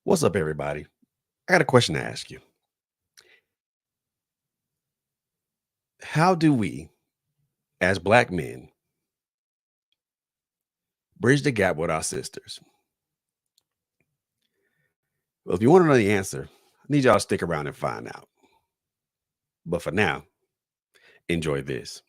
What's up, everybody? I got a question to ask you. How do we, as Black men, bridge the gap with our sisters? Well, if you want to know the answer, I need y'all to stick around and find out. But for now, enjoy this.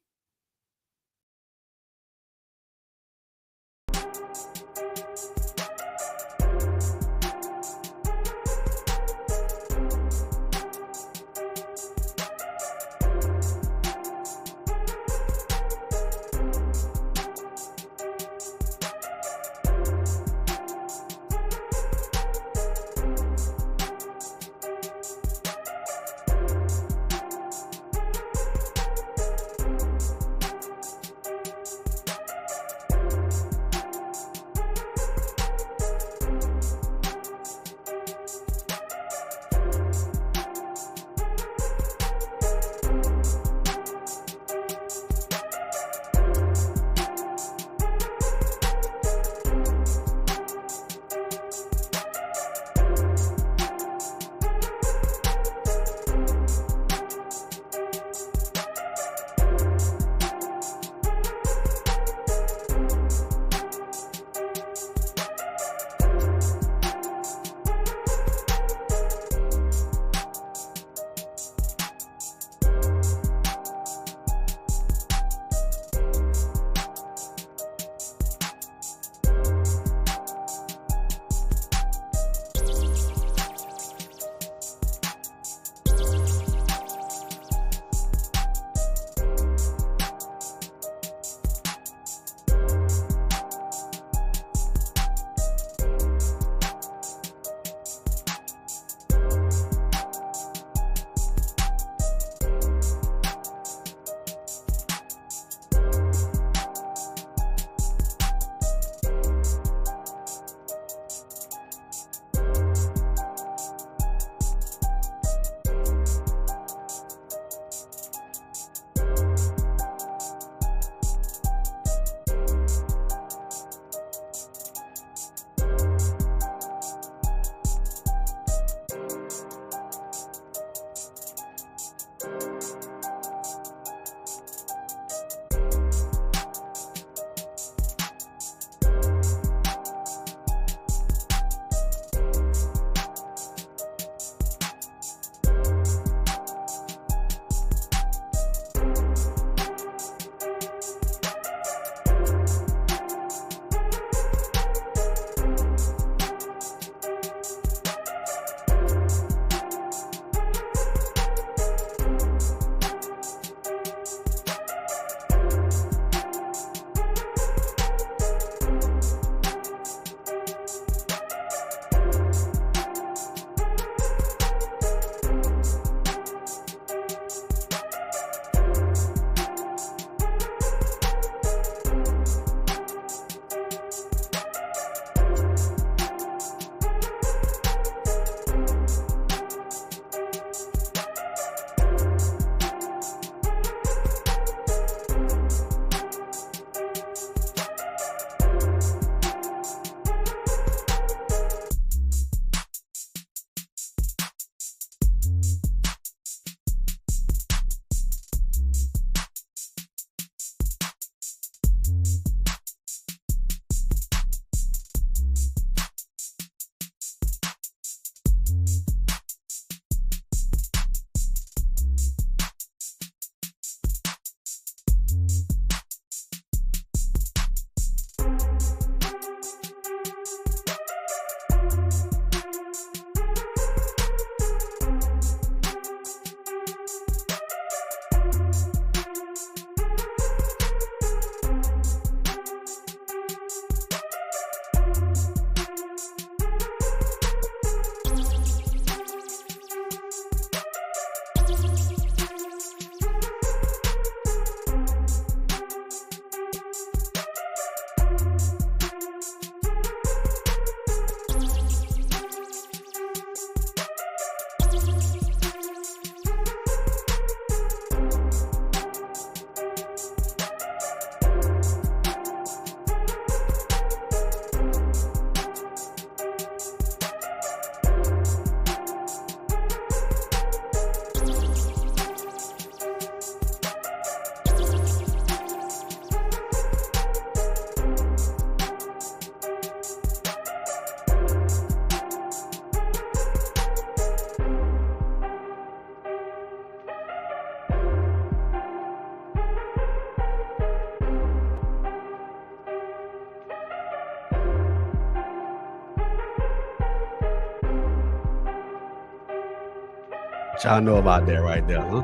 Y'all know about that right there, huh?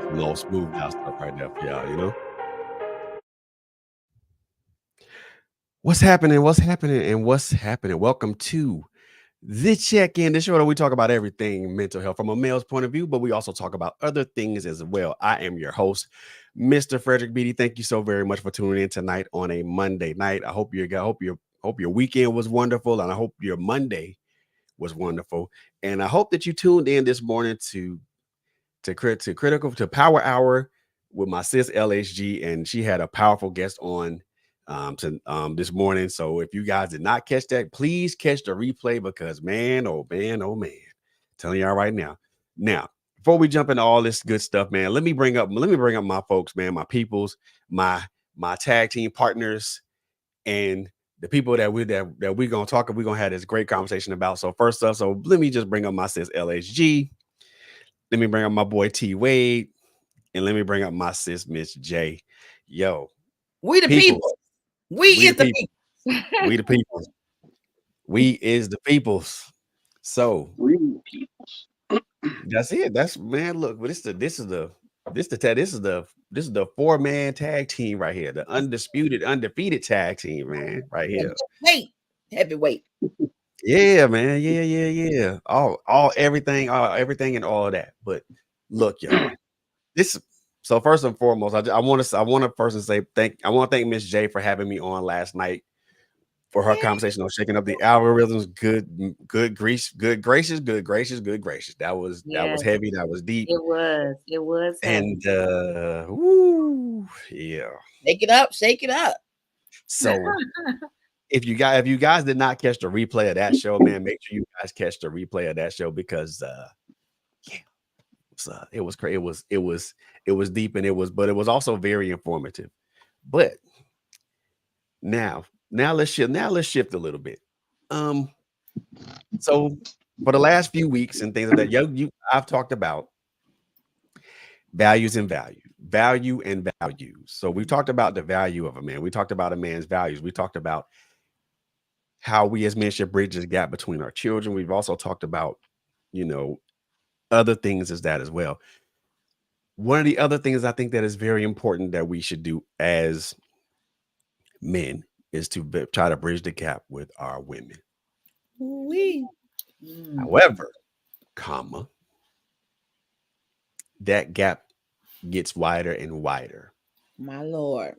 Some little smooth out stuff right there for y'all, you know? What's happening? What's happening? And what's happening? Welcome to the check-in, the show that we talk about everything mental health from a male's point of view, but we also talk about other things as well. I am your host, Mr. Frederick Beatty. Thank you so very much for tuning in tonight on a Monday night. I hope your weekend was wonderful, and I hope your Monday was wonderful. And I hope that you tuned in this morning to Power Hour with my sis LHG, and she had a powerful guest on this morning. So if you guys did not catch that, please catch the replay because man, oh man, oh man, telling y'all right now. Now, before we jump into all this good stuff, man, let me bring up my folks, man, my peoples, my tag team partners, and the people that we're gonna talk. We're gonna have this great conversation about. So first up, so let me just bring up my sis LHG. Let me bring up my boy T Wade, and let me bring up my sis Miss J. Yo, We the peoples, people. We we the is the people, people. we the peoples, we is the peoples. So Real peoples. that's it. That's man. Look, but this is the 4-man tag team right here, the undefeated tag team, man, right here. Wait, heavyweight. Yeah, man. Yeah. Everything and all of that. But look, y'all. This so first and foremost, I want to first say I want to thank Miss J for having me on last night for her Yeah. conversation on shaking up the algorithms. Good gracious. That was Yes, heavy, that was deep. it was. It was heavy. And woo, yeah. Shake it up, shake it up. So if you guys did not catch the replay of that show, man, make sure you guys catch the replay of that show because yeah, it was deep and it was also very informative. But now let's shift a little bit. Um, so for the last few weeks and things like that, I've talked about value and values. So we talked about the value of a man. We talked about a man's values. We talked about how we as men should bridge the gap between our children. We've also talked about, you know, other things as that as well. One of the other things I think that is very important that we should do as men is to try to bridge the gap with our women. We. However, comma, that gap gets wider and wider. My Lord.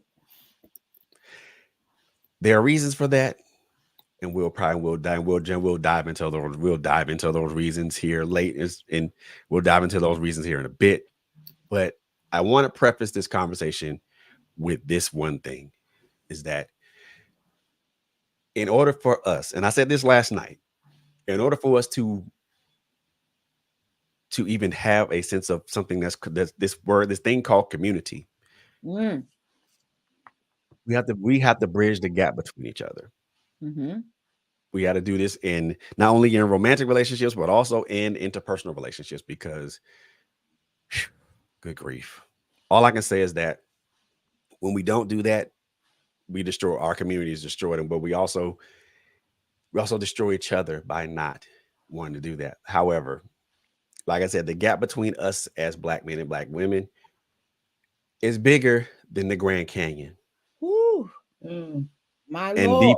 There are reasons for that, and we'll dive into those reasons here and we'll dive into those reasons here in a bit. But I want to preface this conversation with this one thing is that in order for us, and I said this last night, in order for us to even have a sense of something that's this thing called community, Mm. we have to bridge the gap between each other. Mm-hmm. We got to do this in not only in romantic relationships but also in interpersonal relationships because good grief, all I can say is that when we don't do that, we destroy our community is destroyed, and but we also destroy each other by not wanting to do that. However, like I said, the gap between us as black men and black women is bigger than the Grand Canyon Woo. Mm. My and Lord.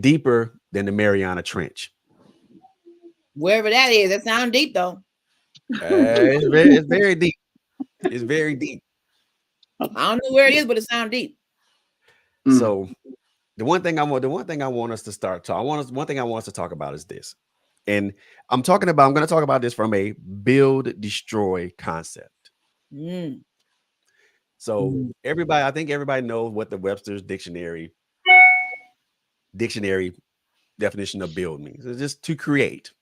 deeper than the Mariana Trench. Wherever that is, that sounds deep though. It's very deep. It's very deep. I don't know where it is, but it sounds deep. So the one thing I want us to start to I want us one thing I want us to talk about is this. And I'm going to talk about this from a build destroy concept. Mm. So Mm. I think everybody knows what the Webster's dictionary definition of build means. It's just to create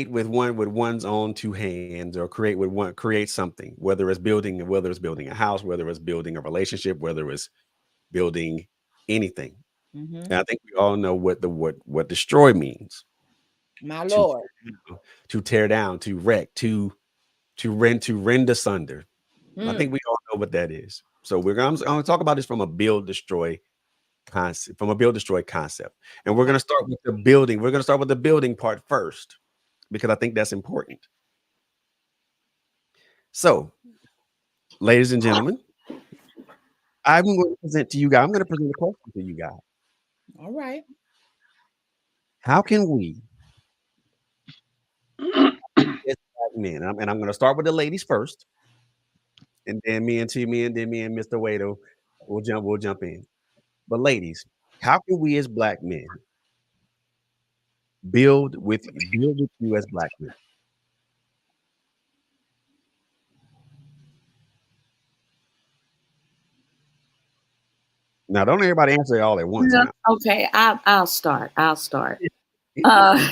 with one's own two hands or create something, whether it's building a house, whether it's building a relationship, whether it's building anything. Mm-hmm. And I think we all know what destroy means. My To Lord. to tear down, to wreck, to to rend asunder. I think we all know what that is. So I'm gonna talk about this from a build destroy concept, and we're gonna start with the building. We're gonna start with the building part first because I think that's important. So, ladies and gentlemen, I'm going to present to you guys. I'm going to present a question to you guys. All right. How can we, as black men, and I'm going to start with the ladies first, and then me and Timmy, and then me and Mr. Wado will jump in. But ladies, how can we as black men build with you as black men? Now, don't everybody answer it all at once Well, now. okay, I'll start. I'll start. Uh,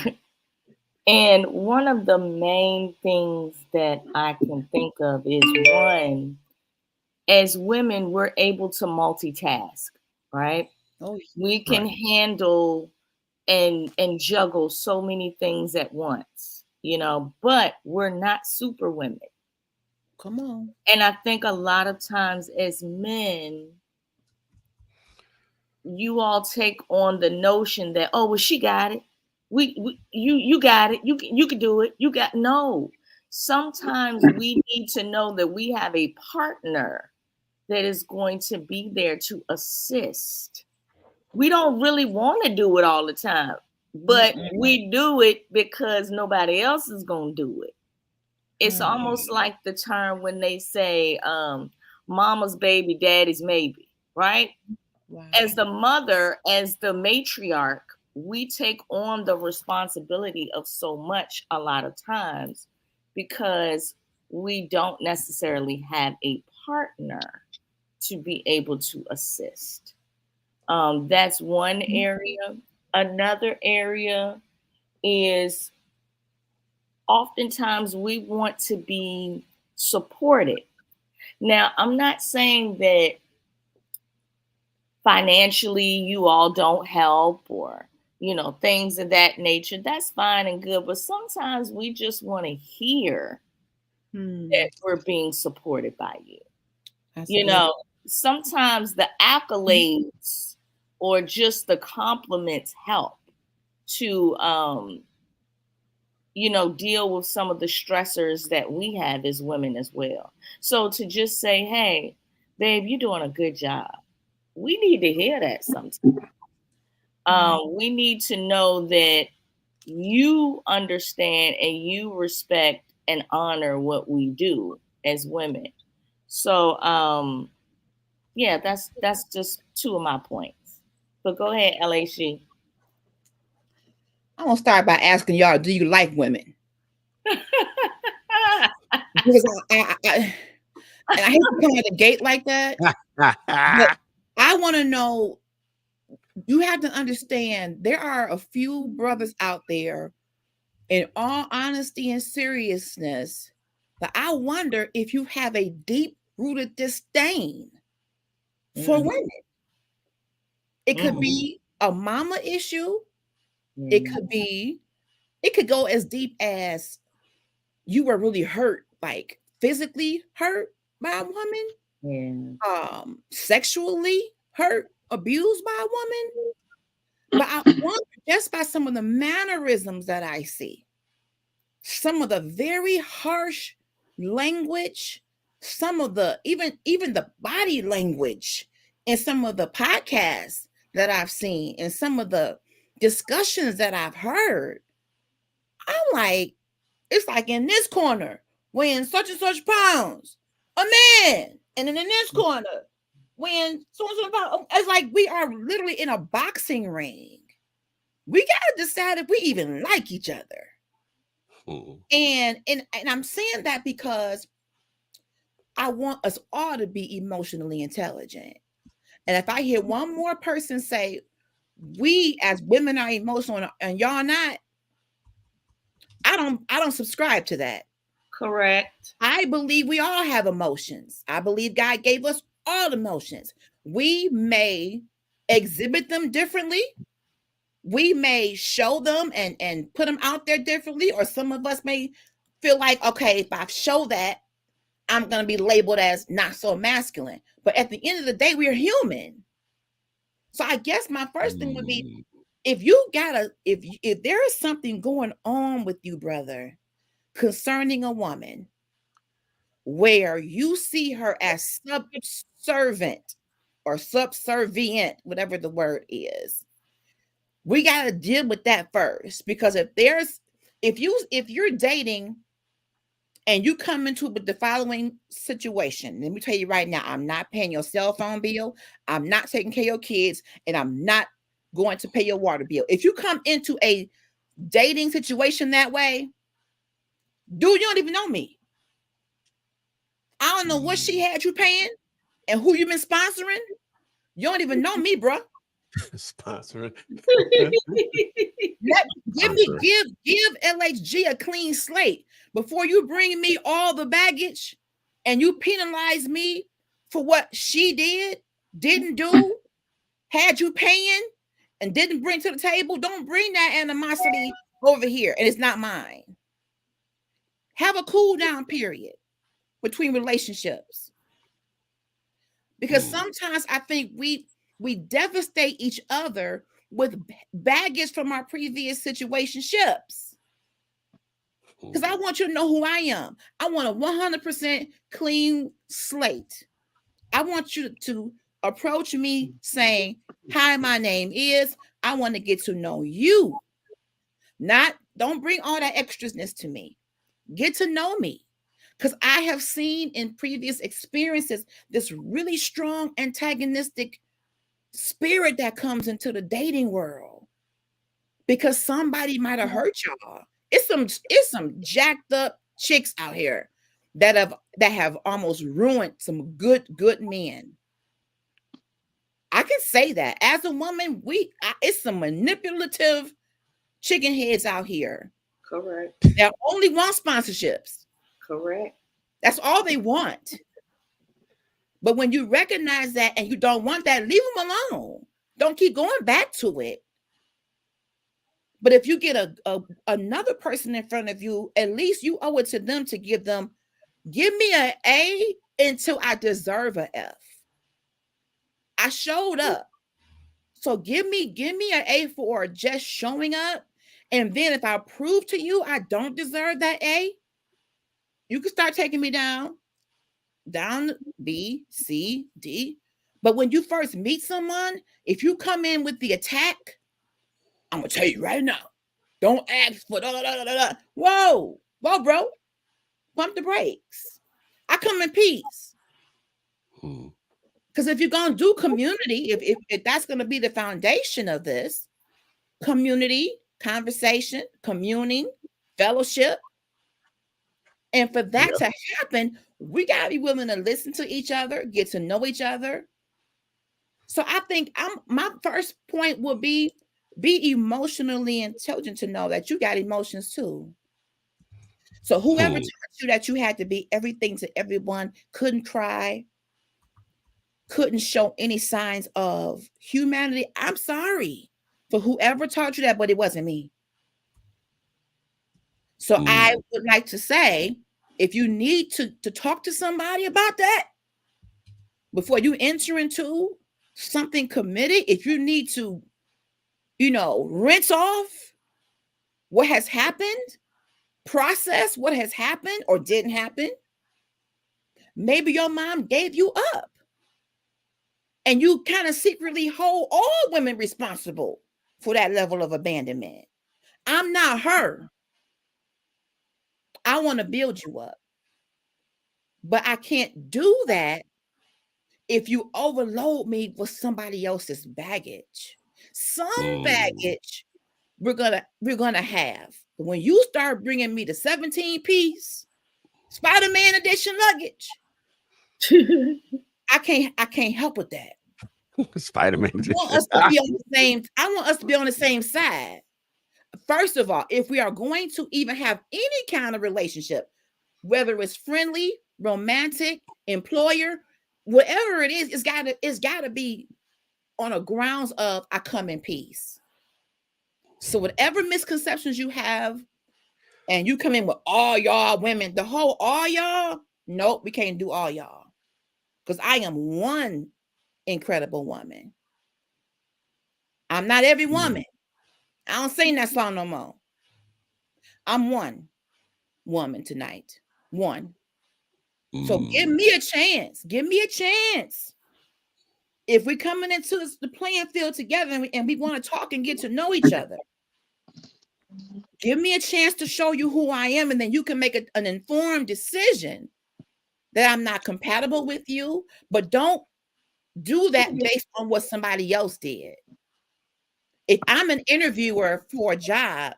and one of the main things that I can think of is one, as women, we're able to multitask, right? Oh, We can Right. handle and juggle so many things at once, but we're not super women. come on. And I think a lot of times as men, you all take on the notion that, oh, well, she got it. You got it. You can do it. You got no. Sometimes we need to know that we have a partner that is going to be there to assist. We don't really want to do it all the time, but we do it because nobody else is going to do it. It's almost like the term when they say, mama's baby, daddy's maybe, right? Wow. As the mother, as the matriarch, we take on the responsibility of so much a lot of times because we don't necessarily have a partner to be able to assist. That's one area. Another area is oftentimes we want to be supported. Now, I'm not saying that financially you all don't help or things of that nature. That's fine and good, but sometimes we just want to hear that we're being supported by you. Absolutely. Sometimes the accolades or just the compliments help to deal with some of the stressors that we have as women as well. So to just say, hey, babe, you're doing a good job, we need to hear that sometimes. We need to know that you understand and you respect and honor what we do as women. So yeah, that's just two of my points. But go ahead, LAC. I'm gonna start by asking y'all, do you like women? Because and I hate to come at the gate like that, but I want to know. You have to understand there are a few brothers out there, in all honesty and seriousness, that I wonder if you have a deep rooted disdain for women. It could be a mama issue. It could go as deep as you were really hurt, like physically hurt by a woman, sexually hurt, abused by a woman. But I wonder, just by some of the mannerisms that I see, some of the very harsh language, some of the even the body language in some of the podcasts that I've seen and some of the discussions that I've heard, I'm like, it's like in this corner, weighing such and such pounds, a man. And then in this corner, weighing so and so pounds. It's like we are literally in a boxing ring. We gotta decide if we even like each other. And I'm saying that because I want us all to be emotionally intelligent. And if I hear one more person say, we as women are emotional and y'all not, I don't subscribe to that. Correct. I believe we all have emotions. I believe God gave us all emotions. We may exhibit them differently. We may show them and put them out there differently, or some of us may feel like, okay, if I show that, I'm going to be labeled as not so masculine. But at the end of the day, we're human. So I guess my first thing would be, if you gotta, if there is something going on with you, brother, concerning a woman, where you see her as subservient or subservient, whatever the word is, we got to deal with that first. Because if you're dating and you come into with the following situation, let me tell you right now, I'm not paying your cell phone bill, I'm not taking care of your kids, and I'm not going to pay your water bill. If you come into a dating situation that way, dude, you don't even know me. I don't know what she had you paying and who you been sponsoring. You don't even know me, bro. Sponsoring. Give LHG a clean slate before you bring me all the baggage and you penalize me for what she didn't do, had you paying, and didn't bring to the table. Don't bring that animosity over here, and it's not mine. Have a cool down period between relationships. Because sometimes I think we devastate each other with baggage from our previous situationships. Because I want you to know who I am. I want a 100% clean slate. I want you to approach me saying, hi, my name is, I want to get to know you. Don't bring all that extraness to me. Get to know me. Because I have seen in previous experiences this really strong antagonistic spirit that comes into the dating world because somebody might have hurt y'all. It's some jacked up chicks out here that have almost ruined some good men. I can say that as a woman, it's some manipulative chicken heads out here. Correct. That only want sponsorships. Correct. That's all they want. But when you recognize that and you don't want that, leave them alone. Don't keep going back to it. But if you get another person in front of you, at least you owe it to them to give me an A until I deserve an F. I showed up. So give me an A for just showing up. And then if I prove to you I don't deserve that A, you can start taking me down B, C, D. But when you first meet someone, if you come in with the attack, I'm gonna tell you right now, don't ask for da. Whoa, bro, pump the brakes. I come in peace. Because if you're gonna do community, if that's gonna be the foundation of this, community, conversation, communing, fellowship, and for that to happen, we gotta be willing to listen to each other, get to know each other. So I think my first point would be emotionally intelligent to know that you got emotions too. So whoever taught you that you had to be everything to everyone, couldn't cry, couldn't show any signs of humanity, I'm sorry for whoever taught you that, but it wasn't me. So I would like to say, if you need to talk to somebody about that before you enter into something committed, if you need to, rinse off what has happened, process what has happened or didn't happen. Maybe your mom gave you up and you kind of secretly hold all women responsible for that level of abandonment. I'm not her. I want to build you up, but I can't do that if you overload me with somebody else's baggage. Some baggage we're gonna have. But when you start bringing me the 17-piece Spider-Man edition luggage, I can't help with that. Spider-Man I edition. want us to be on the same. I want us to be on the same side. First of all, if we are going to even have any kind of relationship, whether it's friendly, romantic, employer, whatever it is, it's gotta be on a grounds of I come in peace. So whatever misconceptions you have and you come in with all y'all women, the whole all y'all, nope, we can't do all y'all. Because I am one incredible woman. I'm not every Mm, woman. I don't sing that song no more. I'm one woman tonight. One. So give mm. me a chance. Give me a chance. If we're coming into the playing field together and we want to talk and get to know each other, give me a chance to show you who I am, and then you can make an informed decision that I'm not compatible with you, but don't do that based on what somebody else did. If I'm an interviewer for a job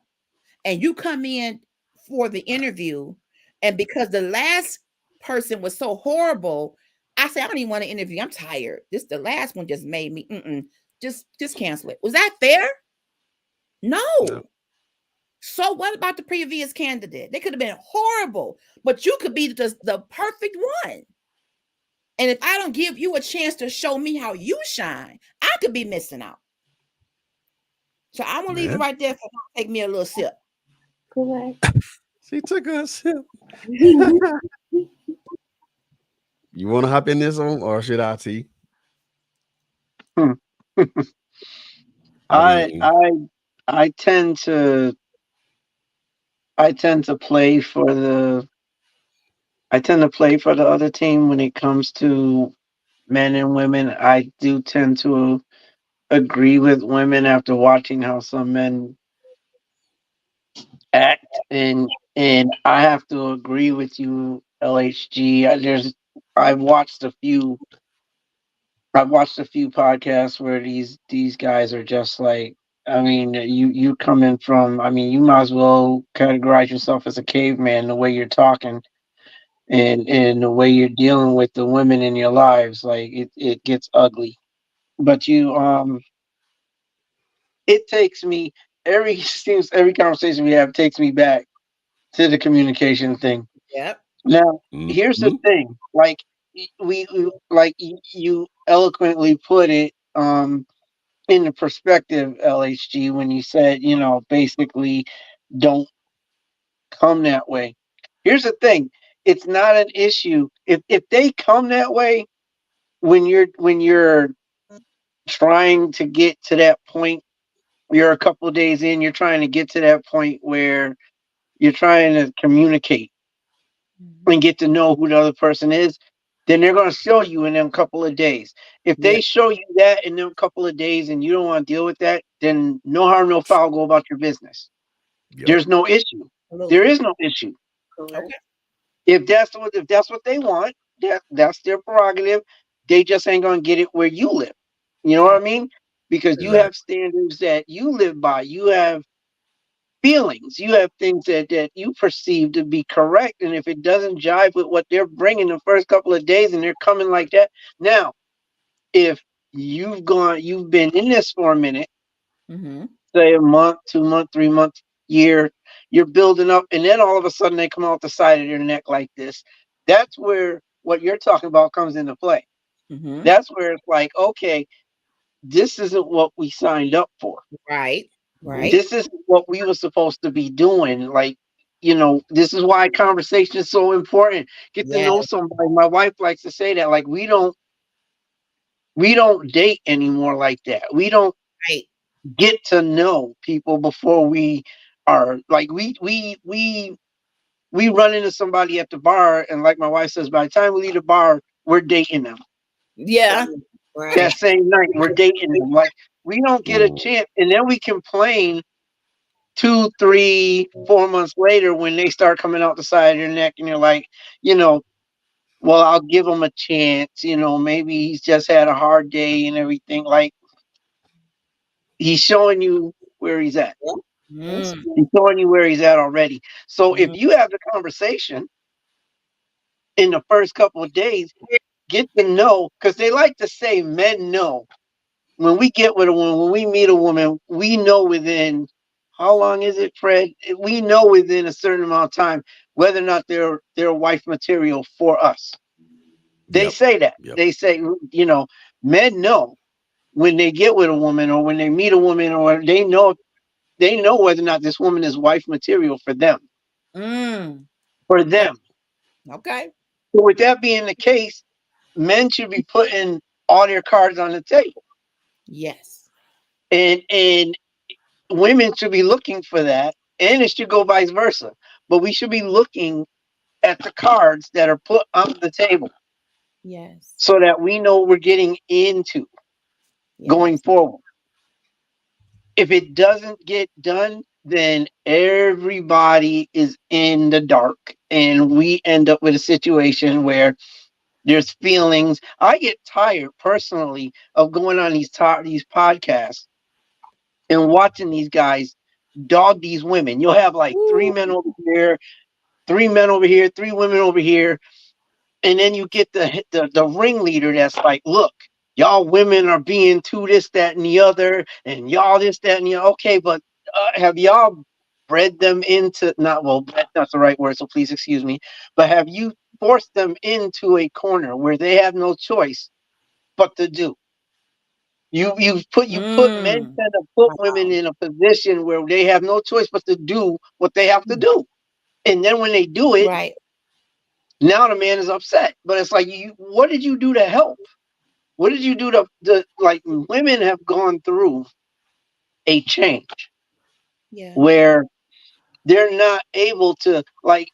and you come in for the interview, and because the last person was so horrible, I say I don't even want to interview. I'm tired. This the last one just made me just cancel it. Was that fair? No. No. So what about the previous candidate? They could have been horrible, but you could be the perfect one. And if I don't give you a chance to show me how you shine, I could be missing out. So I'm gonna leave it Yeah. right there for take me a little sip. Correct. She took a sip. You want to hop in this one, or should I, T? Hmm. I I mean, I I tend to play for the other team when it comes to men and women. I do tend to agree with women after watching how some men act, and I have to agree with you, LHG. I've watched a few podcasts where these guys are just like, I mean, you coming from, I mean, you might as well categorize yourself as a caveman, the way you're talking and the way you're dealing with the women in your lives. Like, it gets ugly. But it takes me every conversation we have takes me back to the communication thing. Yep. Now, here's the mhm. thing. Like, you eloquently put it, in the perspective, LHG, when you said, basically, don't come that way. Here's the thing. It's not an issue if they come that way when you're trying to get to that point. You're a couple of days in. You're trying to get to that point where you're trying to communicate Mhm. and get to know who the other person is. Then they're going to show you in them couple of days. If Yep. they show you that in them couple of days and you don't want to deal with that, then no harm, no foul. Go about your business. Yep. There's no issue. There Absolutely. is no issue. Okay. Correct. If that's what they want, that's their prerogative. They just ain't gonna get it where you live. You know what I mean? Because you have Exactly. standards that you live by. You have feelings. You have things that you perceive to be correct. And if it doesn't jive with what they're bringing the first couple of days, and they're coming like that, now if you've been in this for a minute, Mm-hmm. say a month, 2 month, 3 month, year, you're building up, and then all of a sudden they come out the side of their neck like this. That's where what you're talking about comes into play. Mm-hmm. That's where it's like, okay, this isn't what we signed up for. Right. Mhm. Right. This is what we were supposed to be doing. Like, this is why conversation is so important. Get to Yeah. know somebody. My wife likes to say that, like, we don't date anymore like that. We don't Right. get to know people before we are like we run into somebody at the bar, and like my wife says, by the time we leave the bar, we're dating them. Yeah. Right. That same night, we're dating them. Like, we don't get a Mm. chance, and then we complain 2, 3, 4 months later when they start coming out the side of their neck, and you're like, you know, well, I'll give him a chance. Maybe he's just had a hard day and everything. Like, he's showing you where he's at. Yep. That's Mm, He's showing you where he's at already. So if mm, you have the conversation in the first couple of days, get to know, because they like to say men know. When we get with a woman, when we meet a woman, we know within, how long is it, Fred? We know within a certain amount of time whether or not they're wife material for us. They Yep. say that. Yep. They say, men know when they get with a woman or when they meet a woman, or they know whether or not this woman is wife material for them. Mm. for Okay. them. Okay. So with that being the case, men should be putting all their cards on the table, Yes. and women should be looking for that, and it should go vice versa. But we should be looking at the cards that are put on the table Yes. so that we know what we're getting into going Yes. forward. If it doesn't get done, then everybody is in the dark, and we end up with a situation where there's feelings. I get tired personally of going on these podcasts and watching these guys dog these women. You'll have like three Ooh. men over here, three men over here, three women over here, and then you get the ringleader that's like, look, y'all women are being too this, that, and the other, and y'all this, that, and the other. Okay, but have y'all bred them into not well, that's not the right word, so please excuse me, but have you forced them into a corner where they have no choice but to do? You put men Mm. tend to put women Wow. in a position where they have no choice but to do what they have to Mm. do. And then when they do it, Right. now the man is upset. But it's like, what did you do to help? What did you do to like women have gone through a change Yeah. where they're not able to like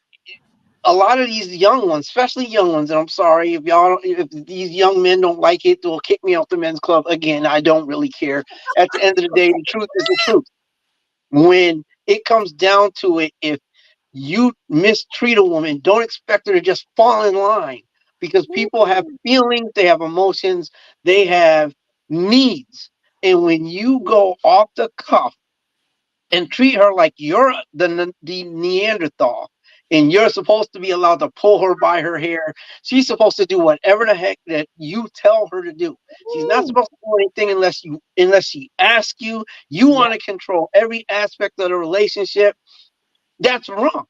a lot of these young ones, especially young ones, and I'm sorry if these young men don't like it, they'll kick me off the men's club. Again, I don't really care. At the end of the day, the truth is the truth. When it comes down to it, if you mistreat a woman, don't expect her to just fall in line because people have Ooh. feelings, they have emotions, they have needs. And when you go off the cuff and treat her like you're the Neanderthal and you're supposed to be allowed to pull her by her hair, she's supposed to do whatever the heck that you tell her to do. She's not Ooh. supposed to do anything unless she asks you. You Yep. want to control every aspect of the relationship. That's wrong.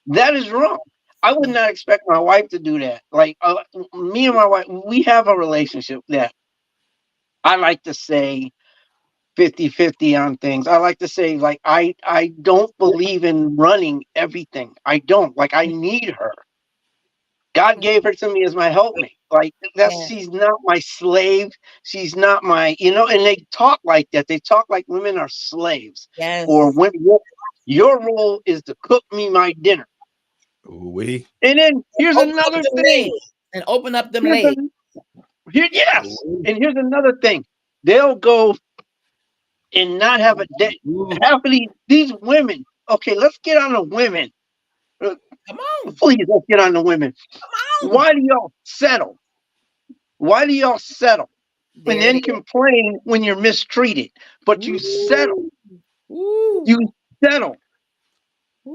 That is wrong. I would Yeah. not expect my wife to do that. Like me and my wife, we have a relationship that I like to say 50-50 on things. I like to say like I don't believe in running everything. I don't. Like I need her. God gave her to me as my helpmate. Like that's Yes. she's not my slave. She's not my, and they talk like that. They talk like women are slaves or Yes. women. Your role is to cook me my dinner. Ooh-wee. And then here's Open up another them thing. legs and open up them Here's legs. a, yes. Ooh-wee. And here's another thing. They'll go and not have a day. Ooh. Half of these women. Okay, let's get on the women. Uh, Come on. Please, let's get on the women. Come on. Why do y'all settle? Why do y'all settle and There it then is. complain when you're mistreated? But you settle. Ooh. Ooh. You settle.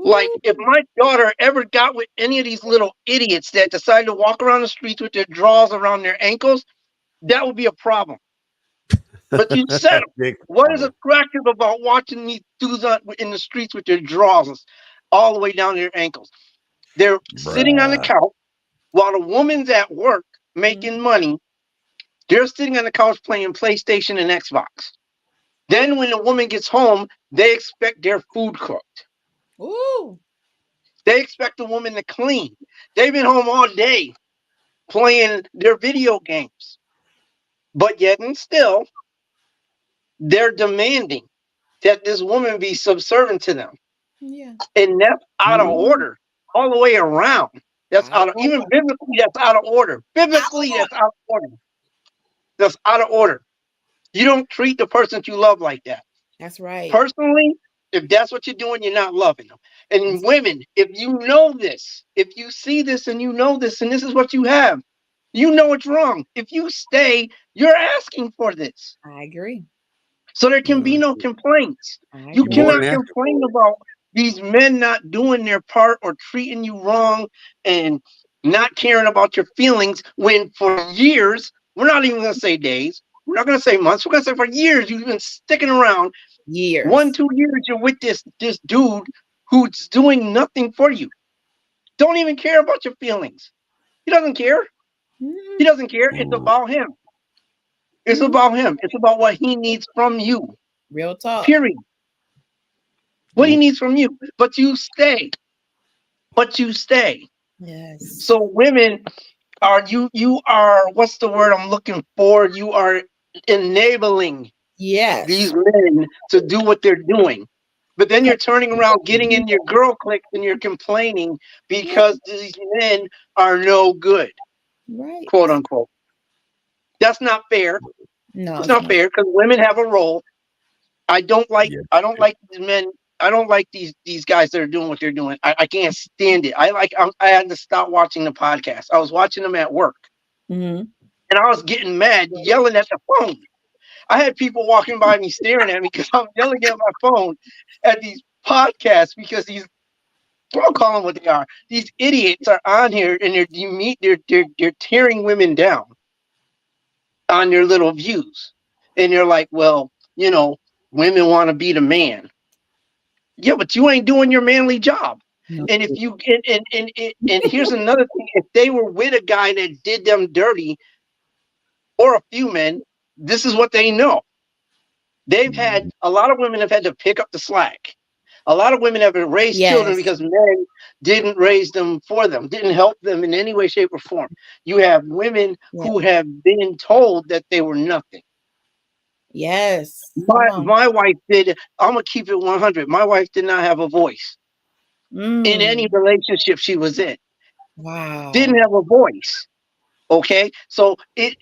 Like Ooh. if my daughter ever got with any of these little idiots that decide to walk around the streets with their drawers around their ankles, that would be a problem. But you settle. Big What is problem. attractive about watching these dudes in the streets with their drawers all the way down to their ankles? They're sitting on the Bruh. couch while the woman's at work Mm. making money. They're sitting on the couch playing PlayStation and Xbox. Then when the woman gets home, they expect their food cooked. Ooh. They expect the woman to clean. They've been home all day playing their video games. But yet and still, they're demanding that this woman be subservient to them. Yeah. And that's out of Ooh. order all the way around. That's Out of out of even order. biblically, that's out of order. Out of Biblically, order. that's out of order. That's out of order. You don't treat the person that you love like that. That's right. Personally, if that's what you're doing, you're not loving them. And That's, women, if you know this, if you see this and you know this, and this is what you have, you know it's wrong. If you stay, you're asking for this. I agree. So there can be Mm. no complaints. I You You more agree. than cannot asking complain for it. about these men not doing their part or treating you wrong and not caring about your feelings when for years, we're not even going to say days, we're not going to say months, we're going to say for years you've been sticking around. One, Years. 2 years you're with this dude who's doing nothing for you. Don't even care about your feelings. He doesn't care. He Mm-hmm. doesn't care. It's Mm. about him. It's Mm-hmm. about him. It's about what he needs from you. Real talk. Period. What he Ooh. needs from you. But you stay. but you stay. Yes. So women are you are what's the word I'm looking for? You are enabling these Yes. men to do what they're doing. But then you're turning around, getting in your girl cliques, and you're complaining Right. because these men are no good, Right. quote unquote. That's not fair. No, It's it's not not. fair because women have a role. Yeah. I don't like these men. I don't like these guys that are doing what they're doing. I can't stand it. I had to stop watching the podcast. I was watching them at work Hmm. and I was getting mad, yelling at the phone. I had people walking by me staring at me because I'm yelling at my phone at these podcasts because these I'll call them what they are. These idiots are on here and they're tearing women down on their little views. And they're like, well, women want to be the man. Yeah, but you ain't doing your manly job. No. And if you and here's another thing: if they were with a guy that did them dirty, or a few men, this is what they know. They've had Mhm. a lot of women have had to pick up the slack. A lot of women have raised children Yes. because men didn't raise them for them, didn't help them in any way, shape, or form. You have women Yeah. who have been told that they were nothing. Yes. Come My on. my wife did. I'm gonna keep it 100. My wife did not have a voice in any Mm. relationship she was in. Didn't Wow. have a voice. Okay, so it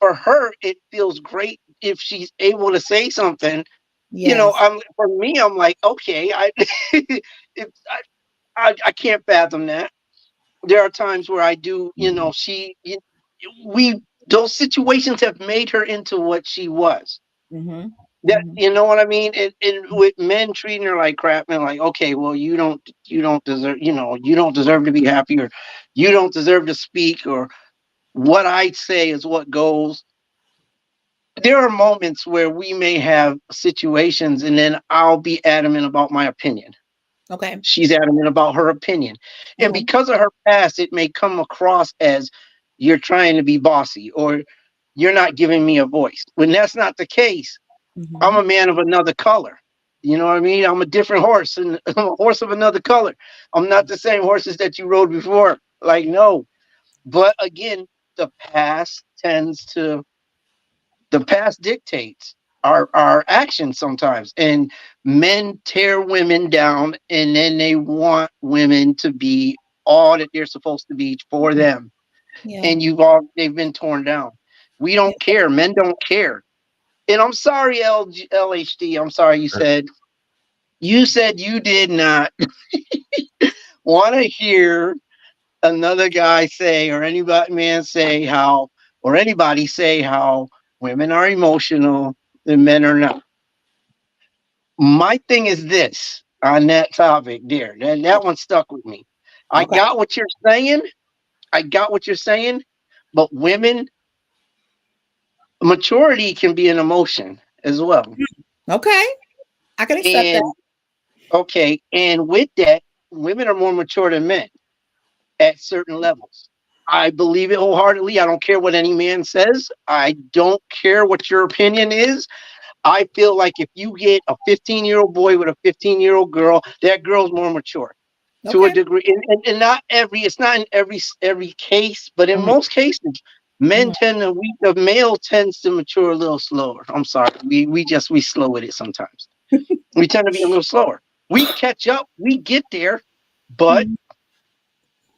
for her it feels great if she's able to say something. Yes. For me, I'm like, okay, it's, I can't fathom that. There are times where I do, Mhm. we those situations have made her into what she was. Mm-hmm. That Mm-hmm. you know what I mean? And with men treating her like crap, and like, okay, well, you don't deserve, you don't deserve to be happy, or you don't deserve to speak, or what I say is what goes. There are moments where we may have situations, and then I'll be adamant about my opinion. Okay. She's adamant about her opinion. And Okay. because of her past, it may come across as you're trying to be bossy or you're not giving me a voice. When that's not the case, I'm Mm-hmm. a man of another color. You know what I mean? I'm a different horse and I'm a horse of another color. I'm not the same horses that you rode before. Like, no. But again, the past tends to the past dictates our actions sometimes, and men tear women down and then they want women to be all that they're supposed to be for them, Yeah. and they've been torn down. We Yeah. don't care, men don't care. And I'm sorry, LHD, I'm sorry, you said you did not want to hear another guy say, or anybody man say how, or anybody say how women are emotional and men are not. My thing is this on that topic there. That one stuck with me. I Okay. got what you're saying. I got what you're saying. But women, maturity can be an emotion as well. Okay. I can accept that. And okay, and with that, women are more mature than men at certain levels. I believe it wholeheartedly. I don't care what any man says. I don't care what your opinion is. I feel like if you get a 15-year-old boy with a 15-year-old girl, that girl's more mature to a Okay. degree. And not it's not in every case, but in Mm-hmm. most cases, Mm-hmm. the male tends to mature a little slower. I'm sorry. We slow with it sometimes. We tend to be a little slower. We catch up, we get there, but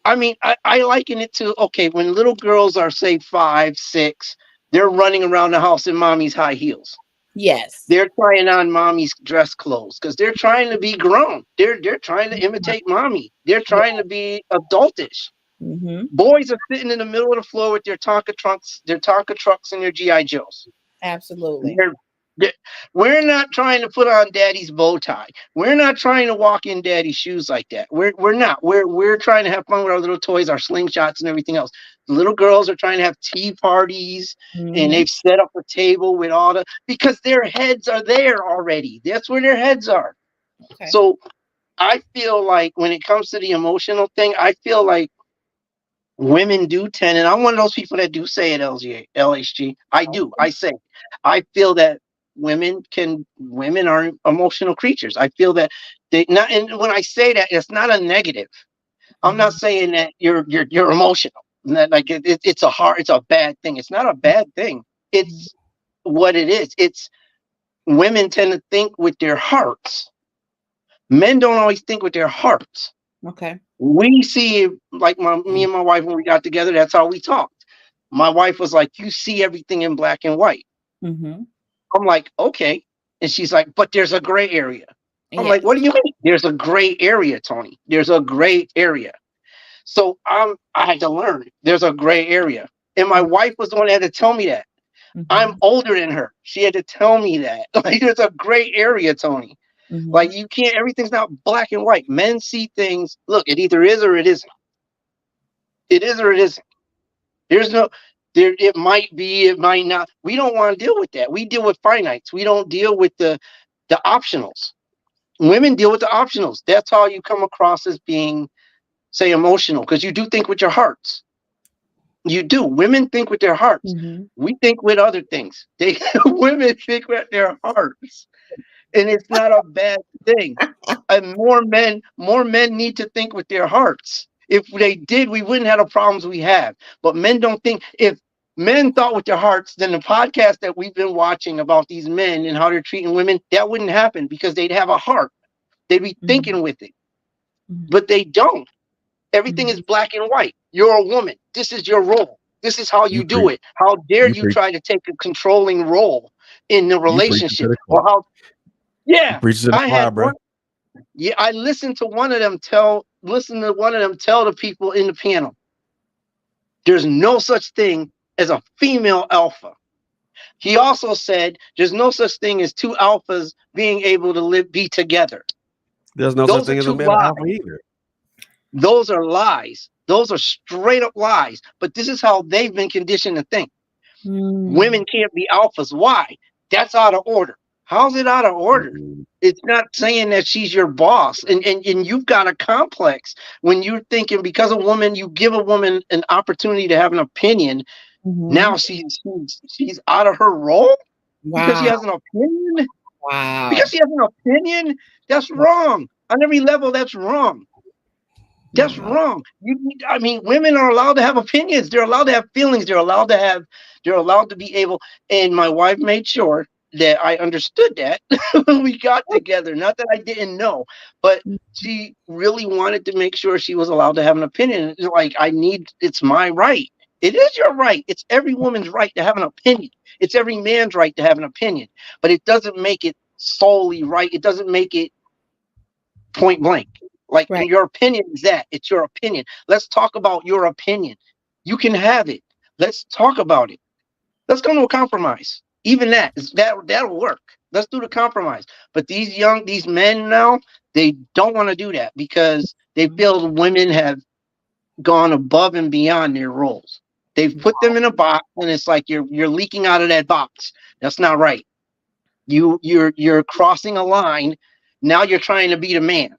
I mean, I liken it to, okay, when little girls are, say, 5, 6, they're running around the house in mommy's high heels. Yes. They're trying on mommy's dress clothes because they're trying to be grown. They're trying to imitate mommy. They're Yeah. trying to be adultish. Mm-hmm. Boys are sitting in the middle of the floor with their Tonka trucks, and their GI Joes. Absolutely. They're, they're- we're not trying to put on daddy's bow tie. We're not trying to walk in daddy's shoes like that. We're not. We're trying to have fun with our little toys, our slingshots, and everything else. The little girls are trying to have tea parties, and Mm-hmm. they've set up a table with all the because their heads are there already. That's where their heads are. Okay. So I feel like when it comes to the emotional thing, I feel like women do tend, and I'm one of those people that do say it, LHG. I do. I say, I feel that women are emotional creatures. I feel that they not, and when I say that, it's not a negative. I'm not saying that you're emotional. And that like it's a bad thing. It's not a bad thing. It's what it is. It's women tend to think with their hearts. Men don't always think with their hearts. Okay. We see like me and my wife when we got together. That's how we talked. My wife was like, "You see everything in black and white." Mm-hmm. I'm like, "Okay," and she's like, "But there's a gray area." I'm Yes. like, "What do you mean? There's a gray area, Tony. There's a gray area." So I had to learn. There's a gray area, and my wife was the one that had to tell me that. I'm Mm-hmm. older than her. She had to tell me that. Like, there's a gray area, Tony. Mm-hmm. Like, you can't. Everything's not black and white. Men see things. Look, it either is or it isn't. It is or it isn't. There's no. There. It might be. It might not. We don't want to deal with that. We deal with finites. We don't deal with the optionals. Women deal with the optionals. That's how you come across as being, say, emotional, because you do think with your hearts. You do. Women think with their hearts. Mm-hmm. We think with other things. They women think with their hearts, and it's not a bad thing. And more men need to think with their hearts. If they did, we wouldn't have the problems we have. But men don't think. If men thought with their hearts, then the podcast that we've been watching about these men and how they're treating women, that wouldn't happen because they'd have a heart. They'd be thinking with it, but they don't. Everything Mm-hmm. is black and white. You're a woman. This is your role. This is how You you do preach. it. How dare You you preach. try to take a controlling role in the You preach to relationship? the Or choir. how, You yeah, preach to the I had choir, bro. one. Yeah, I listened to one of them tell the people in the panel, there's no such thing as a female alpha. He also said there's no such thing as two alphas being able to be together. There's no such Those are thing as a two male lies. alpha either. Those are lies. Those are straight up lies. But this is how they've been conditioned to think. Mm-hmm. Women can't be alphas. Why? That's out of order. How's it out of order? Mhm. It's not saying that she's your boss. And you've got a complex when you're thinking because a woman, you give a woman an opportunity to have an opinion. Mm-hmm. Now she's out of her role because she Wow. has an opinion. Wow. Because she has an opinion, that's wrong. On every level, that's wrong. That's Wow. wrong. I mean, women are allowed to have opinions. They're allowed to have feelings. They're allowed to be able. And my wife made sure that I understood that when we got together. Not that I didn't know, but she really wanted to make sure she was allowed to have an opinion. It's like, it's my right. It is your right. It's every woman's right to have an opinion. It's every man's right to have an opinion, but it doesn't make it solely right. It doesn't make it point blank. Like, Right. your opinion is that. It's your opinion. Let's talk about your opinion. You can have it. Let's talk about it. Let's come to a compromise. Even that'll work. Let's do the compromise. But these men now, they don't want to do that because they feel women have gone above and beyond their roles. They've put them in a box, and it's like you're leaking out of that box. That's not right. You're crossing a line. Now you're trying to be the man.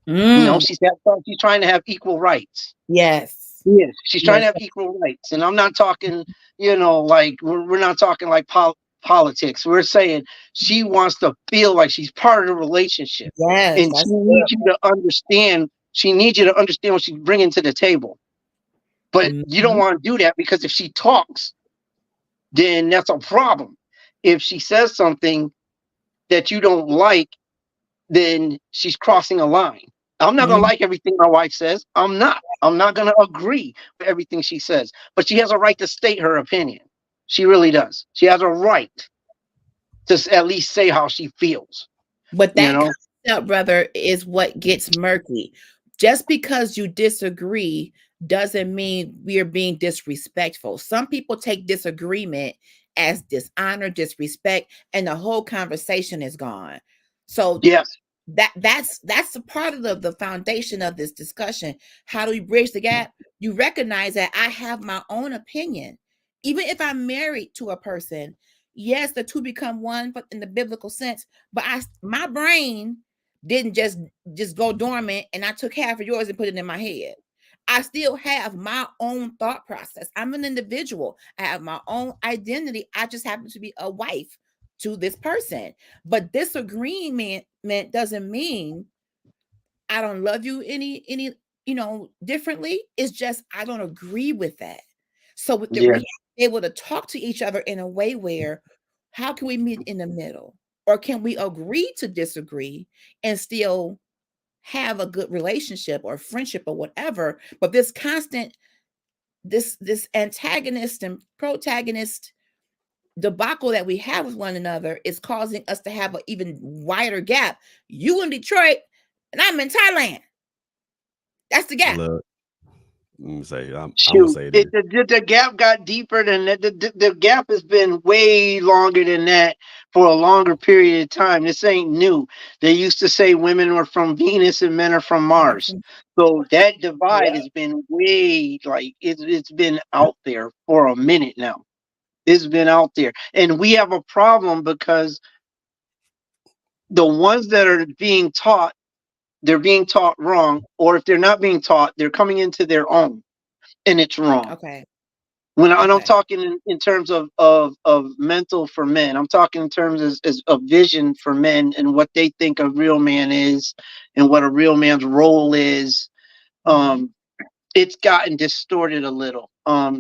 No, Mm. she's trying to have equal rights. Yes. Yes, she's trying to Yes. have equal rights, and I'm not talking, like we're not talking like politics. We're saying she wants to feel like she's part of the relationship, Yes. and she That's needs good. you to understand. She needs you to understand what she's bringing to the table. But you don't Mm-hmm. want to do that because if she talks, then that's a problem. If she says something that you don't like, then she's crossing a line. I'm not gonna Mm-hmm. like everything my wife says. I'm not. I'm not gonna agree with everything she says. But she has a right to state her opinion. She really does. She has a right to at least say how she feels. But You that know? concept, brother, is what gets murky. Just because you disagree doesn't mean we are being disrespectful. Some people take disagreement as dishonor, disrespect, and the whole conversation is gone. So Yes. that's a part of the foundation of this discussion. How do we bridge the gap? You recognize that I have my own opinion. Even if I'm married to a person, yes, the two become one, but in the biblical sense, but my brain didn't just go dormant and I took half of yours and put it in my head. I still have my own thought process. I'm an individual. I have my own identity. I just happen to be a wife to this person. But disagreement doesn't mean I don't love you any differently. It's just I don't agree with that. So with that, we Yeah. have to be able to talk to each other in a way where how can we meet in the middle? Or can we agree to disagree and still have a good relationship or friendship or whatever? But this constant, this antagonist and protagonist debacle that we have with one another is causing us to have an even wider gap. You in Detroit and I'm in Thailand. That's the gap. Look, I'm gonna Shoot, say this. the gap got deeper than that. The gap has been way longer than that for a longer period of time. This ain't new. They used to say women are from Venus and men are from Mars. So that divide Yeah. has been way like it's been out there for a minute now. It's been out there, and we have a problem because the ones that are being taught, they're being taught wrong, or if they're not being taught, they're coming into their own, and it's wrong. Okay. When I don't Okay. talking in terms of mental for men, I'm talking in terms as of vision for men and what they think a real man is and what a real man's role is. Mhm. Um, it's gotten distorted a little.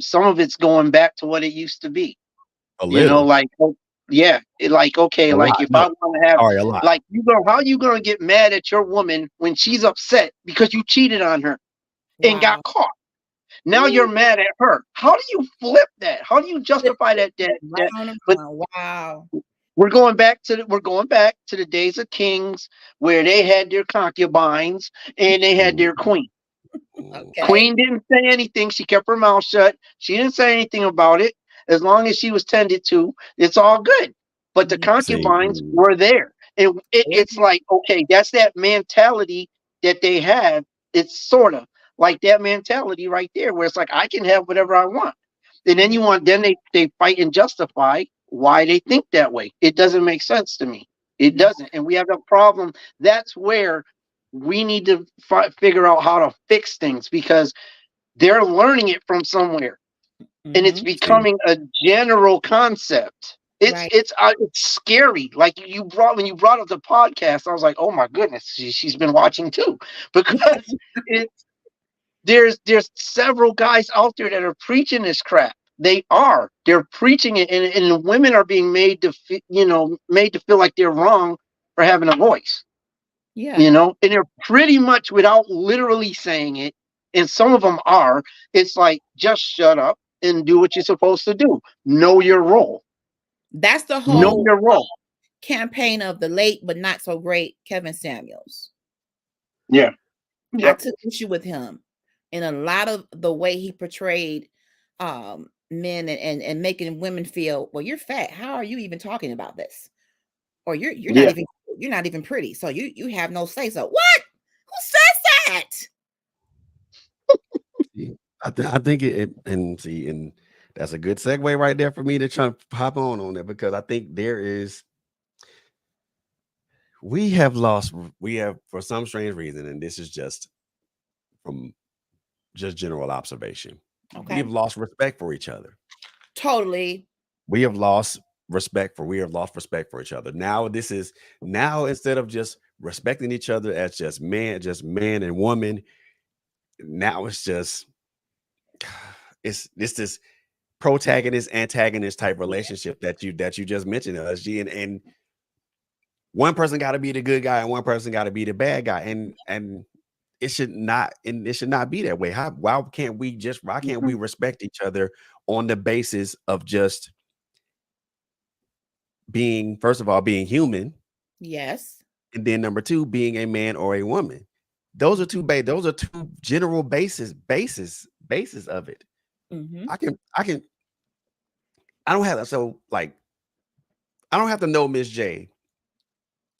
Some of it's going back to what it used to be. A You know, little, like yeah, like okay, a like lot. if No, I want to have sorry, a lot. like you go, how you gonna get mad at your woman when she's upset because you cheated on her and got Wow. caught? Now you're Ooh, mad at her. How do you flip that? How do you flip justify it that? right on But around. Wow. we're going back to the days of kings where they had their concubines and they had Mm, their queen. mm. Okay. Queen didn't say anything. She kept her mouth shut. She didn't say anything about it. As long as she was tended to, it's all good. But the Mhm. See, concubines were there. And it's like, okay, that's that mentality that they have. It's sort of like that mentality right there, where it's like, I can have whatever I want. And then Mhm. then they fight and justify why they think that way. It doesn't make sense to me. It No. doesn't. And we have a problem. That's where we need to figure out how to fix things because they're learning it from somewhere and it's Mhm. see, becoming a general concept. Right. It's scary. Like when you brought up the podcast, I was like, oh my goodness, she's been watching too, because it's there's several guys out there that are preaching this crap. They're preaching it, and women are being made to made to feel like they're wrong for having a voice. Yeah. And they're pretty much without literally saying it, and some of them are. It's like just shut up and do what you're supposed to do. Know your role. That's the Know whole your role. campaign of the late but not so great Kevin Samuels. Yeah. I Yep. took issue with him in a lot of the way he portrayed men and making women feel, well, you're fat. How are you even talking about this? Or Yeah. you're not even pretty. So you have no say. So what? Who says that? see, I think and see, and that's a good segue right there for me to try to hop on that because I think we have for some strange reason, and this is just from just general observation, we Okay. have lost respect for each other. Totally. We have lost we have lost respect for each other. Now instead of just respecting each other as just man and woman, now it's just it's this protagonist antagonist type Yeah. relationship that you just mentioned, SG, and one person got to be the good guy and one person got to be the bad guy, and it should not be that way. Why can't we Mhm. respect each other on the basis of just being, first of all, being human, Yes. and then number two, being a man or a woman. Those are two general basis of it. Mm-hmm. I can I don't have so like I don't have to know Miss J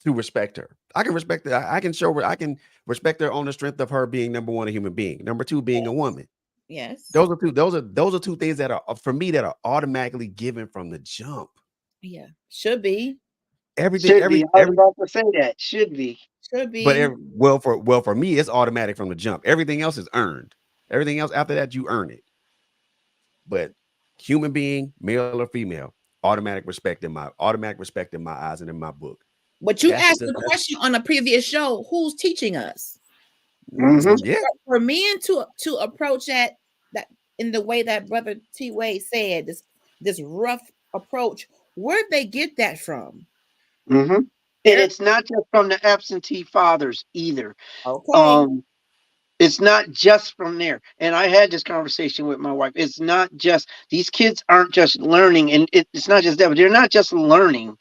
to respect her. I can respect her. I can show her. I can respect her on the strength of her being number one, a human being. Number two, being a woman. Yes. Those are two things that are for me that are automatically given from the jump. Yeah. Should be. Everything, Should be. I was about to say that. Should be. Should be. for me, it's automatic from the jump. Everything else is earned. Everything else after that, you earn it. But human being, male or female, automatic respect in my eyes and in my book. But you That's asked just the question on a previous show, who's teaching us? Mm-hmm. Yeah. For men to approach that in the way that Brother T. Wade said, this rough approach, where'd they get that from? Mm-hmm. And They're it's not just from the absentee fathers either. okay. Um, it's not just from there. And I had this conversation with my wife. It's not just these kids aren't just learning, and it's not just that, but they're not just learning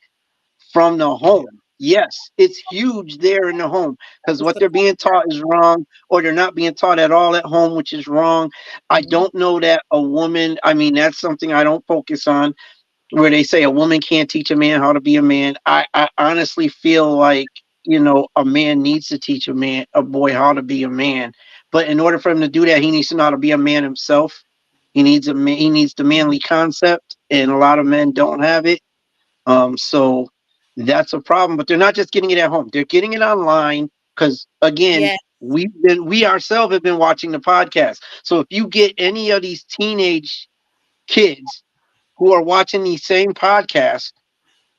from the Yeah. home. Yes, it's huge there in the home because It's what the they're being taught is wrong, or they're not being taught at all at home, which is wrong. I Mhm. don't know that a woman, I mean, that's something I don't focus on, where they say a woman can't teach a man how to be a man. I honestly feel like, a man needs to teach a boy how to be a man. But in order for him to do that, he needs to know how to be a man himself. He needs the manly concept, and a lot of men don't have it. So that's a problem. But they're not just getting it at home; they're getting it online. Because again, Yeah. we ourselves have been watching the podcast. So if you get any of these teenage kids who are watching these same podcasts,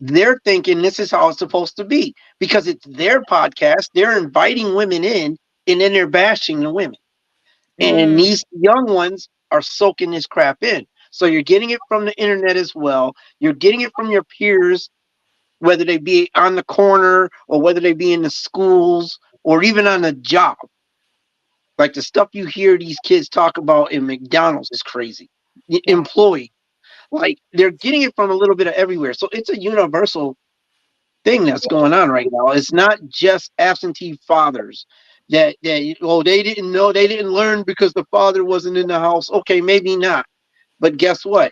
they're thinking this is how it's supposed to be because it's their podcast. They're inviting women in, and then they're bashing the women. And Mm, these young ones are soaking this crap in. So you're getting it from the internet as well. You're getting it from your peers, whether they be on the corner or whether they be in the schools or even on the job. Like the stuff you hear these kids talk about in McDonald's is crazy. wow. Employee, like they're getting it from a little bit of everywhere. So it's a universal thing that's going on right now. It's not just absentee fathers that they didn't know, they didn't learn because the father wasn't in the house. Okay, maybe not. But guess what?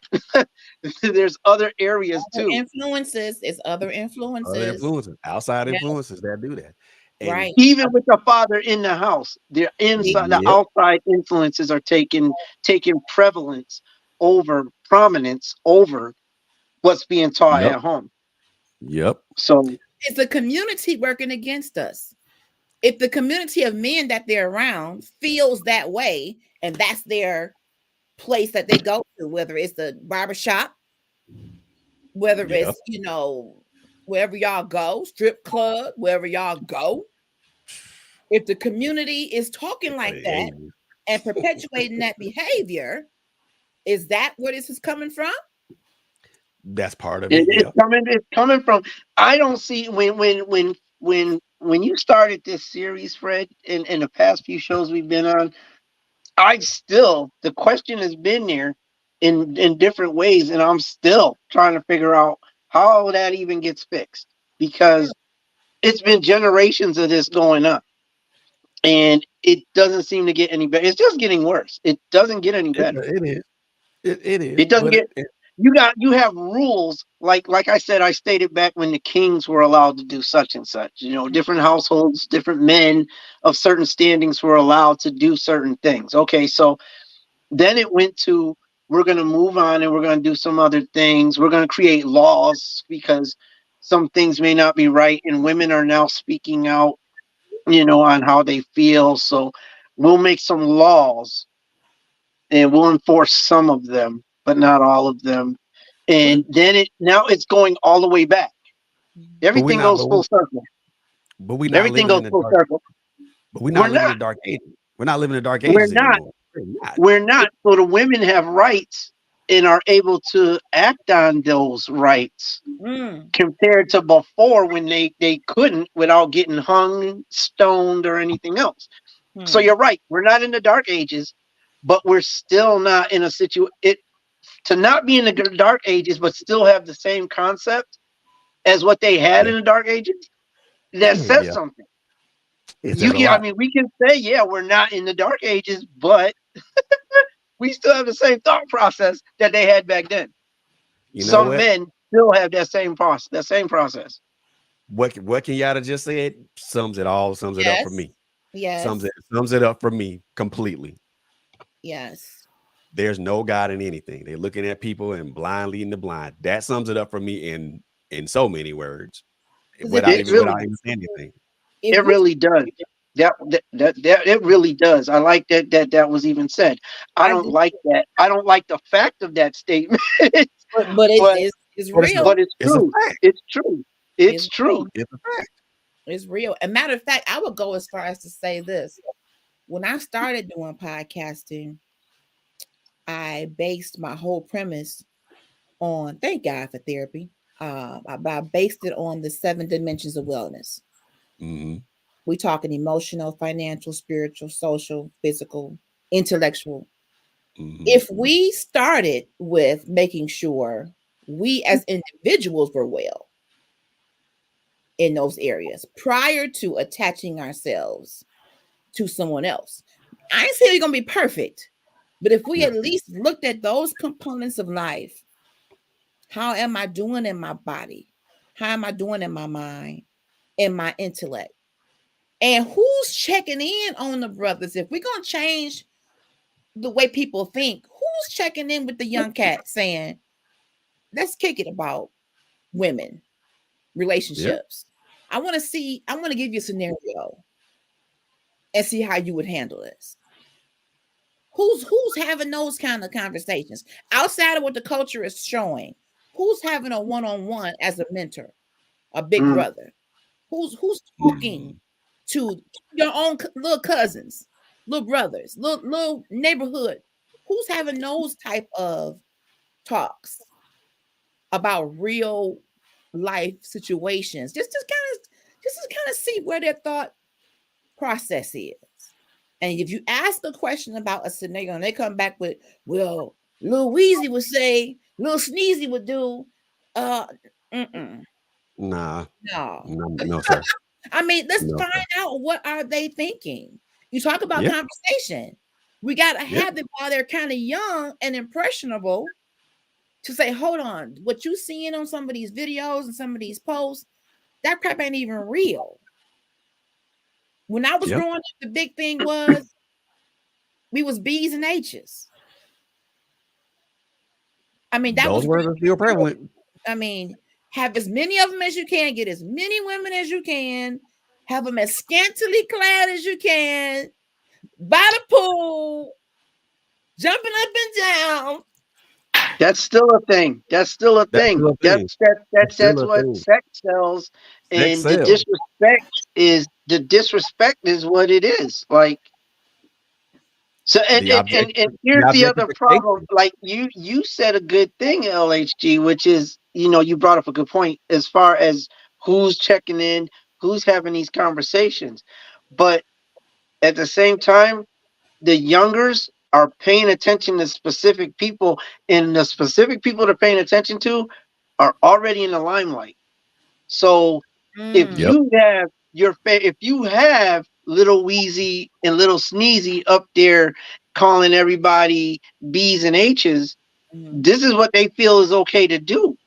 There's other areas Other too. influences is other Other influences. influences, outside Yeah, influences that do that. And right. Even with the father in the house, the yep, outside influences are taking prevalence over prominence over what's being taught yep, at home. yep, So It's the community working against us. If the community of men that they're around feels that way, and that's their place that they go to, whether it's the barbershop, whether yep. it's, wherever y'all go, strip club, wherever y'all go, if the community is talking like that Hey, and perpetuating that behavior, is that where this is coming from? that's part of it. it's Yep. coming. It's coming from. I don't see when you started this series, Fred, in the past few shows we've been on. I still the question has been there in different ways, and I'm still trying to figure out how that even gets fixed Mm, because it's been generations of this going on, and it doesn't seem to get any better. It's just getting worse. It doesn't get any It, better. it is. It is. It doesn't But get. You have rules like I said, I stated back when the kings were allowed to do such and such. Different households, different men of certain standings were allowed to do certain things. Okay, so then it went to we're going to move on and we're going to do some other things. We're going to create laws because some things may not be right, and women are now speaking out, on how they feel. So we'll make some laws and we'll enforce some of them, but not all of them. but And then now it's going all the way back. but we Everything not goes full circle. but we not Everything living goes in the full dark. circle. But we're We're not living in not. the dark ages. We're not living in the dark We're ages not. anymore. We're not. We're not. So the women have rights and are able to act on those rights mm, compared to before when they couldn't without getting hung, stoned, or anything else. So mm. you're right. We're not in the dark ages, but we're still not in a situation. It To not be in the dark ages, but still have the same concept as what they had Yeah. in the dark ages. That says Yeah. something. It says a I lot. mean, we can say, yeah, we're not in the dark ages, but we still have the same thought process that they had back then. You know Some what? men still have that same process. That same process. What Kenyatta just said sums it all, sums it up for Yes. me. Sums Yes. it sums it up for me completely. Yes. There's no God in anything. They're looking at people and blind leading the blind. That sums it up for me in so many words, Because without It even really, without even saying anything. if it we really does. That it really does. I like that was even said. I I don't do, like that. I don't like the fact of that statement, but but it's But it's real. no, it's it's a true. fact. It's true. It's It's true. real. It's a fact. It's real. And matter of fact, I would go as far as to say this. When I started doing podcasting, I based my whole premise on, thank God for therapy. I based it on the 7 dimensions of wellness. Mm-hmm. We talking emotional, financial, spiritual, social, physical, intellectual. Mm-hmm. If we started with making sure we as individuals were well in those areas prior to attaching ourselves to someone else, I ain't saying we're gonna be perfect, but if we Yeah. at least looked at those components of life, how am I doing in my body? How am I doing in my mind, in my intellect? And who's checking in on the brothers? If we're gonna change the way people think, who's checking in with the young cat saying, let's kick it about women, Yeah. relationships? I want to give you a scenario and see how you would handle this. Who's having those kind of conversations outside of what the culture is showing? Who's having a one-on-one as a mentor, a big Mm. brother? Who's Mm-hmm. talking to your own little cousins, little brothers, little neighborhood? Who's having those type of talks about real life situations? Just to kind of see where their thought process is. And if you ask a question about a scenario and they come back with, well, Lil Weezy would say, Lil Sneezy would do, uh, mm-mm, Nah. no. No, no, sir. I mean, let's No, find sir. out what are they thinking. You talk about Yeah. conversation. We got to Yeah. have it while they're kind of young and impressionable to say, hold on, what you seeing on some of these videos and some of these posts, that crap ain't even real. When I was Yep. growing up, the big thing was we was B's and H's. I mean, that Those was words are still real. prevalent. I mean, have as many of them as you can, get as many women as you can, have them as scantily clad as you can, by the pool, jumping up and down. That's still a thing. That's still a That's thing. still a thing. That's still That's a what thing. sex sells, Sex and sells. the disrespect is what it is. Like so, The and object, the here's the other problem. objectification. Like you said a good thing, LHG, which is you brought up a good point as far as who's checking in, who's having these conversations, but at the same time the youngers are paying attention to specific people, and the specific people they're paying attention to are already in the limelight. So if Yep. Mm, you have if you have little Wheezy and little Sneezy up there calling everybody B's and H's, mm, this is what they feel is okay to do.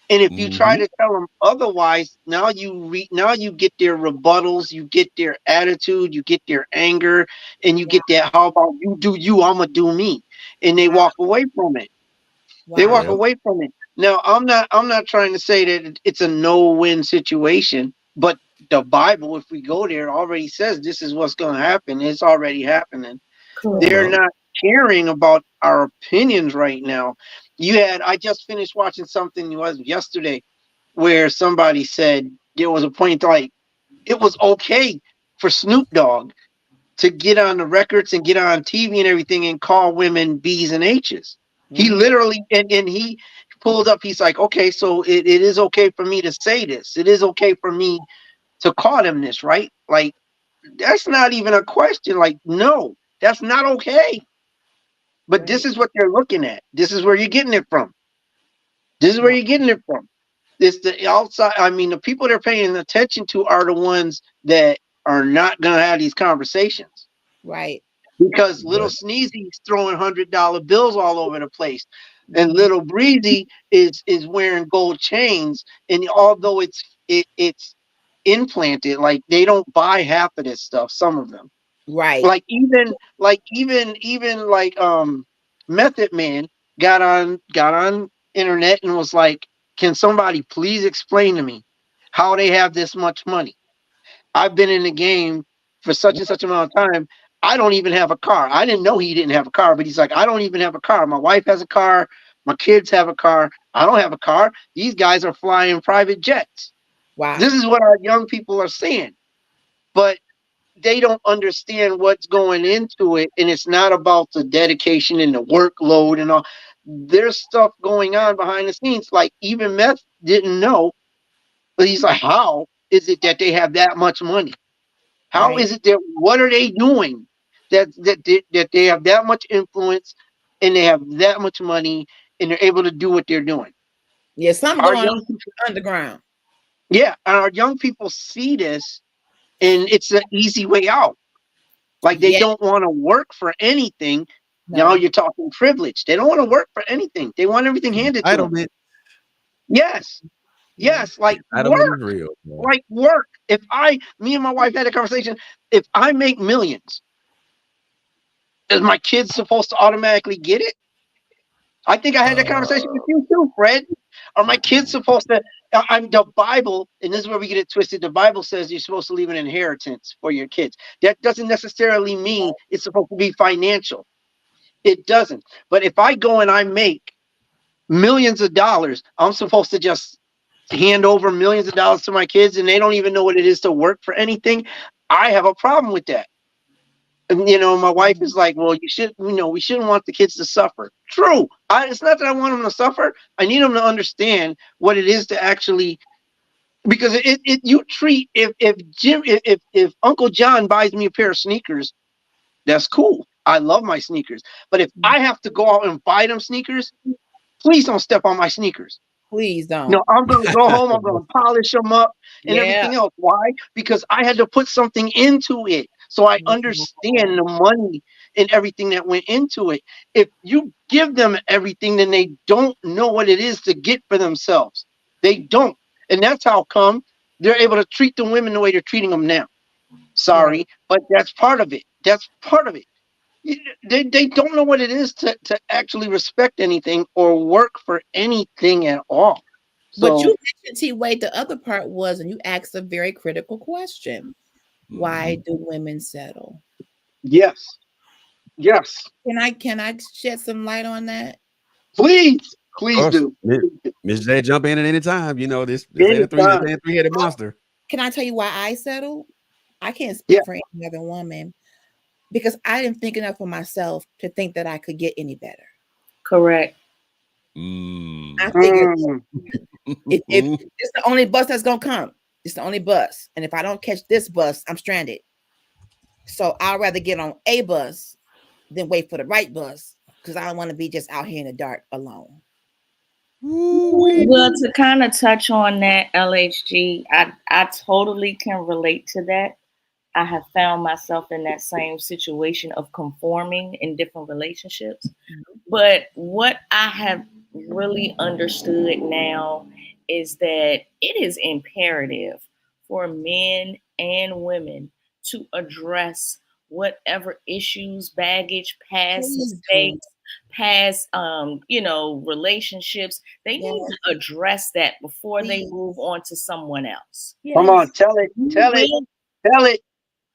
And if you try Mm-hmm. to tell them otherwise, now you get their rebuttals, you get their attitude, you get their anger, and you get that how about you do you, I'ma do me, and they wow, walk away from it. They walk Yep. wow. away from it. Now I'm not trying to say that it's a no-win situation, but the Bible, if we go there, already says this is what's going to happen. It's already happening. Yeah. They're Well, not caring about our opinions right now. I just finished watching something, it was yesterday, where somebody said there was a point like it was okay for Snoop Dogg to get on the records and get on TV and everything and call women B's and H's. He Mm-hmm. literally and he pulled up, he's like, okay, so it is okay for me to say this. It is okay for me to call them this, right? Like that's not even a question. Like, no, that's not okay. But this Right. is what they're looking at. This is where you're getting it from. This is where Wow. you're getting it from. It's the outside. I mean, the people they're paying attention to are the ones that are not going to have these conversations Right. because little but Sneezy's throwing $100 bills all over the place, and Mm-hmm. little Breezy is wearing gold chains. And although it's implanted, like they don't buy half of this stuff. Some of them. Right. Like even Method Man got on internet and was like, can somebody please explain to me how they have this much money? I've been in the game for such and such amount of time. I don't even have a car. I didn't know he didn't have a car, but he's like, I don't even have a car. My wife has a car. My kids have a car. I don't have a car. These guys are flying private jets. Wow. This is what our young people are saying. But they don't understand what's going into it, and it's not about the dedication and the workload and all. There's stuff going on behind the scenes. Like even Meth didn't know, but he's like, how is it that they have that much money? How Right. is it that what are they doing that they have that much influence and they have that much money and they're able to do what they're doing? Yeah, something Our going young on people, underground. yeah, and our young people see this, and it's an easy way out. Like they Yeah. don't want to work for anything. Now No. you're talking privilege. They don't want to work for anything. They want everything handed to them. Entitlement. Yes, Yeah. yes, like Entitlement is work, real. Boy. like work. Me and my wife had a conversation. If I make millions, is my kids supposed to automatically get it? I think I had that conversation with Uh, you too, Fred. Are my kids supposed to? I'm the Bible, and this is where we get it twisted. The Bible says you're supposed to leave an inheritance for your kids. That doesn't necessarily mean it's supposed to be financial. It doesn't. But if I go and I make millions of dollars, I'm supposed to just hand over millions of dollars to my kids, and they don't even know what it is to work for anything. I have a problem with that. And my wife is like, well, we shouldn't want the kids to suffer. True. It's not that I want them to suffer. I need them to understand what it is to actually, because you treat, if Uncle John buys me a pair of sneakers, that's cool. I love my sneakers. But if I have to go out and buy them sneakers, please don't step on my sneakers. Please don't. No, I'm going to go home. I'm going to polish them up and Yeah. everything else. Why? Because I had to put something into it. So I understand the money and everything that went into it. If you give them everything, then they don't know what it is to get for themselves. They don't. And that's how come they're able to treat the women the way they're treating them now. Right. Sorry, but that's part of it. That's part of it. They don't know what it is to actually respect anything or work for anything at all. But you So mentioned, T-Wade, the other part was, and you asked a very critical question. Why mhm. do women settle? yes, yes, Can I shed some light on that? please, Of please course, do. Miss J, jump in at any time. This ain't this Anytime. ain't a three-headed Oh, monster. can I tell you why I settled? I can't Yeah. speak for any other woman because I didn't think enough of myself to think that I could get any better. Correct. I Mm. figured Mm, if it's the only bus that's gonna come, it's the only bus, and if I don't catch this bus, I'm stranded. So I'd rather get on a bus than wait for the right bus because I don't want to be just out here in the dark alone. Ooh-wee. Well, to kind of touch on that, LHG, I totally can relate to that. I have found myself in that same situation of conforming in different relationships. But what I have really understood now is that it is imperative for men and women to address whatever issues, baggage, past Please do. mistakes, past relationships. They Yes, need to address that before they please. move on to someone else. come on, Yes. tell it, You tell it, will tell it.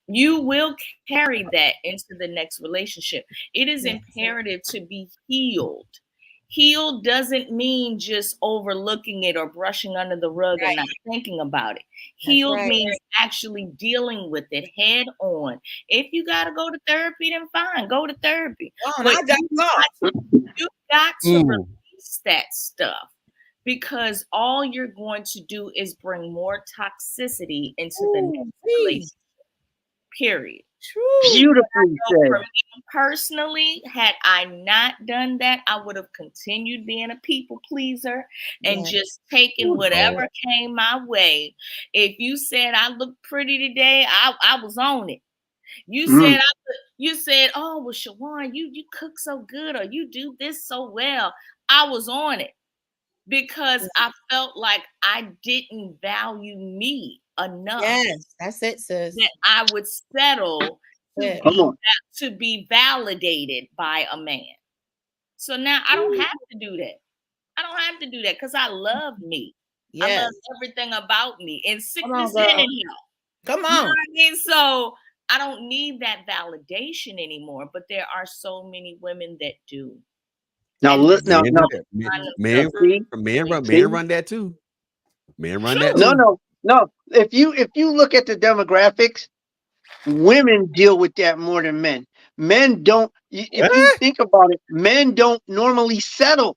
you will carry that into the next relationship. It is Yes. imperative to be healed. Healed doesn't mean just overlooking it or brushing under the rug and Right. not thinking about it. That's Healed right. means actually dealing with it head on. If you got to go to therapy, then fine, go to therapy. Oh, and But I got lost. you got to Mm. release that stuff because all you're going to do is bring more toxicity into the next Please. relationship. Period. True. Beautifully For said. me personally, had I not done that, I would have continued being a people pleaser and Yes. just taking Ooh, whatever Lord. came my way. If you said I look pretty today, I was on it. You Mm, said, oh well, Shawan, you cook so good or you do this so well. I was on it because I felt like I didn't value me enough Yes. That's it, sis. that I would settle That's it. come on. to be validated by a man. So now I don't have to do that. I don't have to do that because I love me. I Yes. love everything about me in Come on, sickness and in girl. health. Come You know on. what I mean? So I don't need that validation anymore. But there are so many women that do. Now, And look, they now, Men do now, that. find themselves see, see, Men run that too. Men run that True. no, too. no, no. If you look at the demographics, Women deal with that more than men. Men don't. If you Eh? think about it, men don't normally settle.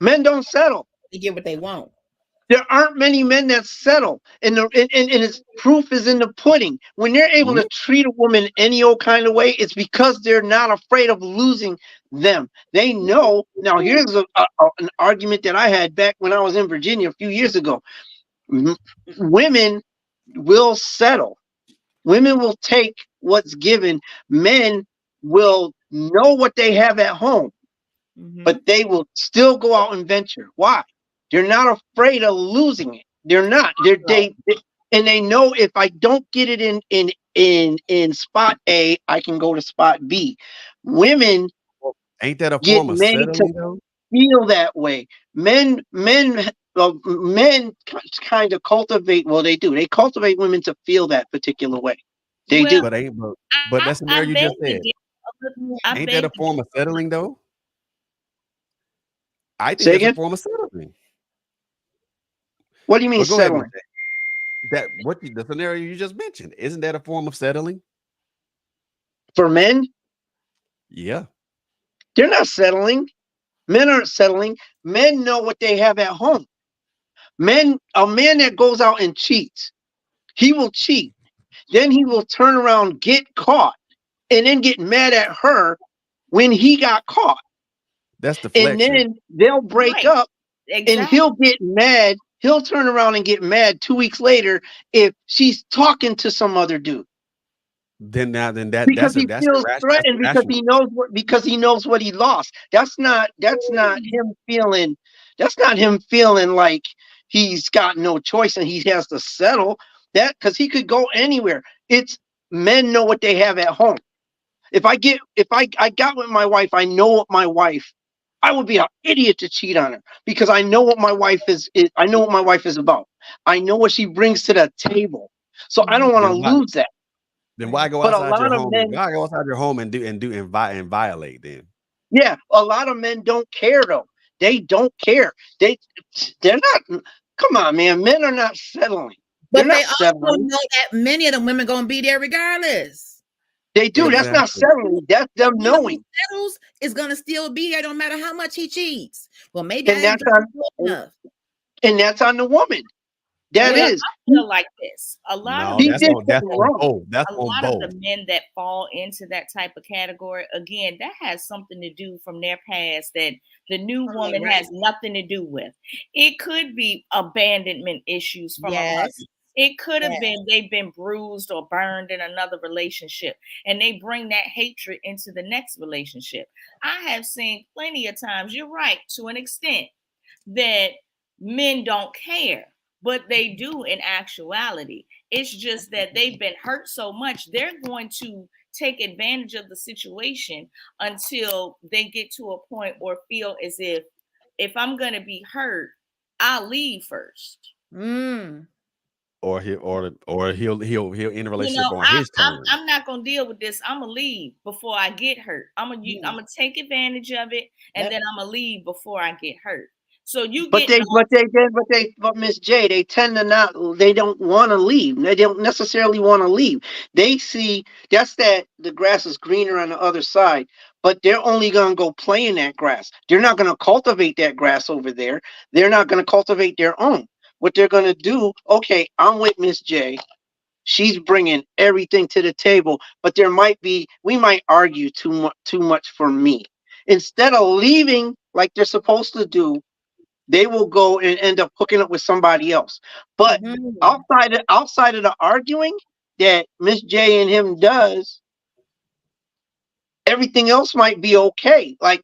Men don't settle. They get what they want. There aren't many men that settle, and and its proof is in the pudding. When they're able Mhm. to treat a woman any old kind of way, it's because they're not afraid of losing them. They know. Now, here's an argument that I had back when I was in Virginia a few years ago. M- Women will settle. Women will take what's given. Men will know what they have at home, but Mm-hmm. they will still go out and venture. Why? They're not afraid of losing it. They're not. And they know if I don't get it in spot A, I can go to spot B. Women Well, ain't that a get form of made to settling though? feel that way. Men kind of cultivate. Well, they do. They cultivate women to feel that particular way. They Well, do. But that I scenario you beg just to said, differ. I ain't that beg a to form of settling though? I think Say that's a again. form of settling. What do you mean But go ahead, Miss settling? J. The scenario you just mentioned, isn't that a form of settling? For men, Yeah. they're not settling. Men aren't settling. Men know what they have at home. A man that goes out and cheats, he will cheat. Then he will turn around, get caught, and then get mad at her when he got caught. That's And deflection. then they'll break right. up and Exactly. he'll get mad. He'll turn around and get mad 2 weeks later if she's talking to some other dude. Then Because he feels that's threatened irrational. because he knows what he lost. That's not him feeling like he's got no choice and he has to settle that because he could go anywhere. It's Men know what they have at home. If I got with my wife, I know what my wife. I would be an idiot to cheat on her because I know what my wife is. I know what my wife is about. I know what she brings to the table. So I don't Mm-hmm. want to Then why lose that. then why Right. go But a outside your lot of home and men why go outside your home and violate then? Yeah, a lot of men don't care though. They don't care. They're not. Come on, man. Men are not settling. They're But they not also settling. know that many of them women gonna be there regardless. They do. Because That's not Exactly. settling. That's the them one who knowing. settles is gonna still be there, no matter how much he cheats. Well, maybe I And didn't that's get on. close enough. And that's on the woman. That Well, Yeah. is. I He, feel like this. A lot of No, he men, did that's something on wrong. both. That's a on lot of both. the men that fall into that type of category, again, that has something to do from their past that the new From their woman has race. nothing to do with. It could be abandonment issues from a mother. Yes. It could have Yes. been they've been bruised or burned in another relationship and they bring that hatred into the next relationship. I have seen plenty of times, you're right, to an extent, that men don't care, but they do in actuality. It's just that they've been hurt so much, they're going to take advantage of the situation until they get to a point or feel as if I'm going to be hurt, I'll leave first. Mm. Or he'll end a You relationship know, on his terms. I'm not gonna deal with this. I'm gonna leave before I get hurt. Yeah. I'm gonna take advantage of it, and Yep. then I'm gonna leave before I get hurt. So you But getting they, but they, did, but Miss J, they tend to not. They don't want to leave. They don't necessarily want to leave. They see the grass is greener on the other side. But they're only gonna go play in that grass. They're not gonna cultivate that grass over there. They're not gonna cultivate their own. What they're gonna do? Okay, I'm with Miss J. She's bringing everything to the table, but we might argue too much for me. Instead of leaving like they're supposed to do, they will go and end up hooking up with somebody else. But Mm-hmm. outside of the arguing that Miss J and him does, everything else might be okay. Like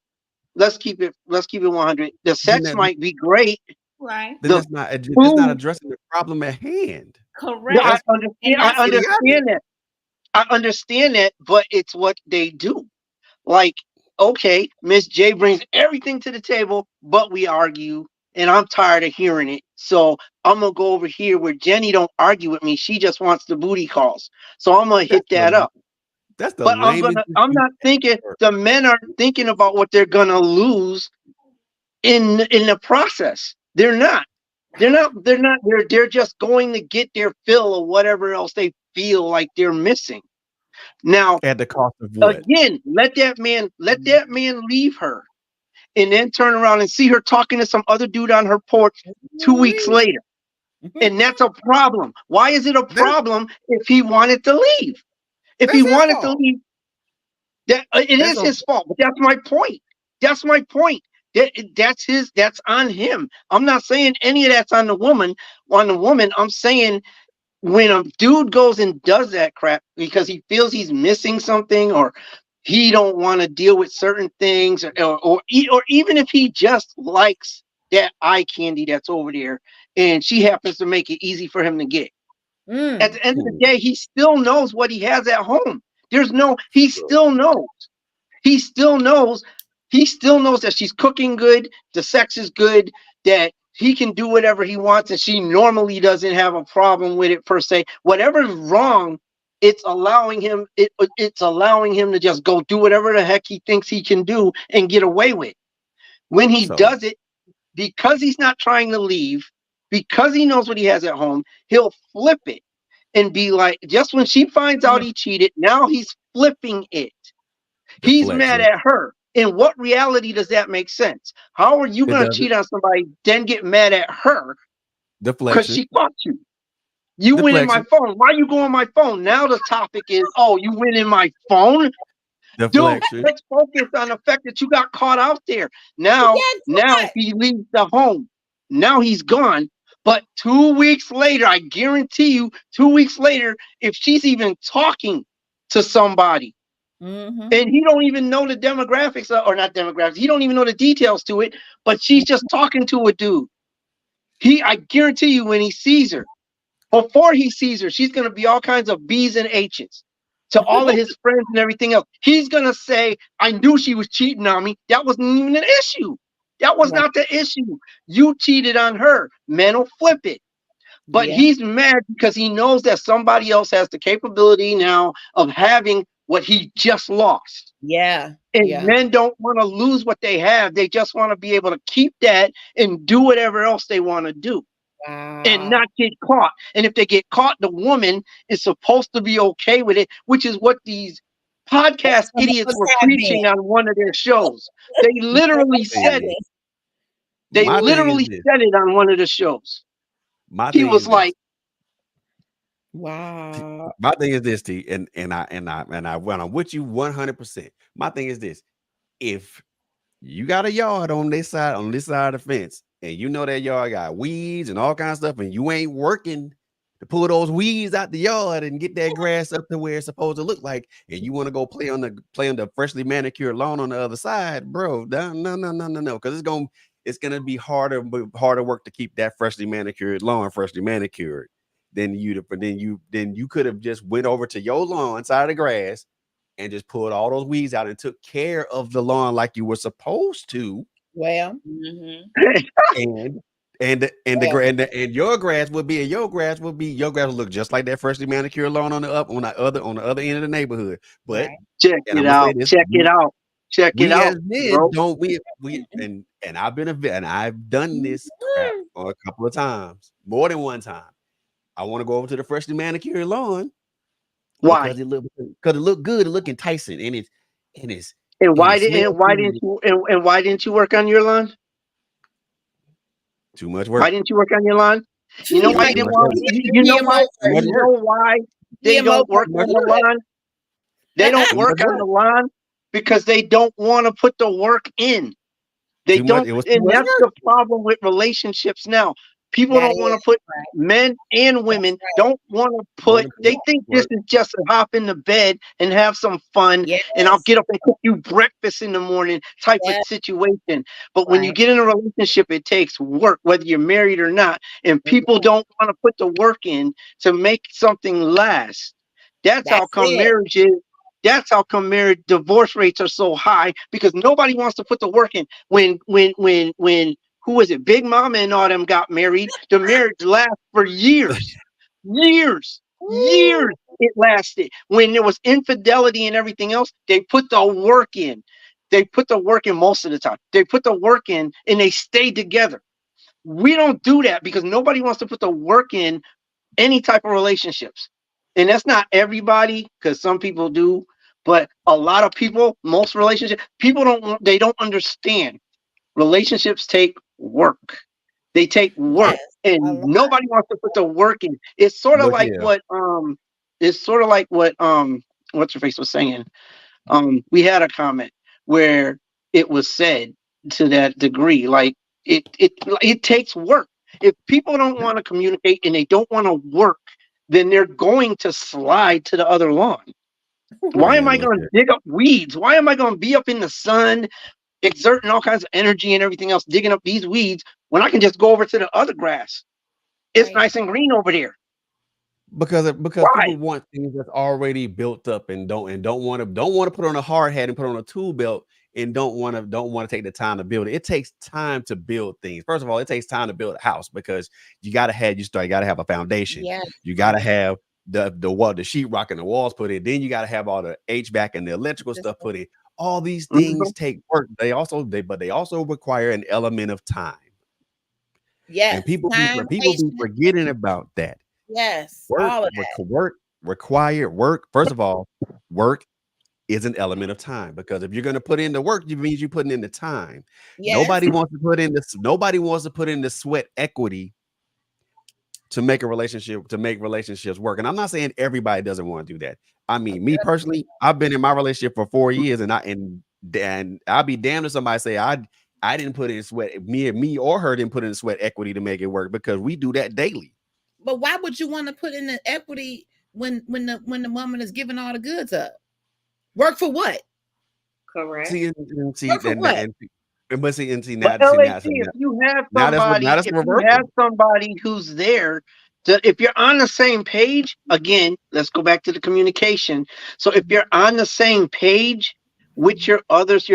let's keep it 100. The Then sex that might be great. right, then The that's not food, addressing the problem at hand. I correct, That's understand. and I that's that's idiotic. understand that. I understand that, but it's what they do. Like, okay, Miss J brings everything to the table, but we argue, and I'm tired of hearing it. So I'm gonna go over here where Jenny don't argue with me. She just wants the booty calls. So I'm gonna hit That's that the up. that's the But lamest I'm excuse not thinking ever. the men aren't thinking about what they're gonna lose in the process. They're not. They're not. They're not. They're just going to get their fill of whatever else they feel like they're missing. Now, At the cost of what? again, let that man leave her, and then turn around and see her talking to some other dude on her porch 2 weeks later. And that's a problem. Why is it a That, problem if he wanted to leave? If he that's his wanted to fault. leave, that it That's is a his fault. But that's my point. That's my point. That's on him. I'm not saying any of that's on the woman. On the woman, I'm saying when a dude goes and does that crap because he feels he's missing something, or he don't want to deal with certain things, or even if he just likes that eye candy that's over there and she happens to make it easy for him to get, at Mm. the end of the hmm, day he still knows what he has at home. He bro. still knows. He still knows. He still knows that she's cooking good, the sex is good, that he can do whatever he wants, and she normally doesn't have a problem with it per se. Whatever's wrong, it's allowing him to just go do whatever the heck he thinks he can do and get away with. When he So does it, because he's not trying to leave, because he knows what he has at home, he'll flip it and be like, just when she finds out Mm. he cheated, now he's flipping it. He's mad deflection. at her. In what reality does that make sense? How are you It going to doesn't. cheat on somebody, then get mad at her because Deflection. she caught you? You went in my Deflection. phone. Why you go on my phone? Now the topic is, oh, you went in my phone? Dude, Deflection. let's focus on the fact that you got caught out there. Now, Guess now what? he leaves the home. Now he's gone. But 2 weeks later, I guarantee you, 2 weeks later, if she's even talking to somebody, Mm-hmm. and he don't even know the demographics, or not demographics, he don't even know the details to it, but she's just talking to a dude. I guarantee you, when he sees her, before he sees her, she's going to be all kinds of B's and H's to all of his friends and everything else. He's going to say, I knew she was cheating on me. That wasn't even an issue. That was Right. not the issue. You cheated on her. Men will flip it. But Yeah. he's mad because he knows that somebody else has the capability now of having what he just lost. Yeah. And Yeah. men don't want to lose what they have. They just want to be able to keep that and do whatever else they want to do and Wow. not get caught. And if they get caught, the woman is supposed to be okay with it, which is what these podcast idiots Supposed were to have been. preaching on one of their shows. They literally Supposed to have said Thing it. is, been. They my thing is literally this. said it on one of the shows. My He thing was is this. like, Wow. My thing is this, T, and I when I'm with you 100%. My thing is this: if you got a yard on this side of the fence, and you know that yard got weeds and all kinds of stuff, and you ain't working to pull those weeds out the yard and get that grass up to where it's supposed to look like, and you want to go play on the freshly manicured lawn on the other side, bro. No, because it's gonna be harder work to keep that freshly manicured lawn freshly manicured then you could have just went over to your lawn side of the grass and just pulled all those weeds out and took care of the lawn like you were supposed to, Well, Mm-hmm. and and your grass would look just like that freshly manicured lawn on the other end of the neighborhood. But right. check and it I'm gonna say out, this: check it out, check it we as out, men bro. don't we and I've done this crap Mhm. a couple of times, more than one time. I want to go over to the freshly manicured lawn Why? because it looked good, it look enticing, And and why it did smells and why didn't good. you and why didn't you work on your lawn? Too much Why work. didn't you work on your lawn? You know He why Too you might didn't much want? work. get You the know why? GMO Too much You version. work. know why they GMO don't Too work much on version the of work. lawn? They don't Too it. much work on work. the lawn because they don't want to put the work in. They Too much. don't, It was too and much that's work. the problem with relationships now. People That don't want is to put, right. men and That's women right. don't want to Want put, to put they think this work. is just a hop in the bed and have some fun, and I'll Yes. get up and cook you breakfast in the morning type of Yes. situation. But when you Right. get in a relationship, it takes work, whether you're married or not, and people Mhm. don't want to put the work in to make something last. That's how That's come it. marriage is. That's how come marriage divorce rates are so high because nobody wants to put the work in. When who was it? Big Mama and all them got married. The marriage lasts for years, years, Ooh. years. It lasted. When there was infidelity and everything else, they put the work in. They put the work in most of the time. They put the work in and they stayed together. We don't do that because nobody wants to put the work in any type of relationships. and that's not everybody, because some people do, but a lot of people, most relationships, people they don't understand. Relationships take work. They take work, Yes, a and lot. nobody wants to put the work in. It's sort of Look like here. what what's her face was saying. We had a comment where it was said to that degree, like it takes work. If people don't want to communicate and they don't want to work, then they're going to slide to the other lawn. Why am Man, I look going to here. dig up weeds? Why am I going to be up in the sun, exerting all kinds of energy and everything else, digging up these weeds when I can just go over to the other grass? It's Right. nice and green over there. Because Why? people want things that's already built up and don't want to put on a hard hat and put on a tool belt and don't want to take the time to build it. It takes time to build things. First of all, it takes time to build a house because you got to have a foundation. Yes. You got to have the sheetrock and the walls put in. Then you got to have all the HVAC and the electrical stuff put in. All these things Mhm. take work. They also require an element of time. And Yes. Time, people be patience. forgetting about that. Yes. Work, All of work, required work. First of all, work is an element of time because if you're going to put in the work, you means you're putting in the time. yes. Nobody wants to put in the sweat equity to make relationships work. And I'm not saying everybody doesn't want to do that. I mean, me personally, I've been in my relationship for 4 years, and I'll be damned if somebody say I didn't put in sweat. Me or her didn't put in sweat equity to make it work because we do that daily. But why would you want to put in the equity when the woman is giving all the goods up? Work for what? Correct. See, and see, Work for what? but see, and see But now, see now, LAC, see now, now that's if you have reversal. somebody who's there, if you're on the same page, again, let's go back to the communication. So if you're on the same page with your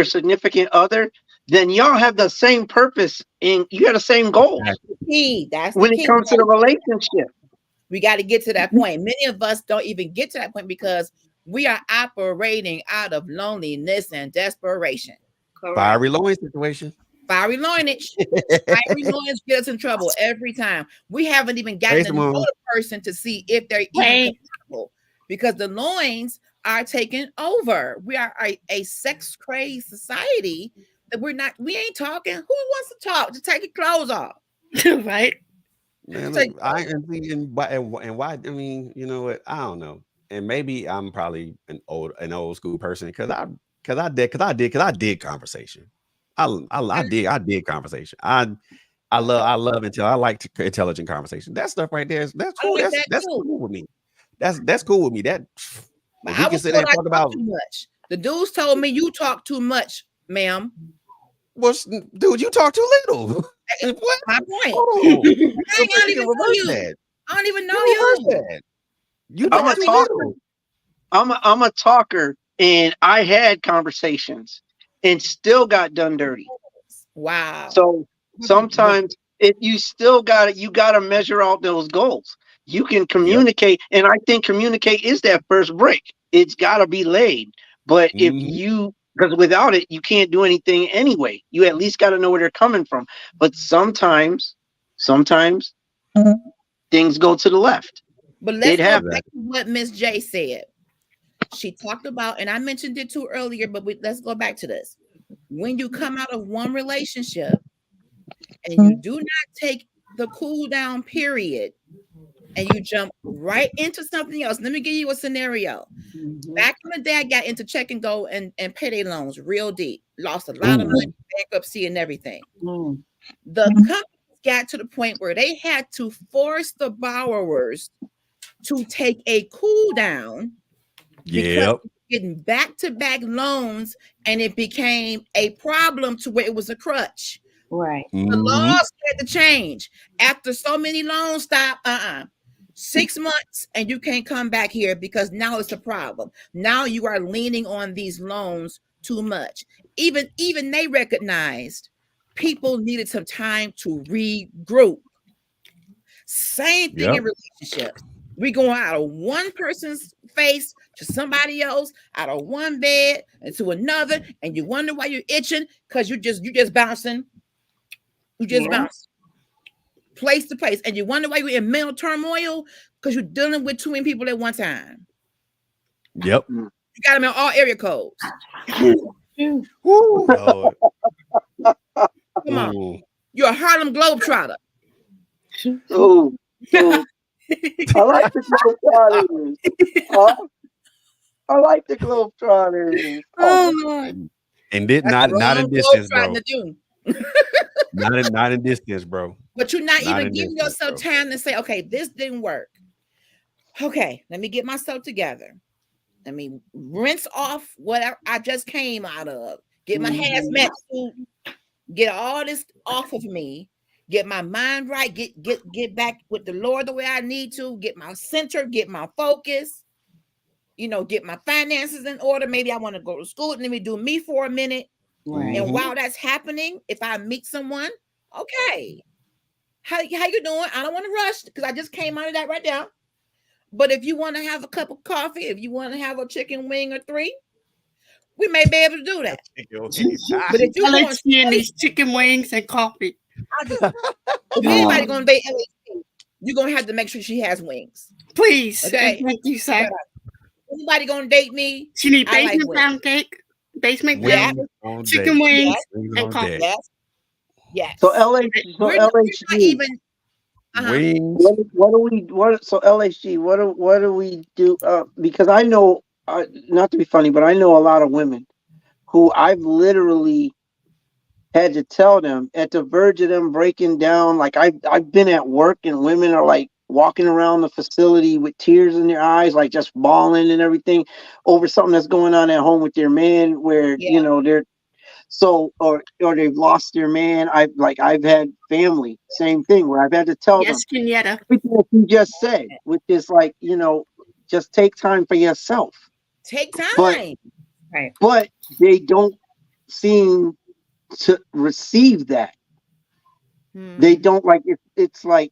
significant other, then y'all have the same purpose and you have the same goals Key. That's the when it key. comes to the relationship. We got to get to that point. Many of us don't even get to that point because we are operating out of loneliness and desperation. Correct. Fiery loin situation. Fiery loinage. Fiery loins get us in trouble every time. We haven't even gotten Praise to the know moon. the person to see if they're even Wait. compatible because the loins are taking over. We are a sex crazed society that we ain't talking. Who wants to talk? Just take your clothes off. Right. Man, look, Take I and see and why I mean, you know what? I don't know. And maybe I'm probably an old school person because I did conversation. I did conversation. I love until I like intelligent conversation. That stuff right there that's I cool. like That's that that's too. cool with me. That's cool with me. That But if I we can was sit there told and I talk talk about too much. The dudes told me you talk too much, ma'am. dude, you talk too little. What? My point. Hold on. I don't You can even know reverse you. that. I don't even know You reverse you. that. You But I'm talk a that's too what talker. little. I'm a talker, and I had conversations and still got done dirty. wow. So But sometimes if you gotta measure out those goals. You can yep. communicate, and I think communicate is that first brick. It's gotta be laid. But if Mhm. you because without it, you can't do anything anyway. You at least gotta know where they're coming from. But sometimes things go to the left. But let's It go happens. back Exactly. to what Miss J said. She talked about, and I mentioned it too earlier, but let's go back to this. When you come out of one relationship and you do not take the cool down period and you jump right into something else, let me give you a scenario. Mhm. Back in the day, I got into check and go and payday loans real deep, lost a lot of money, Ooh. bankruptcy, and everything. Mm. The companies got to the point where they had to force the borrowers to take a cool down because Yep. getting back to back loans and it became a problem to where it was a crutch. Right. The Mhm. laws had to change after so many loans stop. 6 months and you can't come back here because now it's a problem. Now you are leaning on these loans too much. Even they recognized people needed some time to regroup. Same thing in Yep. relationships. We going out of one person's face to somebody else, out of one bed and to another, and you wonder why you're itching because you just bouncing. You just Yeah. bouncing. place to place. And you wonder why you're in mental turmoil? Because you're dealing with too many people at one time. Yep. Mm. You got them in all area codes. Woo, Lord. Come on. Mm. You're a Harlem Globetrotter. Oh, oh, I like the Globetrotters. Huh? I like the Globetrotters. Oh Oh, Lord. And did That's the not wrong in distance, Globetrotting bro. to do. Not in distance, bro. But you're not Not even in giving distance, yourself bro. time to say, okay, this didn't work. Okay, let me get myself together. Let me rinse off what I just came out of. Get my hazmat suit. Get all this off of me. Get my mind right. Get back with the Lord the way I need to. Get my center. Get my focus. Get my finances in order. Maybe I want to go to school. Let me do me for a minute. Right. And while that's happening, if I meet someone, okay, how you doing? I don't want to rush because I just came out of that right now. But if you want to have a cup of coffee, if you want to have a chicken wing or three, we may be able to do that. But if you're going LHC and straight, these chicken wings and coffee. I just, if anybody gonna date LHC, you're gonna have to make sure she has wings. Please. Okay. And thank you, sir. Anybody gonna date me? She need I like basement wings. pound cake, basement Yeah. pound, Wings on chicken deck. wings, Yes. Wings and on coffee. deck. Yes. Yes. so LH, so We're not LHG. even. Wings. What do we? What so LHG? What do we do? Because I know, not to be funny, but I know a lot of women who I've literally had to tell them at the verge of them breaking down. Like I've been at work and women are like walking around the facility with tears in their eyes, like just bawling and everything over something that's going on at home with their man, where Yeah. they're so or they've lost their man. I've had family, same thing, where I've had to tell them Yes, Kenyatta. everything that you just said, which is like, just take time for yourself. Take But time. Right. but they don't seem to receive that. They don't like it. It's like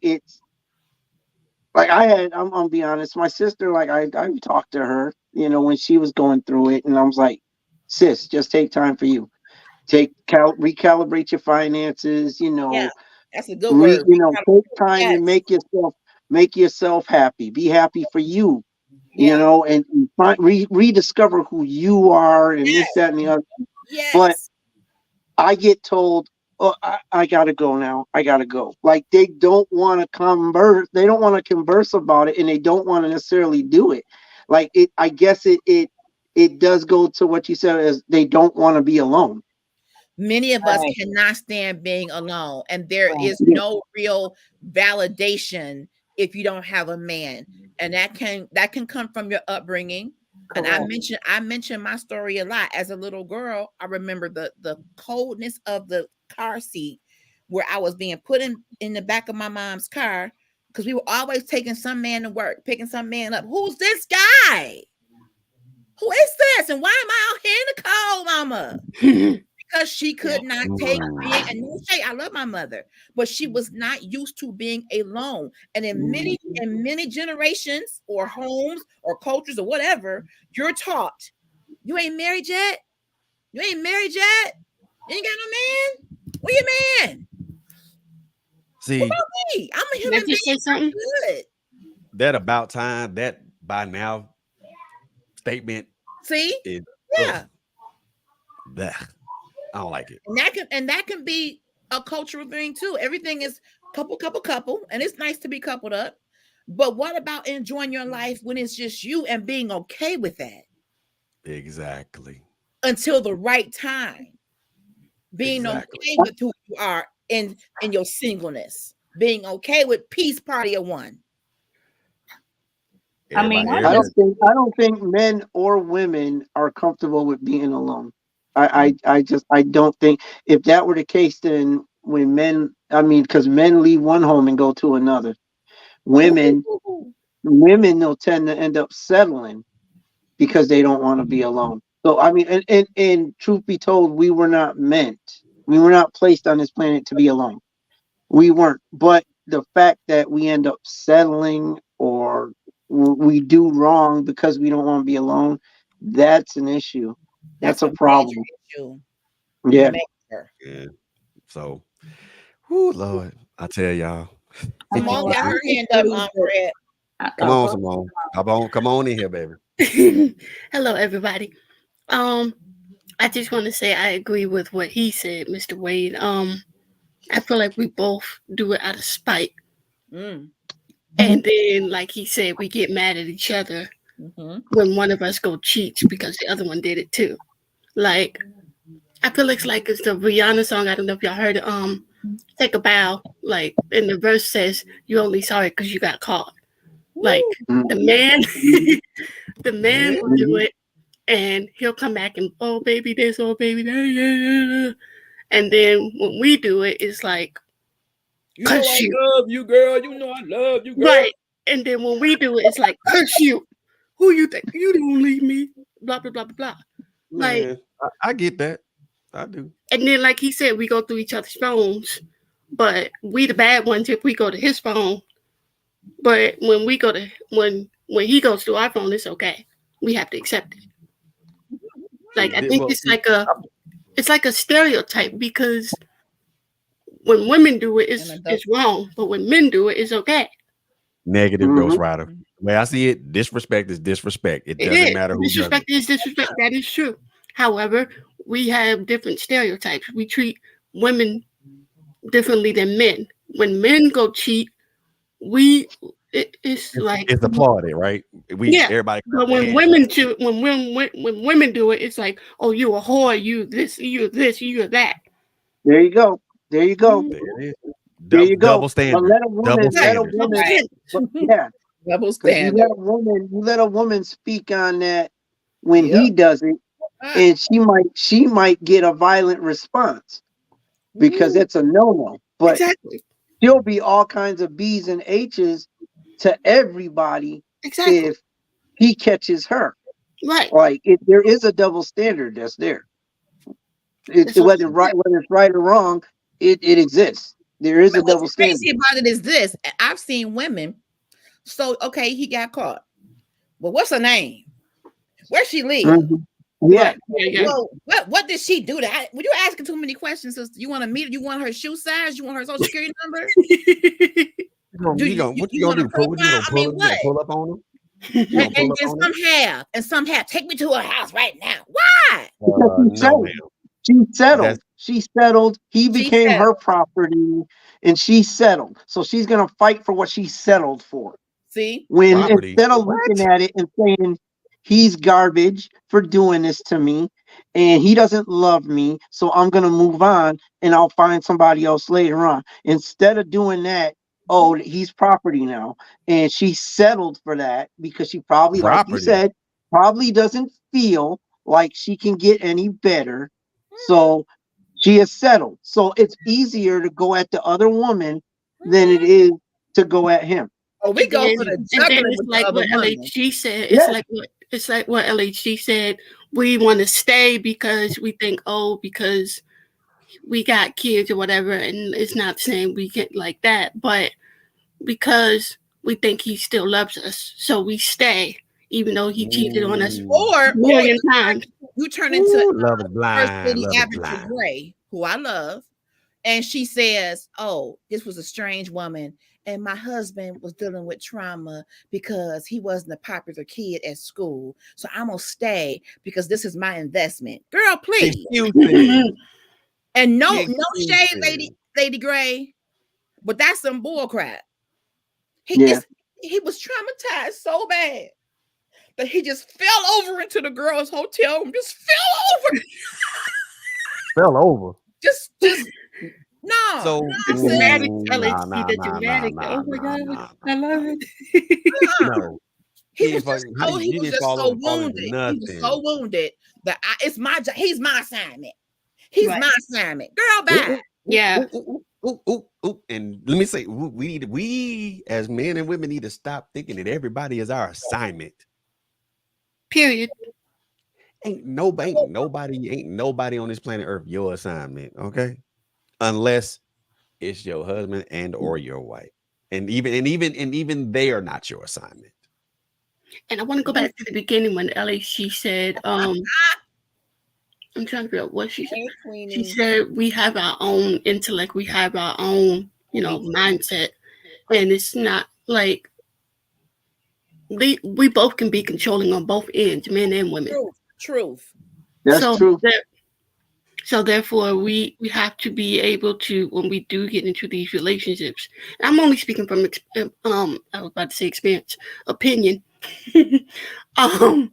I'm gonna be honest. My sister, like I talked to her, when she was going through it, and I was like, sis, just take time for you. Recalibrate your finances. Yeah. That's a good word. Take time to Yes. make yourself happy. Be happy for you. Yeah. And rediscover who you are and this, Yes. that, and the other. But Yes. I get told, oh, I gotta go now. I gotta go. Like they don't want to converse. They don't want to converse about it, and they don't want to necessarily do it. Like I guess it does go to what you said, as they don't want to be alone. Many of us Right. cannot stand being alone, and there Right. is no real validation if you don't have a man, and that can come from your upbringing. And I Correct. mentioned my story a lot. As a little girl, I remember the coldness of the car seat where I was being put in the back of my mom's car because we were always taking some man to work, picking some man up. Who's this guy? Who is this? And why am I out here in the cold, mama? Because she could not take being, and no shade, I love my mother, but she was not used to being alone. And in many generations or homes or cultures or whatever, you're taught, you ain't married yet. You ain't married yet. You ain't got no man. Where your man? What See, about me? I'm a Can I human just say being. I'm something? good. that about time, that by now statement See? is Yeah. blech. I don't like it. And that can be a cultural thing too. Everything is couple, and it's nice to be coupled up. But what about enjoying your life when it's just you and being okay with that Exactly. until the right time? Being Exactly. okay with who you are in your singleness. Being okay with peace party of one. I mean, Everybody, I I everybody. just don't think men or women are comfortable with being alone. I don't think, if that were the case, then when men, I mean, because men leave one home and go to another. Women women will tend to end up settling because they don't want to be alone. So I mean, and truth be told, we were not placed on this planet to be alone. We weren't. But the fact that we end up settling, or we do wrong because we don't want to be alone, that's an issue. That's That's a a major problem. issue. Yeah. Major. Yeah. So, whoo, Lord, I tell y'all. I mean, Simone got I her just hand up, believe that. Fred. Come on, Simone. Come on in here, baby. Hello, everybody. I just want to say I agree with what he said, Mr. Wade. I feel like we both do it out of spite, Mm. and then, like he said, we get mad at each other when one of us go cheats because the other one did it too. Like I feel it's the Rihanna song. I don't know if y'all heard it. Take a bow. Like, and the verse says, "You only sorry because you got caught." Like the man, the man will do it, and he'll come back and oh baby this, oh baby that, and then when we do it, it's like, you know I love you, girl. You know I love you, girl. Right. And then when we do it, it's like, curse you. Who you think? You don't leave me. Blah blah blah blah blah. Like, Man, I get that. I do. and then like he said, we go through each other's phones, but we the bad ones if we go to his phone. But when we go to when he goes to our phone, it's okay. We have to accept it. Like I think it's like a stereotype because when women do it, it's wrong, but when men do it, it's okay. Negative Ghost Rider. The way I see it, disrespect is disrespect. It doesn't matter who disrespect is disrespect. That is true. However, we have different stereotypes. We treat women differently than men. When men go cheat, it's like it's applauded, right? Everybody. But when women cheat, when women do it, it's like, oh, you a whore, you this, you that. There you go. There you go. There you go. Double standard. But let a woman, yeah. Double standard. You let a woman speak on that when he does it, and she might get a violent response because it's a no-no. But she'll be all kinds of B's and H's to everybody if he catches her. Right. Like there is a double standard that's there. Whether it's right or wrong, it exists. There is a double standard. What's crazy about it is this: I've seen women. So okay, he got caught. But what's her name? Where she live? Yeah. So what did she do? That were you asking too many questions? Sister? You want to meet her? You want her shoe size? You want her social security number? What you gonna do? Pull up on them? And some have. Take me to her house right now. Why? No, ma'am. She settled. She settled. He became her property, and she settled. So she's gonna fight for what she settled for. See, instead of looking at it and saying he's garbage for doing this to me, and he doesn't love me, so I'm gonna move on and I'll find somebody else later on. Instead of doing that, oh, he's property now, and she settled for that because she probably, like you said, probably doesn't feel like she can get any better. So she is settled. So it's easier to go at the other woman than it is to go at him. Oh, we go for the juggling. It's like what LHG said. It's like what LHG said. We want to stay because we think, because we got kids or whatever, and it's not saying we get like that, but because we think he still loves us, so we stay, even though he cheated on us or million times. You turn into Love is blind. Lady Abigail Gray, who I love, and she says, "Oh, this was a strange woman, and my husband was dealing with trauma because he wasn't a popular kid at school. So I'm gonna stay because this is my investment." Girl, please. And no shade, Lady Gray, but that's some bull crap. He was traumatized so bad that he just fell over into the girls' hotel room. Just fell over. Just no. So dramatic. Oh my god, I love it. No. He was just so wounded. He was so wounded that it's my job. He's my assignment. He's my assignment. Girl, bye. Yeah. Ooh. And let me say, we as men and women need to stop thinking that everybody is our assignment. Period. Ain't nobody on this planet Earth your assignment, okay? Unless it's your husband and or your wife, and even they are not your assignment. And I want to go back to the beginning when LHC said, I'm trying to figure out what she said. She said we have our own intellect, we have our own, mindset. and it's not like we both can be controlling on both ends, men and women. Truth. That's true. So therefore, we have to be able to, when we do get into these relationships. I'm only speaking from I was about to say experience, opinion. um,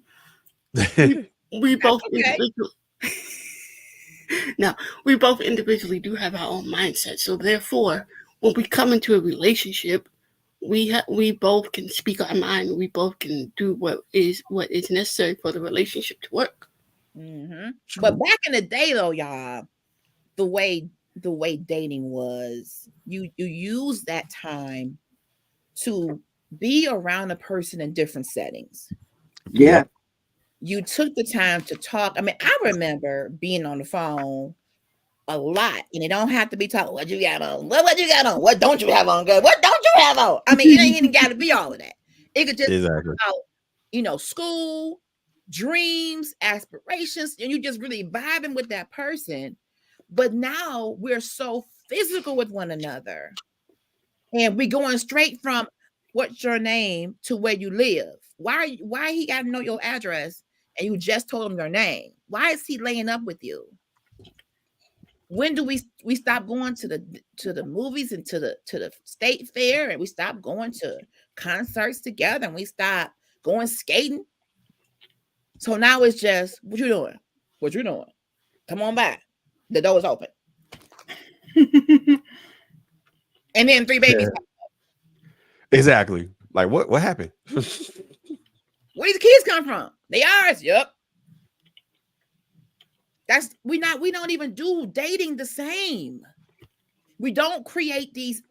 we both individually. Now, we both individually do have our own mindset. So therefore, when we come into a relationship, we both can speak our mind. We both can do what is necessary for the relationship to work. But back in the day, though, y'all, the way dating was, you use that time to be around a person in different settings. Yeah. You took the time to talk. I mean, I remember being on the phone a lot, and it don't have to be talking. What you got on? What you got on? What don't you have on? Good. What don't you have on? I mean, it ain't even got to be all of that. It could just be about, school, dreams, aspirations, and you just really vibing with that person. But now we're so physical with one another, and we going straight from what's your name to where you live. Why he got to know your address and you just told him your name? Why is he laying up with you? When do we stop going to the movies and to the state fair, and we stop going to concerts together, and we stop going skating? So now it's just, what you doing? What you doing? Come on back. The door is open. And then 3 babies. Exactly. Like what happened? Where these kids come from? They ours. Yep. We don't even do dating the same. We don't create these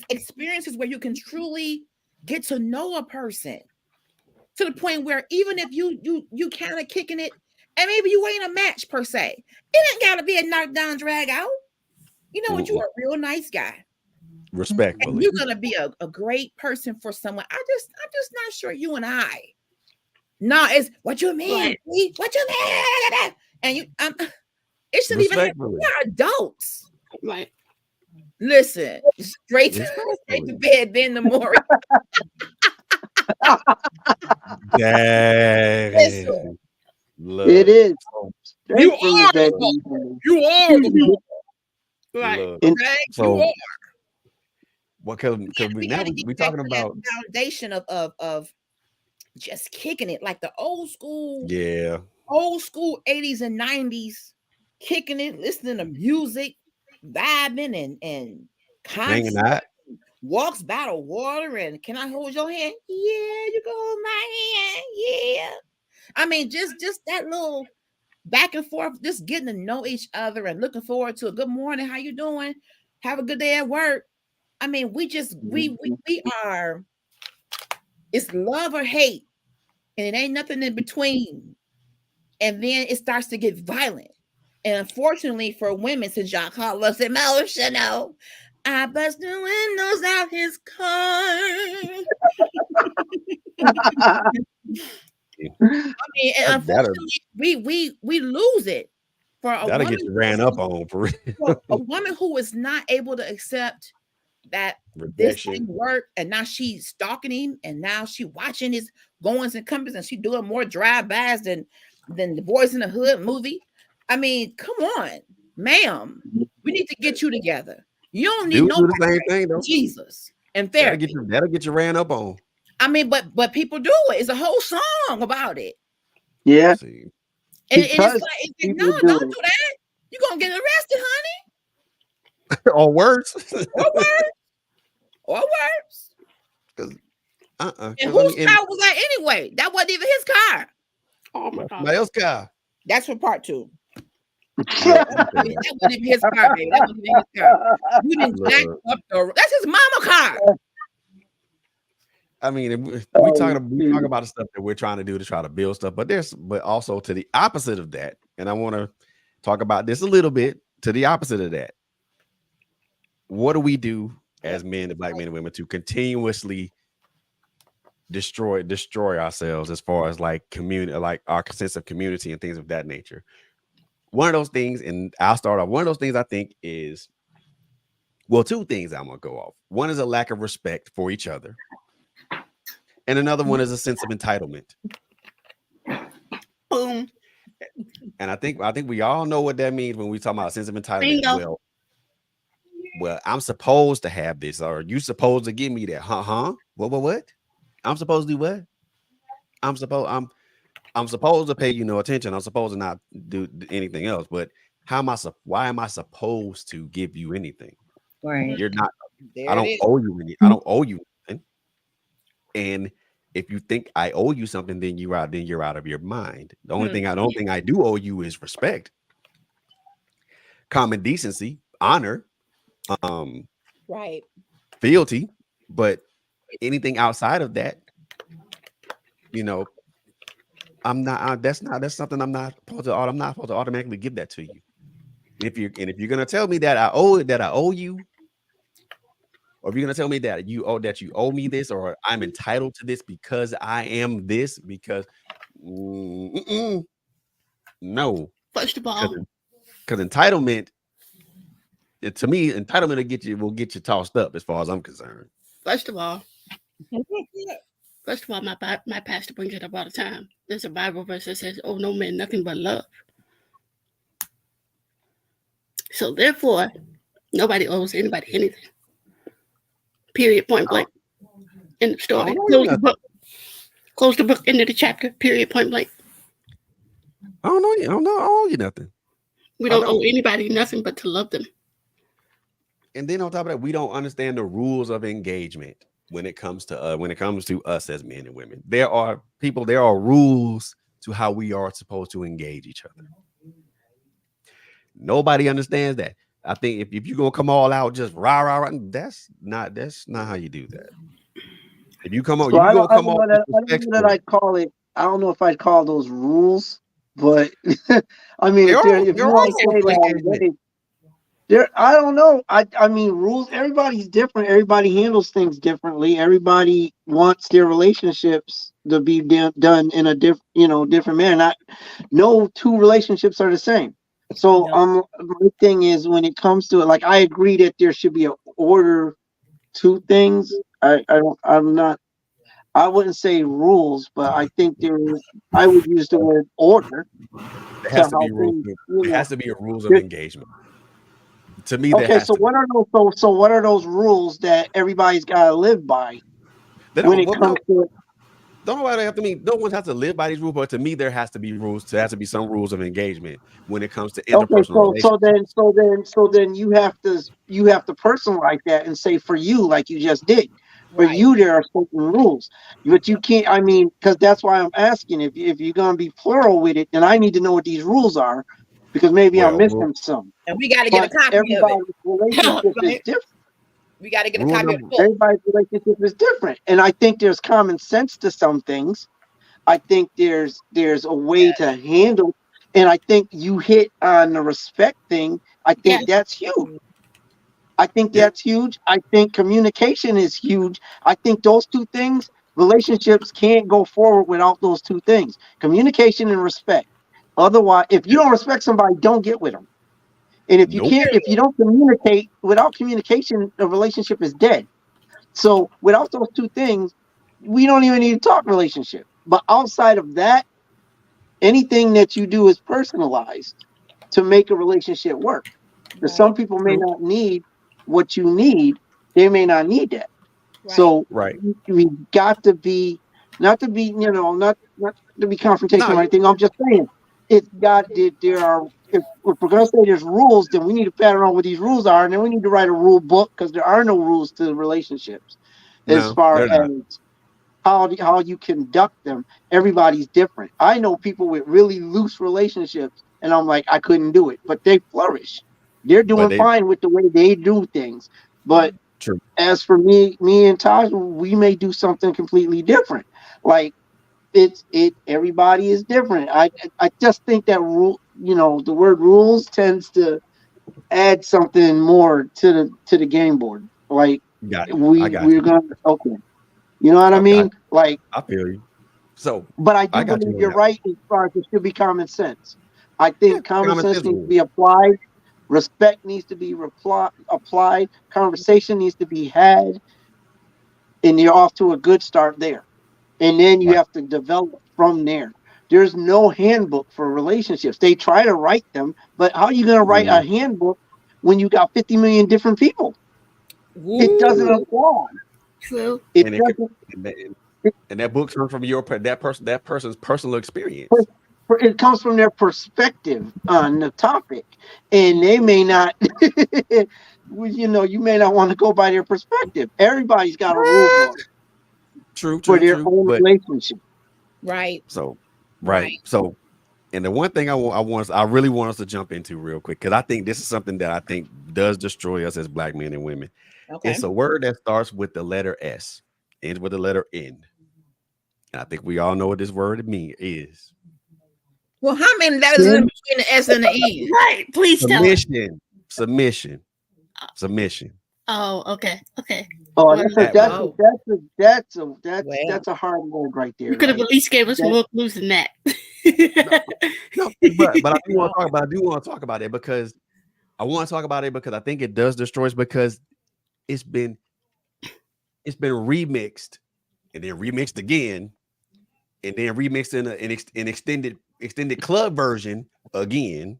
experiences where you can truly get to know a person to the point where even if you kind of kicking it, and maybe you ain't a match per se, it ain't got to be a knockdown drag out. You know what? You're a real nice guy. Respectfully. And you're gonna be a great person for someone. I'm just not sure you and I. No, it's what you mean. Right. What you mean? And you it shouldn't even happen. We are adults. Right. Listen, straight to bed, then the morning. Listen, it is. You are right. Okay, so, you are. What? Because we talking about foundation of just kicking it like the old school 80s and 90s, kicking it, listening to music, vibing and hanging out, walks by the water, and can I hold your hand? Yeah, you can hold my hand. Yeah. I mean, just that little back and forth, just getting to know each other and looking forward to a good morning. How you doing? Have a good day at work. I mean, we are, it's love or hate, and it ain't nothing in between. And then it starts to get violent. And unfortunately for women, since y'all call us emotional, I bust the windows out his car. I mean, and unfortunately, we lose it for a woman. Get you ran up on for real. A woman who is not able to accept that this didn't work, and now she's stalking him, and now she watching his goings and comings, and she doing more drive-bys than the Boys in the Hood movie. I mean, come on, ma'am. We need to get you together. You don't need no the same thing though. Jesus and therapy. That'll get you ran up on. I mean, but people do it. It's a whole song about it. Yeah. And it's like, no, don't do that. You're gonna get arrested, honey. Or worse. Or worse. And whose car was that anyway? That wasn't even his car. Oh my God. Somebody else's car. That's for part 2. That wasn't even his car, baby. That wasn't even his car. You didn't jack up that's his mama car. I mean, we talk about the stuff that we're trying to do to try to build stuff, but also to the opposite of that. And I want to talk about this a little bit to the opposite of that. What do we do as men, black men and women, to continuously destroy ourselves as far as like community, like our sense of community and things of that nature? One of those things, and I'll start off. One of those things I think is Well, two things I'm gonna go off. One is a lack of respect for each other, and another one is a sense of entitlement. Boom. And I think we all know what that means when we talk about a sense of entitlement. Bingo. Well, I'm supposed to have this, or you supposed to give me that. Huh? What? I'm supposed to do what? I'm supposed I'm supposed to pay you no attention. I'm supposed to not do anything else. But why am I supposed to give you anything? Right. You're not. There I it don't is. owe you any. I don't owe you anything. And if you think I owe you something, then you're out of your mind. The only thing I do owe you is respect, common decency, honor, um, Right. fealty. But anything outside of that, you know, that's something I'm not supposed to automatically give that to you. If you're gonna tell me that I owe you, or if you're gonna tell me that you owe me this, or I'm entitled to this because I am this, because no, First of all, because entitlement, to me, entitlement will get you tossed up as far as I'm concerned. first of all, my pastor brings it up all the time. There's a Bible verse that says, "Oh, no man, nothing but love." So therefore, nobody owes anybody anything. Period. Point blank. End of story. Close the book. Close the book. End of the chapter. Period. Point blank. I don't know. I don't owe you nothing. We don't owe anybody nothing but to love them. And then on top of that, we don't understand the rules of engagement when it comes to us as men and women. There are rules to how we are supposed to engage each other. Nobody understands that. I think if you're gonna come all out just rah, that's not how you do that. If you come on, So you gonna come I off don't know that I'd call it. I don't know if I'd call those rules, but I mean, if you want to say that, I don't know. I mean, rules. Everybody's different. Everybody handles things differently. Everybody wants their relationships to be done in a different manner. No two relationships are the same. So my thing is, when it comes to it, like, I agree that there should be an order to things. I wouldn't say rules, but I think I would use the word order There to has to be how rules. things. There has to be rules of engagement. To me, there Okay, has so to what are those rules that everybody's got to live by when it comes to it? Don't nobody have to mean no one has to live by these rules, but to me, there has to be rules. There has to be some rules of engagement when it comes to Okay, interpersonal relations. so then you have to personalize that and say, for you, like you just did. For Right. you, there are certain rules, but you can't. I mean, because that's why I'm asking. If you're gonna be plural with it, then I need to know what these rules are, because maybe I'm Well, missing some. And we got to get a But copy of it. everybody's relationship is Right? different. We got to get a rule copy of the number book. Everybody's relationship is different, and I think there's common sense to some things. I think there's a way to handle, and I think you hit on the respect thing. I Yes. think that's huge. I think yeah, that's huge. I think communication is huge. I think those two things, relationships can't go forward without those two things: communication and respect. Otherwise, if you yeah. don't respect somebody, don't get with them. And Nope. if you don't communicate, without communication, the relationship is dead. So without those two things, we don't even need to talk relationship. But outside of that, anything that you do is personalized to make a relationship work. Because some Right. people may not need what you need, they may not need that. Right. So Right. we got to be, not to be, not to be No, confrontational or you anything. I'm just saying, there are, if we're gonna say there's rules, then we need to pattern on what these rules are, and then we need to write a rule book, because there are no rules to relationships as no, far they're not. as how you conduct them. Everybody's different. I know people with really loose relationships, and I'm like, I couldn't do it, but they flourish. They're But doing they fine with the way they do things. But true. as for me and Taj, we may do something completely different. Like, everybody is different. I just think that the word rules tends to add something more to the game board. Like, Got you. I got we're you. gonna, okay, you know what I I mean? Like, I feel you. So but I I do got you believe on you're that one. right as far as it should be common sense. I Yeah, think common common sense sense needs to rule. be applied, Respect needs to be applied. Conversation needs to be had, and you're off to a good start there. And then you Right. have to develop from there. There's no handbook for relationships. They try to write them, but how are you going to write a Mm, handbook when you got 50 million different people? It doesn't Ooh, apply. True. It and it could, doesn't. and that, It, and that book comes from that person's personal per- experience. it comes from their perspective on the topic, and they may not. You may not want to go by their perspective. Everybody's got a rule book True, for true, their true. own But relationship. right, so right. right. So and the one thing I really want us to jump into real quick, because I think this is something that I think does destroy us as black men and women. Okay. It's a word that starts with the letter S, ends with the letter N. And I think we all know what this word is. Well, how many letters is in Sin, between the S and the N? Right. Please tell us. Submission. Submission. Submission. Oh, okay. Okay. oh, Well, That word. Oh, well, that's a hard word right you there. could have Like at least gave us that. more clues than that. No, no, but no. I do want to talk about it because I think it does destroy us because it's been remixed and then remixed again and then remixed in an extended club version again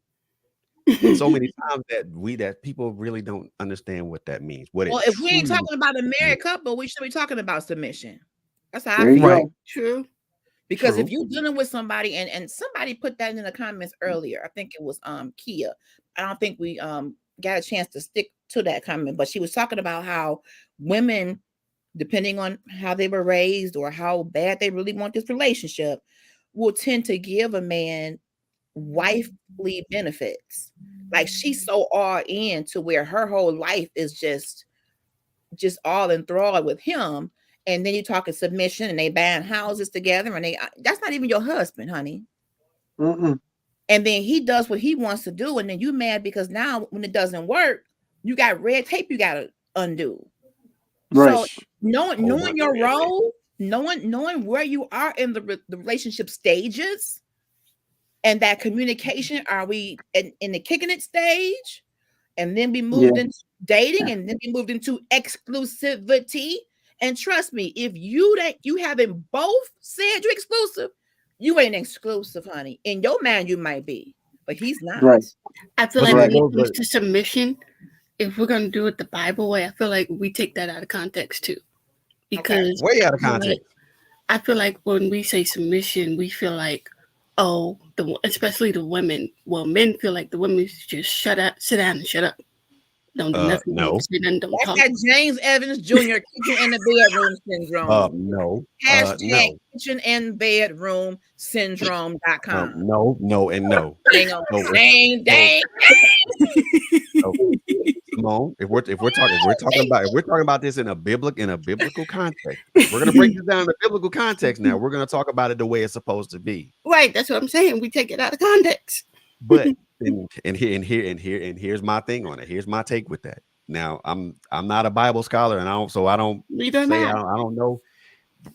so many times that people really don't understand what that means, what Well, it if we ain't truly talking about a means. married couple, we should be talking about submission. That's how I There you feel. Right. go. True. Because if True. you're dealing with somebody, and somebody put that in the comments earlier, I think it was Kia. I don't think we got a chance to stick to that comment, but she was talking about how women, depending on how they were raised or how bad they really want this relationship, will tend to give a man wifely benefits. Like she's so all in to where her whole life is just all enthralled with him. And then you talking submission and they buying houses together and that's not even your husband, honey. Mm-mm. And then he does what he wants to do, and then you mad because now when it doesn't work, you got red tape you gotta undo. Right. So knowing Whole bunch knowing of your red tape. role, knowing where you are in the relationship stages and that communication, are we in the kicking it stage? And then we Yeah. moved into dating, and then we moved into exclusivity. And trust me, if you haven't both said you're exclusive, you ain't exclusive, honey. In your mind, you might be, but he's not. Right. I feel But like see, when that Right. it goes, comes but to submission, if we're gonna do it the Bible way, I feel like we take that out of context too. Okay. Because way out I of feel like context. I feel like when we say submission, we feel like, oh, especially the women. Well, men feel like the women should just shut up, sit down, and shut up. Don't do nothing. Don't No. say nothing. Don't That's talk. that James Evans Jr. kitchen in the bedroom syndrome. No. Hashtag No. kitchen and bedroom syndrome.com. No. No. And no. Dang on. No. Dang, So, dang. so Simone, if we're talking about this in a biblical context, if we're gonna break this down in a biblical context now, we're gonna talk about it the way it's supposed to be. Right. That's what I'm saying. We take it out of context. But here's my thing on it. Here's my take with that. Now, I'm not a Bible scholar, and I don't Neither am say I. I don't know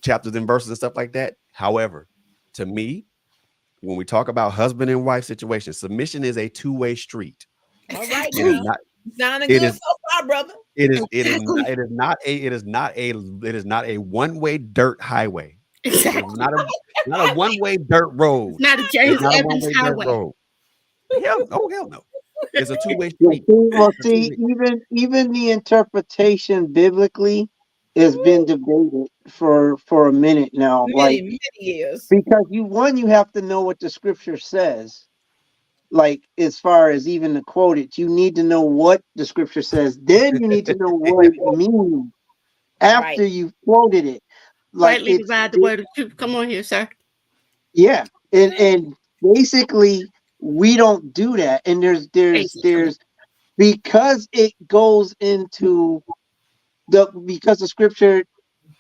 chapters and verses and stuff like that. However, to me, when we talk about husband and wife situation, submission is a two-way street. All right It is now. not. Sounding It good is. so far, brother. Exactly. It is not a one-way dirt highway. It is Exactly. not a one-way dirt road. It's not a It's James not a Evans one-way dirt highway. road. Hell no. It's a two-way Yeah, street. well, It's a see, two-way. even the interpretation biblically has been debated for a minute now. Many, Like many years. because you have to know what the scripture says. Like as far as even to quote it, you need to know what the scripture says. Then you need to know what it means Right. after you've quoted it. Like Rightly divide the word of truth. Come on here, sir. yeah, and basically we don't do that. And Basically. because it goes into because the scripture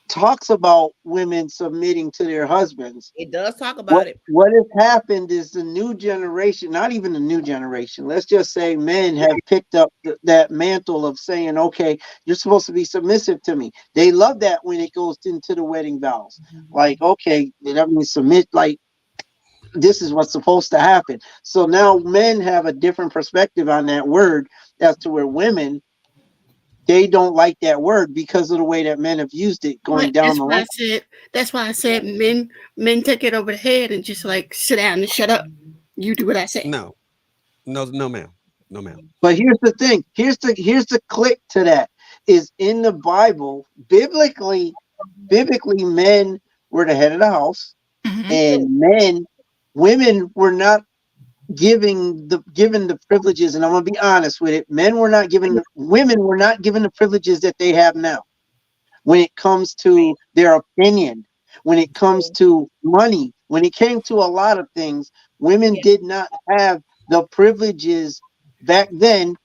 talks about women submitting to their husbands. It does talk What about it. what has happened is the new generation, not even the new generation, let's just say men have picked up that mantle of saying, okay, you're supposed to be submissive to me. They love that when it goes into the wedding vows. Like, okay, that means submit, like this is what's supposed to happen. So now men have a different perspective on that word as to where women, they don't like that word because of the way that men have used it going But down the line. that's why I said men take it over the head and just like sit down and shut up. You do what I say. No, no, no, ma'am. No, ma'am. But here's the thing. Here's the click to that is in the Bible, biblically men were the head of the house, Mm-hmm. and women were not given the privileges, and I'm gonna be honest with it. Women were not given the privileges that they have now when it comes to their opinion, when it comes to money, when it came to a lot of things. Women did not have the privileges back then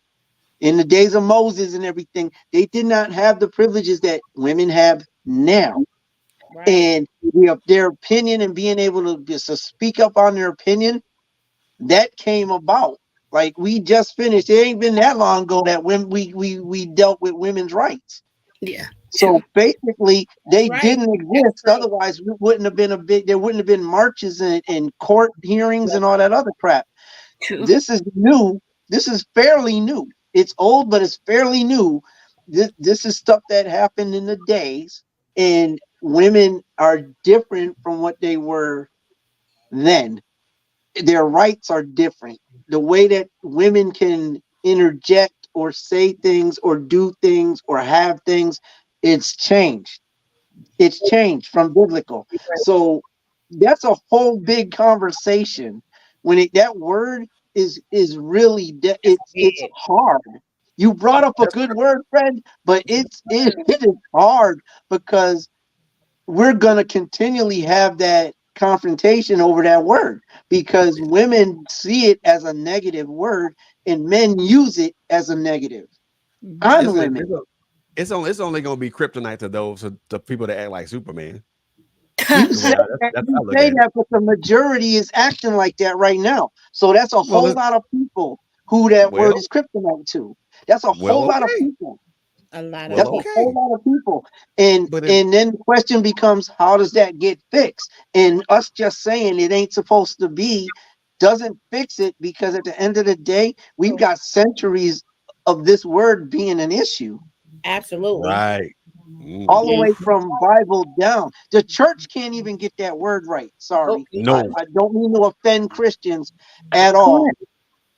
in the days of Moses and everything. They did not have the privileges that women have now. Right. And their opinion and being able to just to speak up on their opinion, that came about. Like we just finished. It ain't been that long ago that when we dealt with women's rights. Yeah. True. So basically, they Right. didn't That's exist. true. Otherwise, we wouldn't have been a big. There wouldn't have been marches and court hearings and all that other crap. True. This is new. This is fairly new. It's old, but it's fairly new. This is stuff that happened in the days, and women are different from what they were then. Their rights are different. The way that women can interject or say things or do things or have things, it's changed. It's changed from biblical. So that's a whole big conversation. That word is really That's it's big. hard. You brought up a That's good word, friend, but it is hard because we're going to continually have that confrontation over that word because women see it as a negative word and men use it as a negative Hmm. on it's, it's, women. it's only gonna be kryptonite to those the people that act like Superman. You The say way that, that's how you I look say at it. that, but the majority is acting like that right now. So that's a Well, whole lot of people who that word well, is kryptonite to. That's a well, whole lot of okay, people. A lot of well, That's a people. whole okay. lot of people. And But if and then the question becomes, how does that get fixed? And us just saying it ain't supposed to be doesn't fix it because at the end of the day, we've got centuries of this word being an issue Absolutely. right, all the hmm Yeah. way from Bible down. The church can't even get that word right. Oh, Sorry. no, I don't mean to offend Christians at all. correct.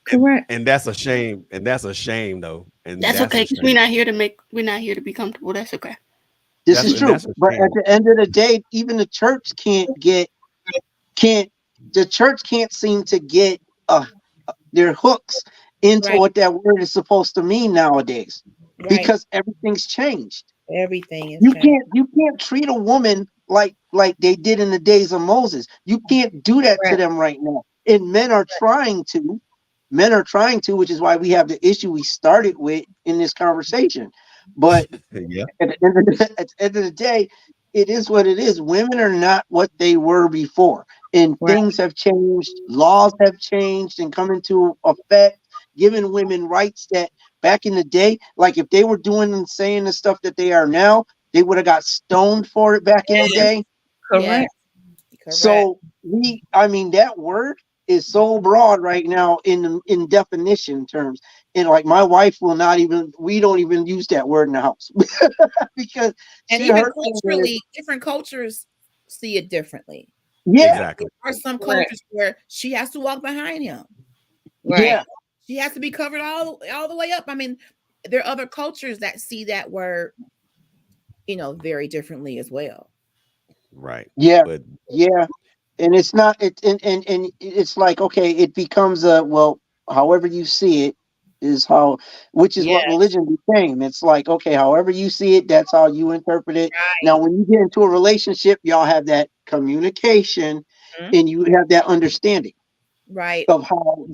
Correct. and that's a shame, and that's a shame though, and That's that's okay a because shame. we're not here to be comfortable. That's okay. This is And true. that's a But at shame. the end of the day, even the church can't the church can't seem to get uh, their hooks into Right. what that word is supposed to mean nowadays Right. because everything's changed. Everything is You changed. can't treat a woman like they did in the days of Moses. You can't do that to Correct. them right now. And men are trying to. Men are trying to, which is why we have the issue we started with in this conversation. But Yeah, at the end of the day, it is what it is. Women are not what they were before, and Right. things have changed. Laws have changed and come into effect, giving women rights that back in the day, like if they were doing and saying the stuff that they are now, they would have got stoned for it back in the Yes, day. Yes. correct. Correct. So I mean, that word is so broad right now in definition terms, and like my wife will not even. We don't even use that word in the house because And she even her thing is, culturally, different cultures see it differently. yeah, exactly. There are some Correct. cultures where she has to walk behind him. Right. yeah, She has to be covered all the way up. I mean, there are other cultures that see that word, very differently as well. Right, yeah, but yeah. And it's not it and it's like okay, it becomes a well, however you see it is how, which is what Yes. religion became. It's like okay, however you see it, that's how you interpret it. Now, Right. when you get into a relationship, y'all have that communication Mhm. and you have that understanding Right. of how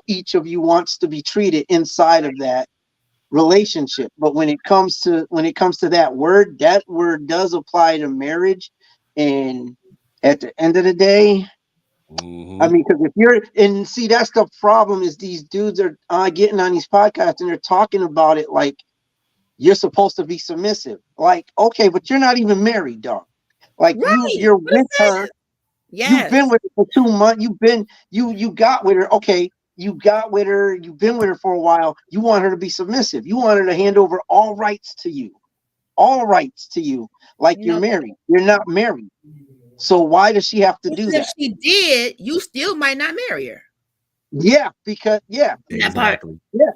each of you wants to be treated inside of that relationship. But when it comes to that word does apply to marriage. And at the end of the day, I hmm mean, because if you're and see, that's the problem is these dudes are getting on these podcasts and they're talking about it like you're supposed to be submissive. Like, okay, but you're not even married, dog. Like Right. you're What is with her, that? You've Yes. been with her for 2 months. You got with her. Okay, you got with her. You've been with her for a while. You want her to be submissive. You want her to hand over all rights to you, like you're No, married. You're not married. So why does she have to even do if that? she did, you still might not marry her. Yeah, because That part. Exactly. yeah.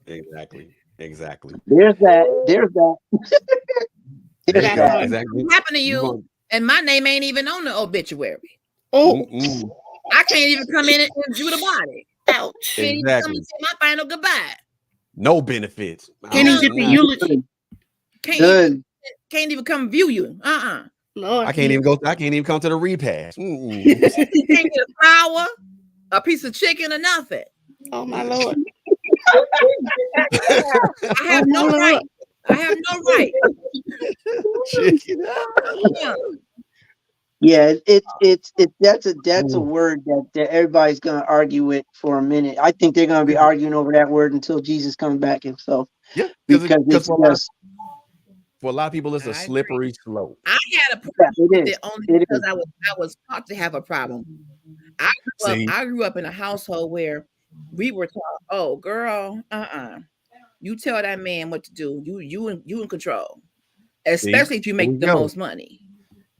Exactly. Exactly. There's that. There's that. There There's you That go. that. part. Exactly. What happened to You you? want And my name ain't even on the obituary. Oh, mm-mm. I can't even come in and view the body. ouch. Can't even come and Exactly. say my final goodbye. No benefits. Can't even No, get the Nah, eulogy. can't even Good. can't even come view you. Lord, I can't even go. I can't even come to the repast. Can't get a flower, a piece of chicken, or nothing. oh my Lord. I Oh have my no right. Lord. I have no right. Chicken. Yeah. Yeah, it's that's a Ooh. word that everybody's gonna argue with for a minute. I think they're gonna be arguing over that word until Jesus comes back himself, Yeah, because because it's just for a lot of people, it's a I agree. slippery slope. I had a yeah, problem with it it is. only It because is. I was taught to have a problem. I See, I grew up in a household where we were taught, "Oh, girl, you tell that man what to do. You in control, see, especially if you there make we the go. most money."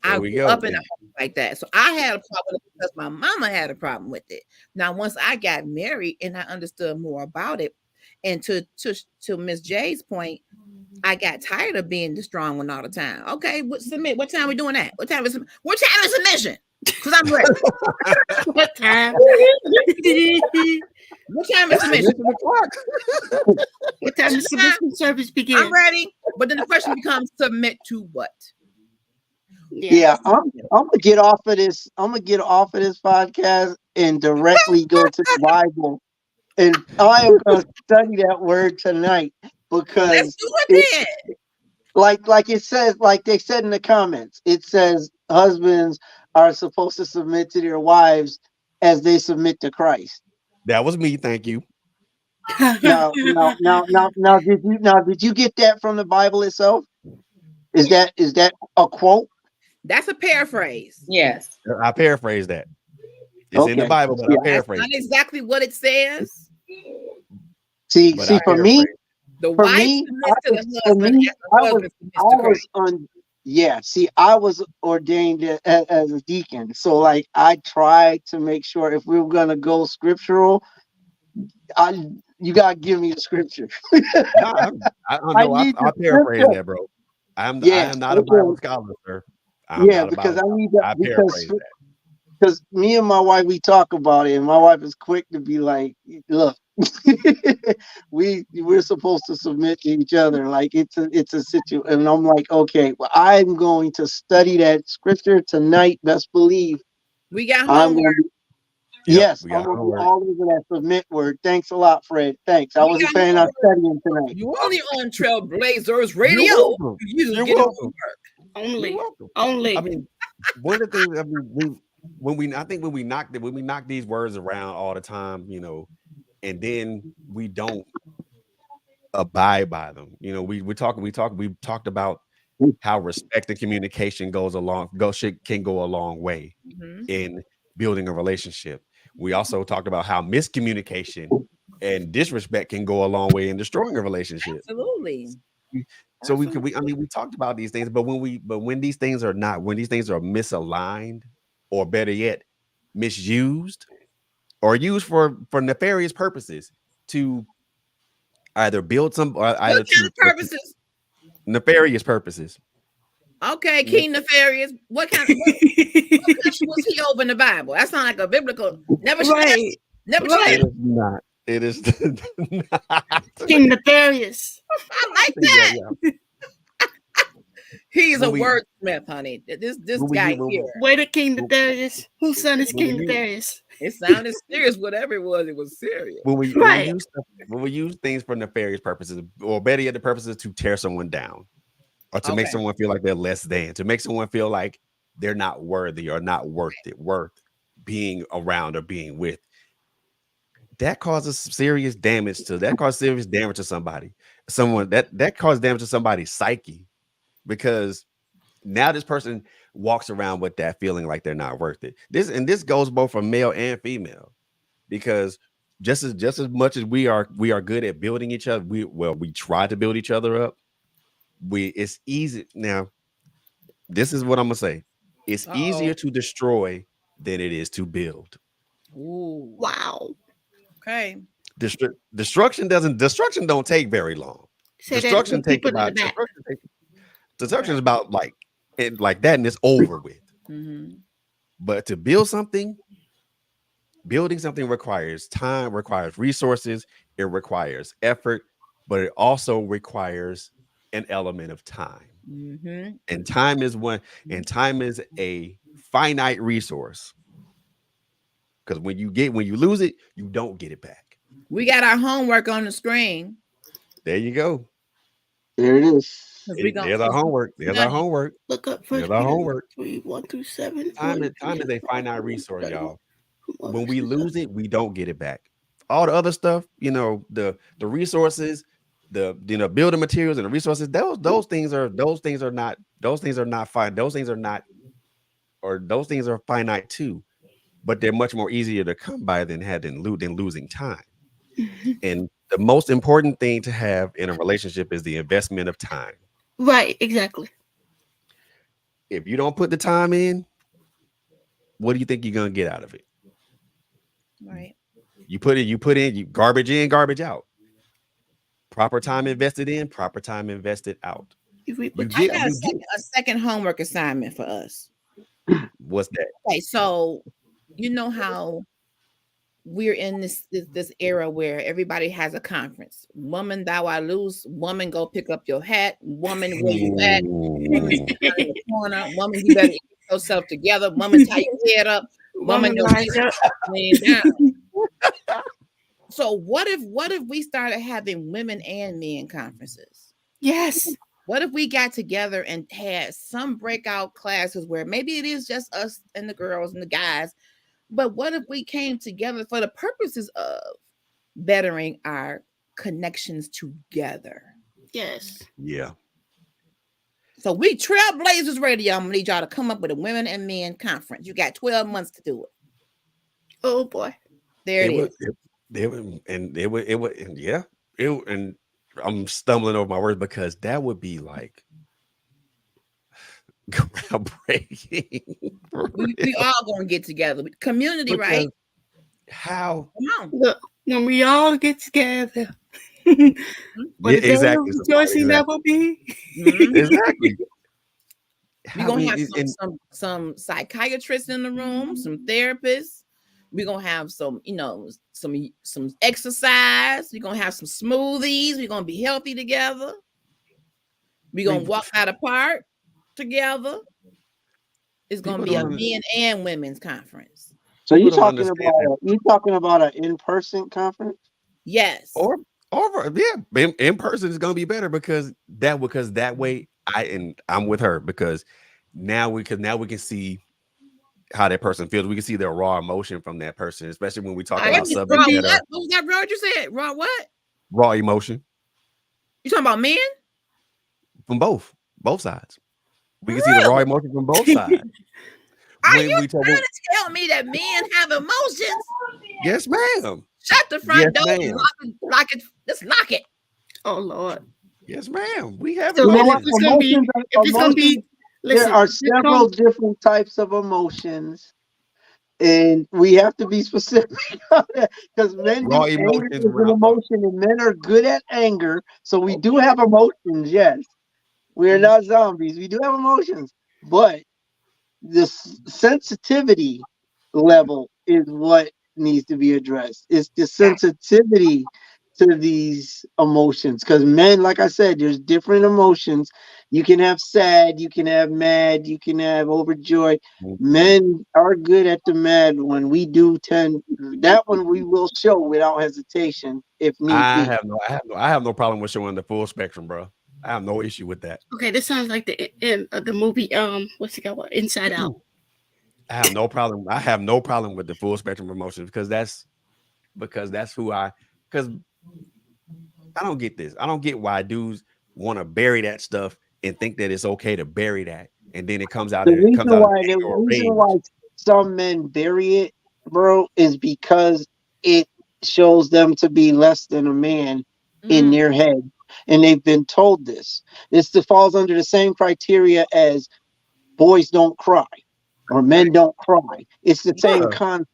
I There we grew go. up in a home like that, so I had a problem with it because my mama had a problem with it. Now, once I got married and I understood more about it, and to Miss J's point, I got tired of being the strong one all the time. Okay, submit. What time we doing that? What time is submission? Because I'm ready. What time? What time is That's the submission? mission o'clock. What time does Time, submission service I'm begin? ready. But then the question becomes, submit to what? Yeah. Yeah, I'm gonna get off of this. I'm gonna get off of this podcast and directly go to the Bible, and I am gonna study that word tonight, Let's because do it it then. like it says, like they said in the comments, it says husbands are supposed to submit to their wives as they submit to Christ. That was me. Thank you. Now, did you get that from the Bible itself? Is that a quote? That's a paraphrase. Yes. I paraphrase that. It's in the Okay. Bible, but I Yeah. That's paraphrase. not exactly what it says. See, But I see, for paraphrase. me, The for wife me, I submits to was the for husband me, as the husband I submits to was Christ. on. Yeah, see, I was ordained as a deacon, so like I tried to make sure if we were gonna go scriptural, I you gotta give me the scripture. No, I I know. need the I paraphrase scripture. that, bro. I Yeah, am not a Bible okay. scholar, sir. I'm Yeah, not a because Bible I scholar. need that, I because paraphrase that. me and my wife, we talk about it, and my wife is quick to be like, "Look, we're supposed to submit to each other. Like it's a situation." And I'm like, "Okay, well, I'm going to study that scripture tonight. Best believe We got I'm homework. going to be." Yep, Yes, we I'm got going to be homework. all over that submit word. Thanks a lot, Fred. Thanks. I We wasn't got planning on homework. studying tonight. You only on Trailblazers You're Radio. welcome. You You're getting welcome. homework. You're Only. welcome. I Only. mean, one of the things, I mean, I think when we knock these words around all the time, and then we don't abide by them. We talked about how respect and communication can go a long way Mhm. in building a relationship. We also talked about how miscommunication and disrespect can go a long way in destroying a relationship. Absolutely. So Absolutely. we talked about these things, but when these things are not, when these things are misaligned, or better yet, misused, or used for nefarious purposes, to either build some, or What either kind of to purposes? nefarious purposes. Okay, King Nefarious. What country was he over in the Bible? That sounds like a biblical. Right. Nebuchadnezzar. Right. It is not. It is not. King Nefarious. I like Yeah, that. yeah. He's a When we wordsmith, honey. This when we guy use when, here. Wait a King when Nefarious. Whose son is when we King use Nefarious? It sounded serious. Whatever it was serious. Right. when we use things for nefarious purposes, or better yet, the purposes to tear someone down, or to make Okay. someone feel like they're less than, to make someone feel like they're not worthy or not worth being around or being with, that causes serious damage to somebody, that causes damage to somebody's psyche, because now this person walks around with that feeling like they're not worth it. This goes both for male and female, because just as much as we are good at building each other, we try to build each other up. It's easy now. This is what I'm gonna say. It's Uh-oh. easier to destroy than it is to build. Ooh. Wow. Okay. Destruction don't take very long. Say that when people in the back. Destruction is Okay. about like it like that, and it's over with. Mm-hmm. But to building something requires time, requires resources, it requires effort, but it also requires an element of time. Mm-hmm. And time is a finite resource. Because when you lose it, you don't get it back. We got our homework on the screen. There you go. There it is. There's our homework. There's our homework. Look up There's First our Peter homework. 3, 1-7. Time is a finite resource, y'all. When we lose it, we don't get it back. All the other stuff, the resources, the building materials and the resources, those things are not fine. Those things are finite too, but they're much more easier to come by than losing time. And the most important thing to have in a relationship is the investment of time. Right, exactly. If you don't put the time in, what do you think you're gonna get out of it? Right. You garbage in, garbage out. Proper time invested in, proper time invested out. If we You put I get got you get a second homework assignment for us. what's that? Okay, so you know how we're in this era where everybody has a conference. Woman, thou I lose. Woman, go pick up your hat. Woman, where you at? Woman, sit down in the corner. Woman, you better get yourself together. Woman, tie your head up. Woman, don't lay down. So what if we started having women and men conferences? Yes. What if we got together and had some breakout classes where maybe it is just us and the girls and the guys, but what if we came together for the purposes of bettering our connections together? Yes. Yeah. So we Trailblazers Radio, I'm gonna need y'all to come up with a women and men conference. You got 12 months to do it. Oh boy. There it is. And I'm stumbling over my words because that would be like groundbreaking. We all gonna get together. Community, Because right? how? Come on. Look, when we all get together. But Yeah, the day of exactly. rejoicing that will be. Exactly. We're gonna have some psychiatrists in the room, some therapists. We're gonna have some exercise. We're gonna have some smoothies. We're gonna be healthy together. We're gonna walk out of park together. It's gonna be a men and women's conference. So you talking about an in-person conference? Yes. Or in person is gonna be better because that way I'm with her because now we can see how that person feels. We can see the raw emotion from that person, especially when we talk about subjects that are what was that, bro? You said raw what? Raw emotion. You talking about men? From both sides. We can see the raw emotion from both sides. Are you trying to tell me that men have emotions? Yes, ma'am. Shut the front door and lock it. Just lock it. Oh Lord. Yes, ma'am. We have emotions. There are several different types of emotions, and we have to be specific because men do anger is an emotion, and men are good at anger. So we do have emotions. Yes, we are not zombies. We do have emotions, but the sensitivity level is what needs to be addressed. It's the sensitivity to these emotions, because men, like I said, there's different emotions. You can have sad, you can have mad, you can have overjoyed. Men are good at the mad one. We do tend that one we will show without hesitation if need be. I have no problem with showing the full spectrum, bro. I have no issue with that. Okay, this sounds like the movie what's it called? Inside Out. I have no problem. I have no problem with the full spectrum of emotions because that's who because I don't get this. I don't get why dudes want to bury that stuff and think that it's okay to bury that and then it comes out The of reason why the anger or reason rage. why some men bury it, bro, is because it shows them to be less than a man in their head, and they've been told this. This falls under the same criteria as boys don't cry or men don't cry. It's the same Bruh, concept.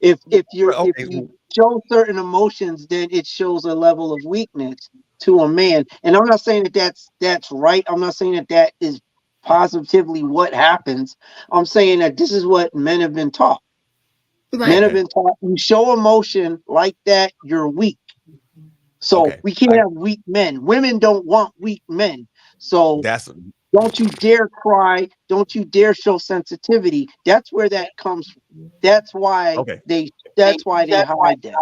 If okay, you show certain emotions, then it shows a level of weakness to a man. And I'm not saying that that's right. I'm not saying that that is positively what happens. I'm saying that this is what men have been taught. Men Right. have okay, been taught you show emotion like that, you're weak. So okay. we can't have weak men. Women don't want weak men. So That's don't you dare cry. Don't you dare show sensitivity. That's where that comes from. That's why okay. they that's why they hide that.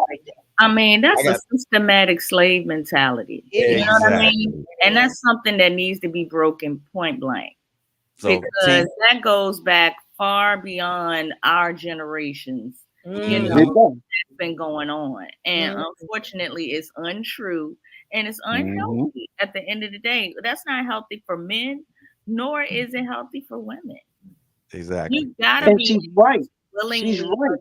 I mean, I that's a got systematic slave mentality. It You know is. what I mean? exactly. And It is. that's something that needs to be broken point blank, So because T. that goes back far beyond our generations. You know, It Mm-hmm. does. it's been going on. And Mm. unfortunately, it's untrue and it's Mm-hmm. unhealthy at the end of the day. That's not healthy for men, nor is it healthy for women. Exactly. You gotta And And be she's right. She's willingly, right.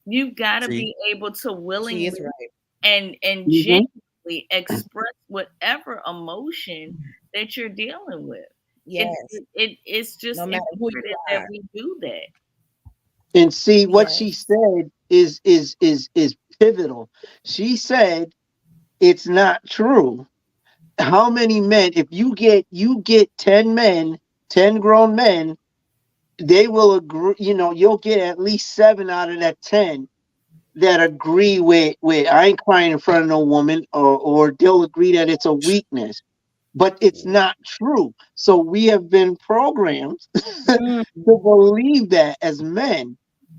you've got to see, be able to She is willingly right. and Hmm. genuinely express whatever emotion that you're dealing with. Yes. It's just No matter who imperative you that are. we do that. And see what she Yes. said is pivotal. She said it's not true. How many men, if you get 10 men, 10 grown men, they will agree, you'll get at least 7 out of that 10 that agree with I ain't crying in front of no woman, or they'll agree that it's a weakness. But it's not true. So we have been programmed to Mm. believe that as men.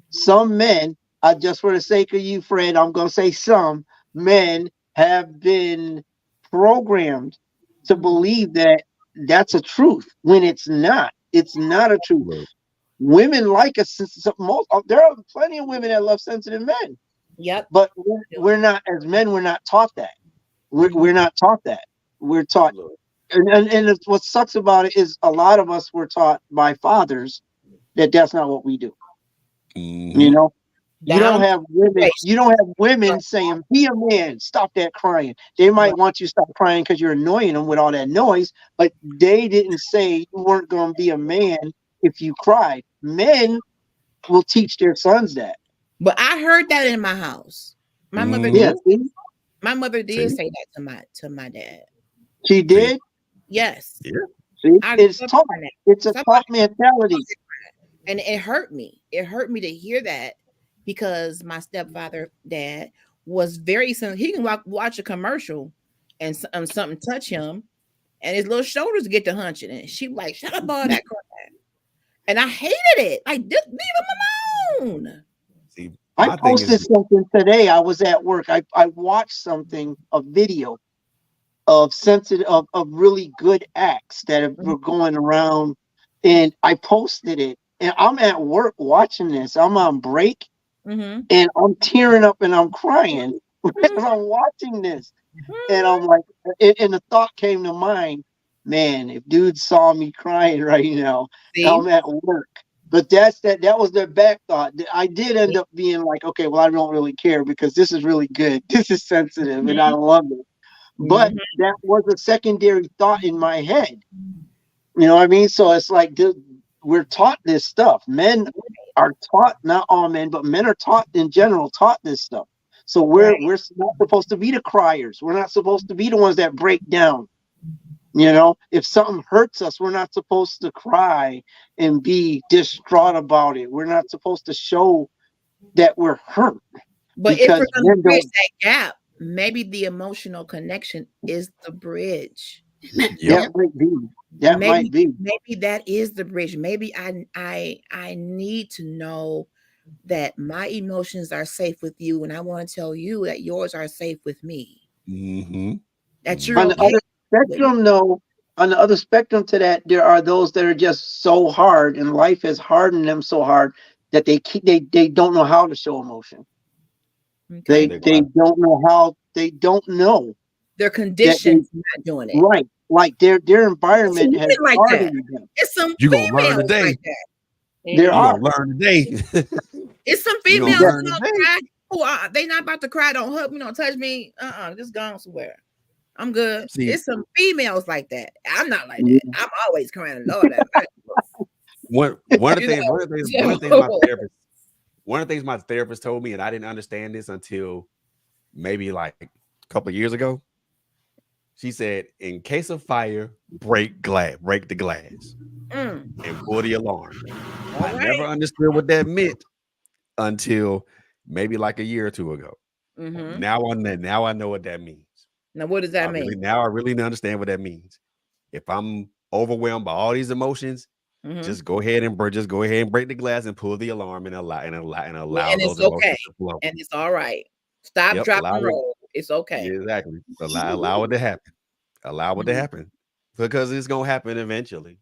Some men, just for the sake of you, Fred, I'm going to say some men have been programmed to believe that that's a truth when it's not. It's not a truth. look, Women like us. There are plenty of women that love sensitive men, Yep. but we're not, as men. We're not taught that. We're not taught that. We're taught, look. and what sucks about it is a lot of us were taught by fathers that that's not what we do. You Mm-hmm. know, you don't Down have women. situation. You don't have women saying, "Be a man, stop that crying." They Right. might want you to stop crying because you're annoying them with all that noise, but they didn't say you weren't going to be a man if you cried. Men will teach their sons that. But I heard that in my house. My mother Yeah, Mm-hmm. did. see, My mother did See, say that to my dad. she see, did. Yes. yeah. See, I grew it's up taught. hearing that. It's a Somebody, taught mentality. and it hurt me. It hurt me to hear that because my stepfather dad was very he can watch a commercial and something touch him and his little shoulders get to hunching and she like shut up all that crap. And I hated it. Like just leave him alone. See, I my thing is, posted something today. I was at work. I watched something, a video of sensitive of really good acts were going around, and I posted it. And I'm at work watching this. I'm on break, Mm-hmm. and I'm tearing up and I'm crying as I'm watching this. And I'm like, and the thought came to mind, man, if dudes saw me crying right now, See? I'm at work. But that was their back thought. I did end up being like, okay, well, I don't really care because this is really good. This is sensitive and I love it. But Mm-hmm. that was a secondary thought in my head. You know what I mean? So it's like, dude, we're taught this stuff. Men are taught, not all men, but men are taught in general, taught this stuff. So Right. we're not supposed to be the criers. We're not supposed to be the ones that break down. You know, if something hurts us, we're not supposed to cry and be distraught about it. We're not supposed to show that we're hurt But if we're because gonna men bridge don't. that gap, maybe the emotional connection is the bridge. yep. That might be. That might be. Maybe that is the bridge. Maybe I need to know that my emotions are safe with you, and I want to tell you that yours are safe with me. Mm-hmm. That you're On Mm-hmm. the okay other with me. spectrum, though, on the other spectrum to that, there are those that are just so hard, and life has hardened them so hard that they don't know how to show emotion. Okay. They They they cry. don't know how. They don't know They're that they conditioned to not doing it. right. like their It's environment women has like that. targeted them. It's some You gonna learn females today. like that. There You are. gonna learn today. It's some You gonna females Yeah. who learn don't today. cry. Who are they not about to cry? Don't hug me. Don't touch me. Just go on somewhere. I'm good. See, It's some females like that. I'm not like Yeah. that. I'm always crying. Lord, have mercy. one of the You things know, one of the things my therapist told me, and I didn't understand this until maybe like a couple of years ago. She said, in case of fire, break the glass, Mm, and pull the alarm. all I never right. understood what that meant until maybe like a year or two ago. Mm-hmm. Now I know what that means. Now, what does that mean? I really understand what that means. If I'm overwhelmed by all these emotions, Mm-hmm. just go ahead and break the glass and pull the alarm and allow And those it's okay. emotions to flow. And it's all right. Stop, Yep, drop, allow and it. roll. It's okay. Yeah, exactly. Allow it to happen. Allow it to Mhm. happen because it's gonna happen eventually.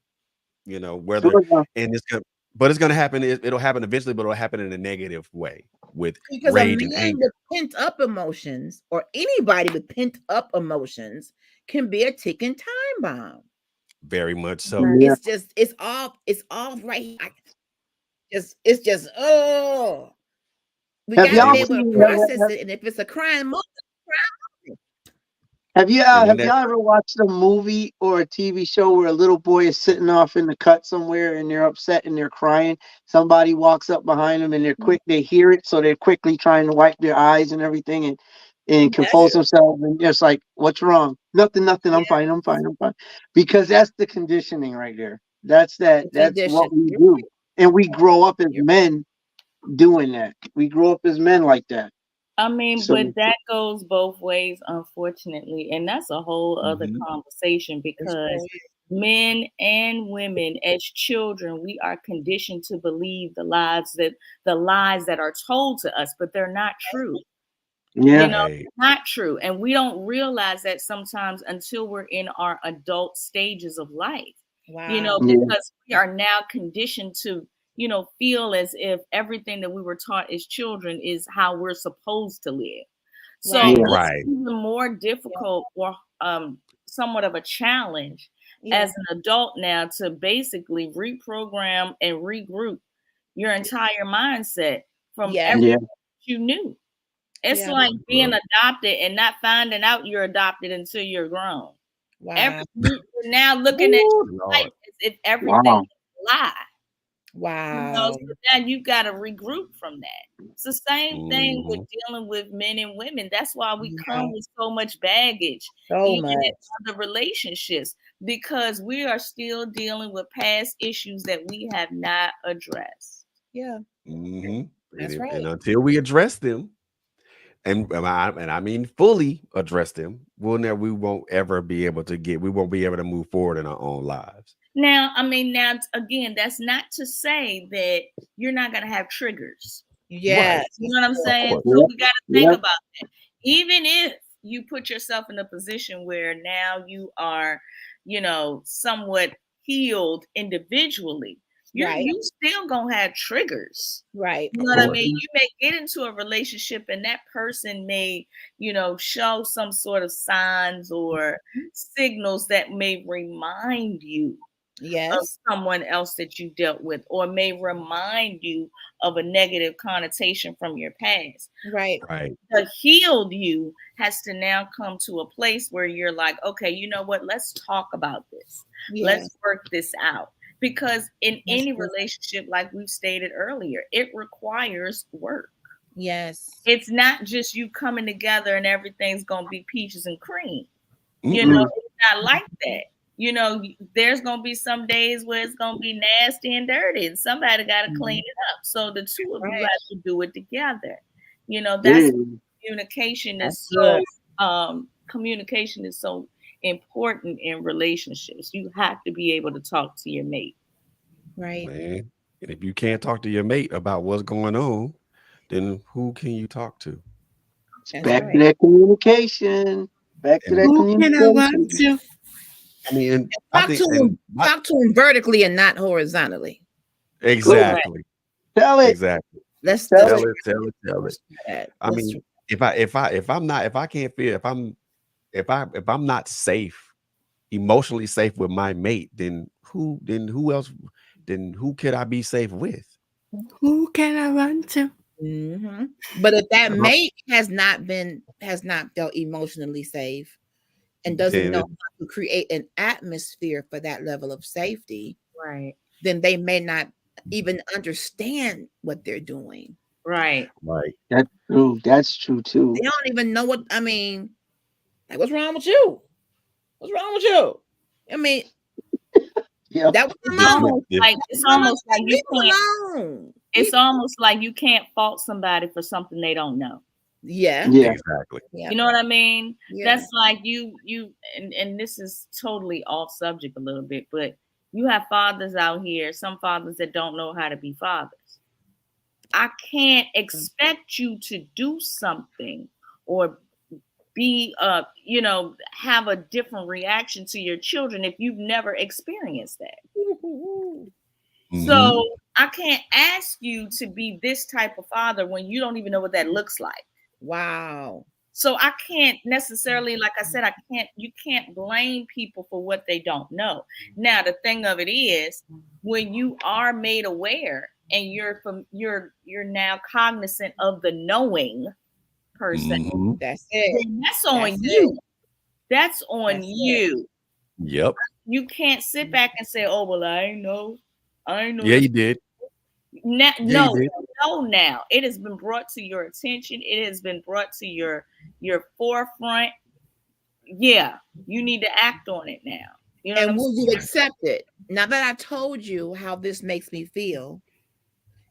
You know, Sure enough. and it's gonna happen. It'll happen eventually, but it'll happen in a negative way with Because a rage and man anger. with pent up emotions, or anybody with pent up emotions, can be a ticking time bomb. Very much so. Yeah. It's all right here. It's just we Have gotta y'all be And able to seen? process it. And if it's a crying moment, Have you and when have that y'all ever watched a movie or a TV show where a little boy is sitting off in the cut somewhere and they're upset and they're crying? Somebody walks up behind them and they hear it, so they're quickly trying to wipe their eyes and everything and yes, compose themselves and just like, what's wrong? Nothing, nothing. I'm yeah, fine. I'm fine. I'm fine. Because that's the conditioning right there. That's that. the That's condition. what we do, and we grow up as You're men doing that. We grow up as men like that. I mean, So but that goes both ways, unfortunately. And that's a whole other Mhm. conversation it sure because is. men and women as children, we are conditioned to believe the lies that are told to us, but they're not true. yeah, Right. Not true. And we don't realize that sometimes until we're in our adult stages of life, Wow. yeah, because we are now conditioned to, feel as if everything that we were taught as children is how we're supposed to live. So yeah, Right. it's Right. even more Yeah. difficult or somewhat of a challenge Yeah. as an adult now to basically reprogram and regroup your entire mindset from Yes. yeah, everything you knew. It's Yeah. like being adopted and not finding out you're adopted until you're grown. Wow. You're now looking at Ooh, your life Lord. as if everything wow, is a lie. Wow. So now you got to regroup from that. It's the same thing with Mhm. dealing with men and women. That's why we Yeah. come with so much baggage, So even much. in other relationships, because we are still dealing with past issues that we have not addressed. Yeah. Mhm. That's And right. until we address them, and I mean fully address them, we won't ever be able to we won't be able to move forward in our own lives. Now, I mean, now again, that's not to say that you're not going to have triggers. Right. Yes. You know what I'm Of saying? course. So yeah, we got to think yeah, about that. Even if you put yourself in a position where now you are, somewhat healed individually, Right. you still gonna have triggers. Right. You Of know what I course. mean? You may get into a relationship and that person may, show some sort of signs or signals that may remind you of Yes. someone else that you dealt with, or may remind you of a negative connotation from your past. Right. Right. The healed you has to now come to a place where you're like, okay, you know what? Let's talk about this. Yeah. Let's work this out. Because in That's any true. relationship, like we've stated earlier, it requires work. Yes. It's not just you coming together and everything's going to be peaches and cream. Mm-mm. It's not like that. There's gonna be some days where it's gonna be nasty and dirty, and somebody got to clean it up. So the two of you Right. have to do it together. it That's is. communication That's is good. communication is so important in relationships. You have to be able to talk to your mate. Right. Man. And if you can't talk to your mate about what's going on, then who can you talk to? That's Back to right. that communication. Back to And that Who can I want communication. to? I mean, I Talk think, to and him. Talk to him vertically and not horizontally. Cool. Correct. exactly, Tell it. exactly. Let's Tell let's it. Tell it. try that. I Let's mean, if I'm not, if I can't feel, if I'm not safe emotionally safe with my mate, then who could I be safe with? Who can I run to? Mm-hmm. But if that mate has not felt emotionally safe and doesn't know Then how to create an atmosphere for that level of safety, Right. then they may not even understand what they're doing. Right. right. That's true. That's true too. They don't even know what I mean. Like, what's wrong with you? What's wrong with you? I mean, Yep. that was It's alone. almost like you Leave them can't. alone. It's almost like you can't fault somebody for something they don't know. Yeah. Yeah. Exactly. Yeah. You know what I mean? Yeah. That's like you and this is totally off subject a little bit, but you have fathers out here, some fathers that don't know how to be fathers. I can't expect you to do something or be have a different reaction to your children if you've never experienced that. Mhm. So I can't ask you to be this type of father when you don't even know what that looks like. Wow. So I can't necessarily, like I said, you can't blame people for what they don't know. Now, the thing of it is, when you are made aware and you're now cognizant of the knowing person, Mhm. That's it. then that's on That's you. it. That's on That's it. you. Yep. You can't sit back and say, "Oh well, I ain't know Yeah, this." you did. Now, Yeah, you no, did. no. Now it has been brought to your attention. It has been brought to your forefront. Yeah, you need to act on it now. You know what And I'm will you saying? accept it? Now that I told you how this makes me feel,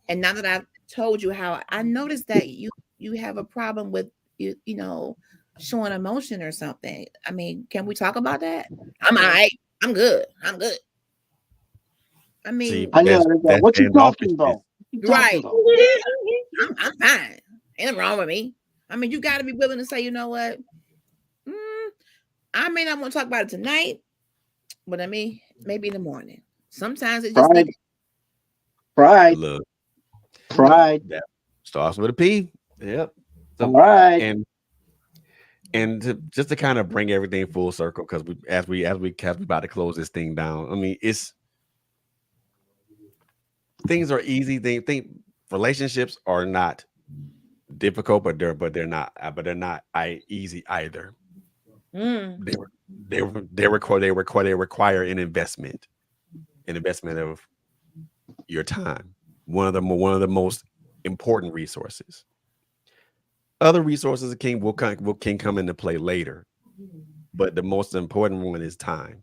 and now that I've told you how I noticed that you have a problem with showing emotion or something. I mean, can we talk about that? I'm all right. I'm good. I'm good. I See, mean, I know. that's What you talking standoffish. about? What you talking right. about? I'm fine. Ain't nothing wrong with me. I mean, you got to be willing to say, you know what? Mm, I may not want to talk about it tonight, but I mean, maybe in the morning. Sometimes it just Pride. needs. Pride. Look, Pride. that starts with a P. Yep. So Pride. just to kind of bring everything full circle, because we about to close this thing down. I mean, things are easy. Think relationships are not difficult, but they're not easy either. Mm, They were they require an investment of your time. One of the most important resources. Other resources can come into play later, but the most important one is time.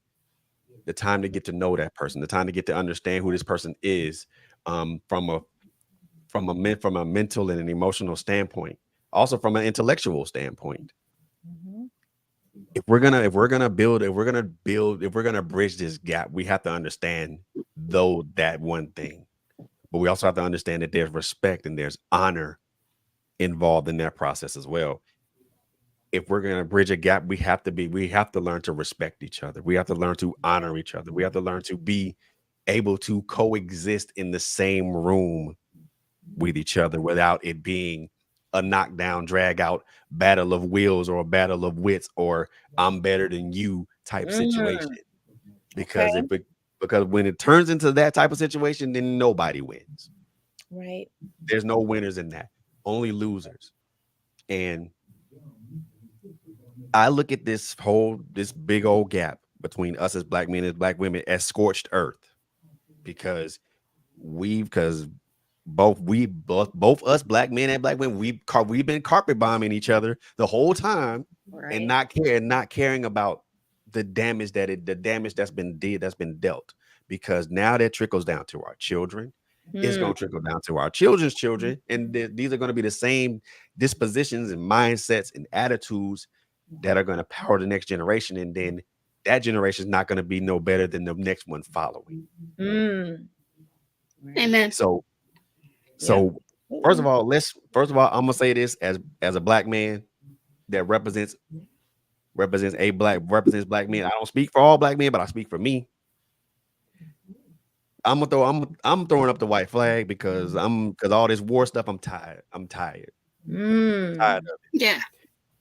The time to get to know that person, the time to get to understand who this person is, from a mental and an emotional standpoint, also from an intellectual standpoint. mhm. If we're gonna bridge this gap, we have to understand though that one thing, but we also have to understand that there's respect and there's honor involved in that process as well. If we're gonna bridge a gap, we have to learn to respect each other. We have to learn to honor each other. We have to learn to be able to coexist in the same room with each other without it being a knockdown, drag out battle of wills or a battle of wits or I'm better than you type situation. Mm, okay. Because when it turns into that type of situation, then nobody wins. Right. There's no winners in that, only losers. And I look at this big old gap between us as black men and black women as scorched earth, because because both us black men and black women, we've been carpet bombing each other the whole time, and Right. not caring about the damage that's been dealt, because now that trickles down to our children. It's Mm, going to trickle down to our children's children, and these are going to be the same dispositions and mindsets and attitudes that are going to power the next generation, and then that generation is not going to be no better than the next one following. mm. Amen. So Yeah. So first of all, I'm gonna say this as a black man that represents black men. I don't speak for all black men, but I speak for me. I'm throwing up the white flag, because all this war stuff. I'm tired. I'm tired. Mm. Tired of it. Yeah.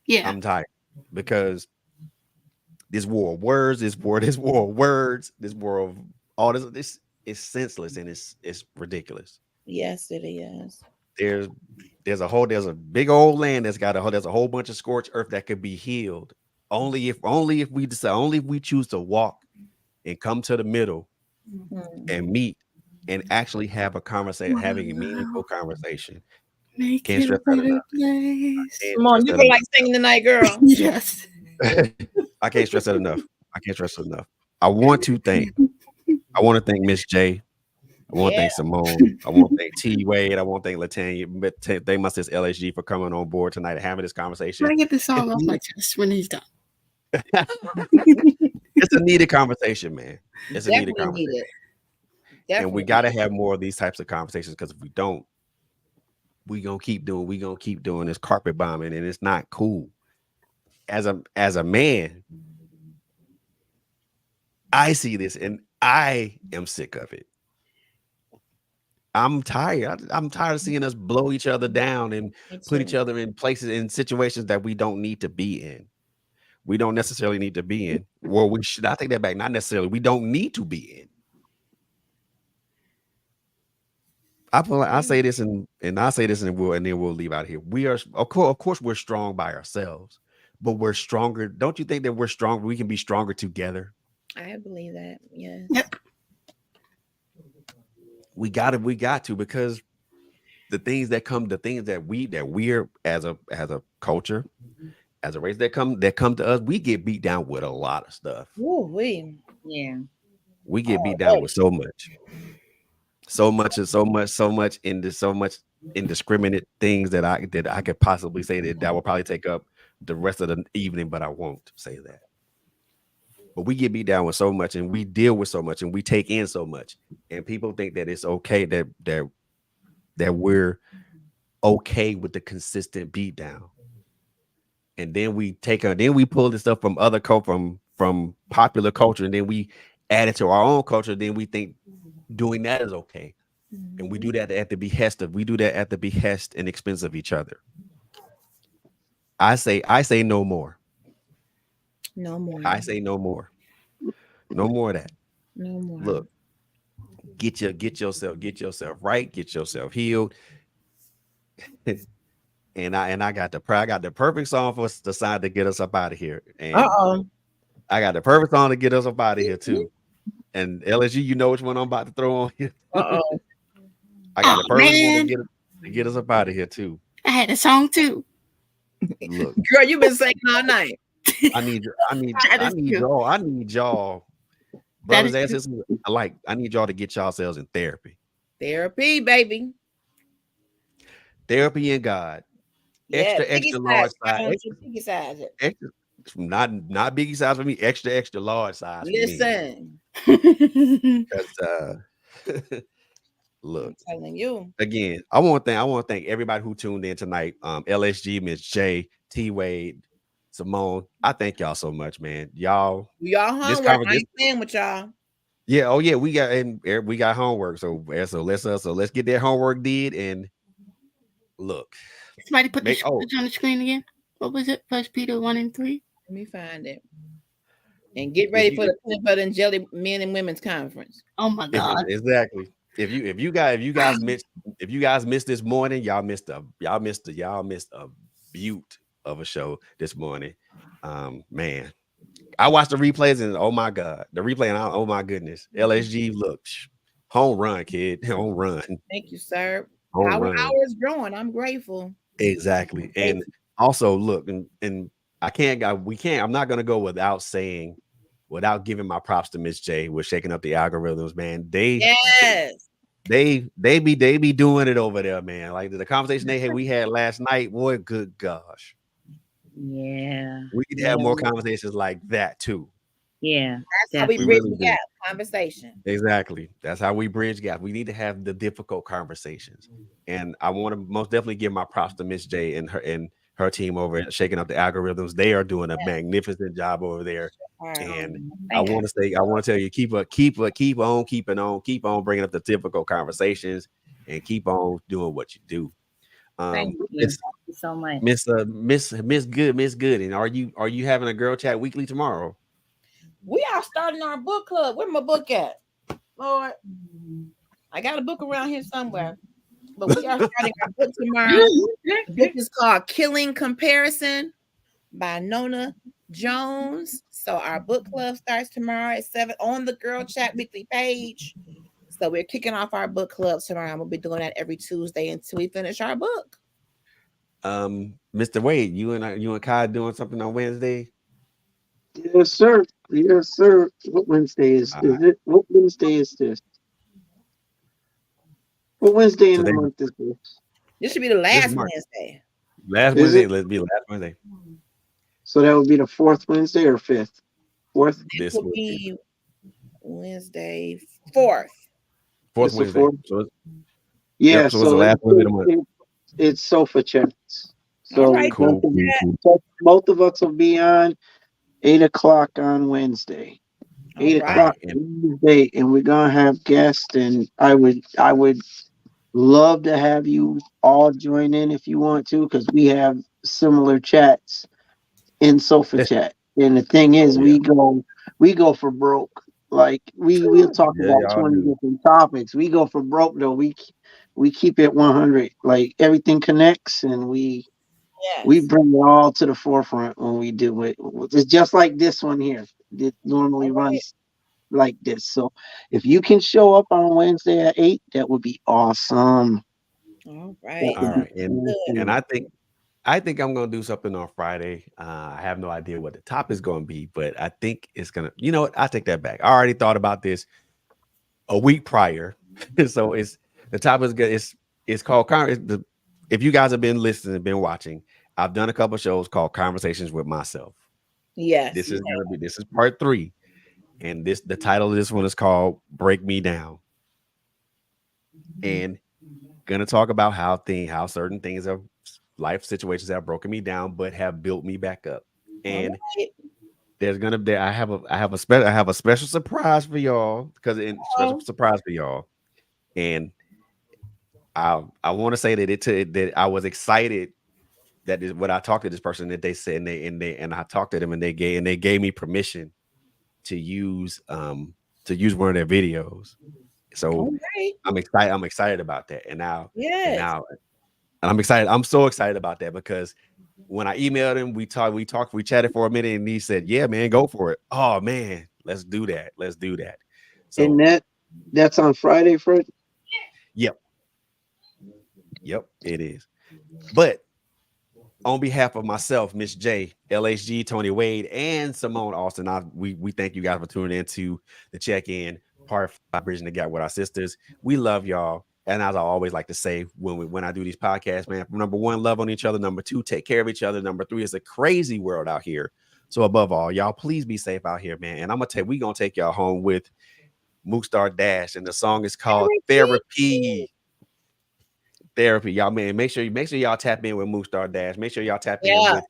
Yeah. I'm tired because This war of words, this war of words, this war of all this is senseless and it's ridiculous. Yes, it is. There's there's a big old land there's a whole bunch of scorched earth that could be healed. Only if we decide, only if we choose to walk and come to the middle and meet and actually have a conversation, having a meaningful conversation. Make Can't it a stress that better enough. place. Can't Come stress on, you that feel like enough. singing tonight, girl. Yes. I can't stress that enough. I can't stress it enough. I want to thank I want to thank Miss J. I want to Yeah, thank Simone. I want to thank T Wade. I want to thank Latanya. But thank my sis LSG for coming on board tonight and having this Can conversation. I get the song off It's my chest when he's done? it's a needed conversation, man. It's a needed definitely need conversation. it. And we Definitely. got to have more of these types of conversations because if we don't, we gonna keep doing this carpet bombing and it's not cool. As a man, I see this and I am sick of it. I'm tired. I'm tired of seeing us blow each other down and Me put each too. other in places in situations that we don't need to be in. We don't necessarily need to be in. Well, we should. I take that back. Not necessarily. We don't need to be in. I feel like I say this and I say this and then we'll leave out here. We are of course we're strong by ourselves, but we're stronger. Don't you think that we're stronger? We can be stronger together. I believe that. Yes. Yep. We got to because the things that we're as a culture, as a race that come to us, we get beat down with a lot of stuff. Woo wee. Yeah. We get beat All down day. with so much. So much indiscriminate things that I could possibly say that will probably take up the rest of the evening, but I won't say that. But we get beat down with so much and we deal with so much and we take in so much. And people think that it's okay that we're okay with the consistent beat down. And then we pull this stuff from from popular culture and then we add it to our own culture. Then we think doing that is okay. And we do that at the behest and expense of each other. I say no more. No more. I say no more. No more of that. No more. Look, get yourself right, get yourself healed. And I got the perfect song for us to decide to get us up out of here. And Uh-oh. I got the perfect song to get us up out of here too. And LSU, you know which one I'm about to throw on here. Uh-oh. I got the Oh perfect one man, to get us up out of here too. I had a song too. Look, Girl, you've been singing all night. I need That is true. I need y'all, That brothers is and true. sisters alike. I need y'all to get yourselves in therapy. Therapy, baby. Therapy and God. Yeah, biggie Extra size. large Why size. don't you biggie size it? Extra, not biggie size for me. Extra large size for me. Listen, Because look, I'm telling you. again, I want to thank everybody who tuned in tonight. LSG, Miss J, T Wade, Simone. I thank y'all so much, man. Y'all, Y'all this homework. I conversation. ain't playing with y'all. Yeah, oh yeah, we got homework. So let's get that homework did and look. Somebody put the Make oh scriptures on the screen again. What was it? First Peter 1:3. Let me find it. And get if ready you for the peanut butter and jelly men and women's conference. Oh my God. exactly. If you guys missed this morning, y'all missed a beaut of a show this morning. Man, I watched the replays and oh my God, the replay and oh my goodness, LSG look, home run, kid, home run, Thank you, sir. home Our run, hour is growing. I'm grateful. exactly. And Grateful. also look, and we can't. I'm not gonna go without giving my props to Miss J with shaking up the algorithms, man. Yes. They be doing it over there, man. Like the conversation we had last night, boy, good gosh. Yeah. We need to Yeah. have more conversations like that too. Yeah. That's how we We bridge really the do. gap. Conversation. Exactly. That's how we bridge gaps. We need to have the difficult conversations. And I want to most definitely give my props to Miss J and her team over at shaking up the algorithms. They are doing a magnificent job over there. All right. And I Thank you. want to tell you, keep on keeping on, keep on bringing up the difficult conversations, and keep on doing what you do. Thank you. It's Thank you so much. Miss Good, Miss Good. And are you having a girl chat weekly tomorrow? We are starting our book club. Where my book at? Lord, I got a book around here somewhere. But we are starting our book tomorrow. The book is called Killing Comparison by Nona Jones. So our book club starts tomorrow at 7 on the Girl Chat Weekly page. So we're kicking off our book club tomorrow. We'll be doing that every Tuesday until we finish our book. Mr. Wade, you and Kai doing something on Wednesday? Yes, sir. Yes, sir. What Wednesday is it? What Wednesday is this? What Wednesday in the month is this? This should be the last Wednesday. Last Is Wednesday. it? Let's be last Wednesday. So that would be the 4th Wednesday or 5th? 4th? This will be Wednesday 4th. 4th Wednesday. 4th? So yeah, so it's the last Wednesday of the month. It's sofa chats. So right, cool. both of us will be on 8 o'clock on Wednesday. 8 o'clock Wednesday, and we're gonna have guests, and I would love to have you all join in if you want to, because we have similar chats in sofa chat. And the thing is, we go for broke. Like we'll talk about 20 different topics. We go for broke though. We keep it 100. Like everything connects, and we bring it all to the forefront when we do it. It's just like this one here. It normally runs like this. So if you can show up on Wednesday at 8, that would be awesome. All right. And I think I'm gonna do something on Friday. I have no idea what the top is gonna be, but I think it's gonna, you know what? I take that back. I already thought about this a week prior. So the top is good. It's called if you guys have been listening and been watching, I've done a couple of shows called Conversations with Myself. Yes. This is part 3. And the title of this one is called Break Me Down. And gonna talk about how certain things of life situations have broken me down, but have built me back up. And there's gonna be I have a special surprise for y'all, special surprise for y'all. And I want to say that I was excited that is what I talked to this person that they said, and I talked to them, and they gave me permission to use one of their videos. So I'm excited about that. And now I'm excited. I'm so excited about that, because when I emailed him, we chatted for a minute, and he said, "Yeah, man, go for it." Oh man, let's do that. So, and that's on Friday, Fred? Yep, it is. But on behalf of myself, Miss J, LHG, Tony Wade, and Simone Austin, we thank you guys for tuning in to the check-in part 5, Bridging the Gap with our sisters. We love y'all. And as I always like to say when I do these podcasts, man, number 1, love on each other. Number 2, take care of each other. Number 3, it's a crazy world out here. So above all, y'all, please be safe out here, man. And we're going to take y'all home with Mookstar Dash. And the song is called Therapy. Y'all, man, make sure y'all tap in with Mookstar Dash. Make sure y'all tap in with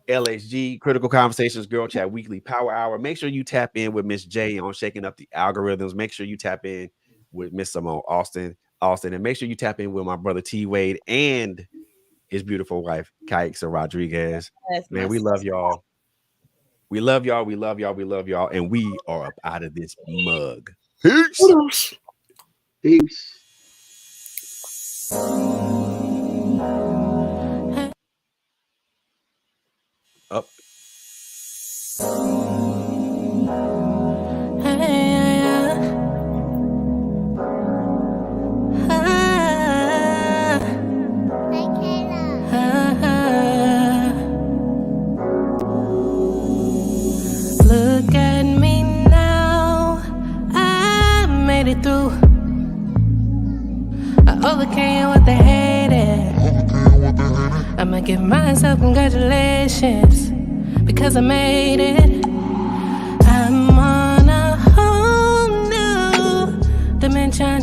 LHG, Critical Conversations, Girl Chat Weekly Power Hour. Make sure you tap in with Miss J on Shaking Up the Algorithms. Make sure you tap in with Miss Simone Austin, and make sure you tap in with my brother T Wade and his beautiful wife Kaixa Rodriguez. Man, we love y'all. We love y'all. We love y'all. We love y'all. And we are up out of this mug. Peace. Peace. Up. Look at me now, I made it through. I overcame what they hated. I'ma give myself congratulations, because I made it. I'm on a whole new dimension.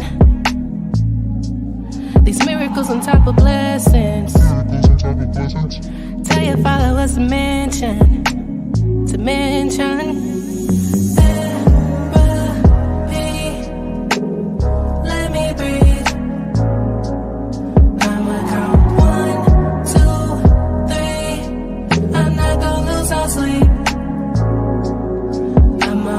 These miracles on top of blessings. Tell your father what's the mention. To mention. I'ma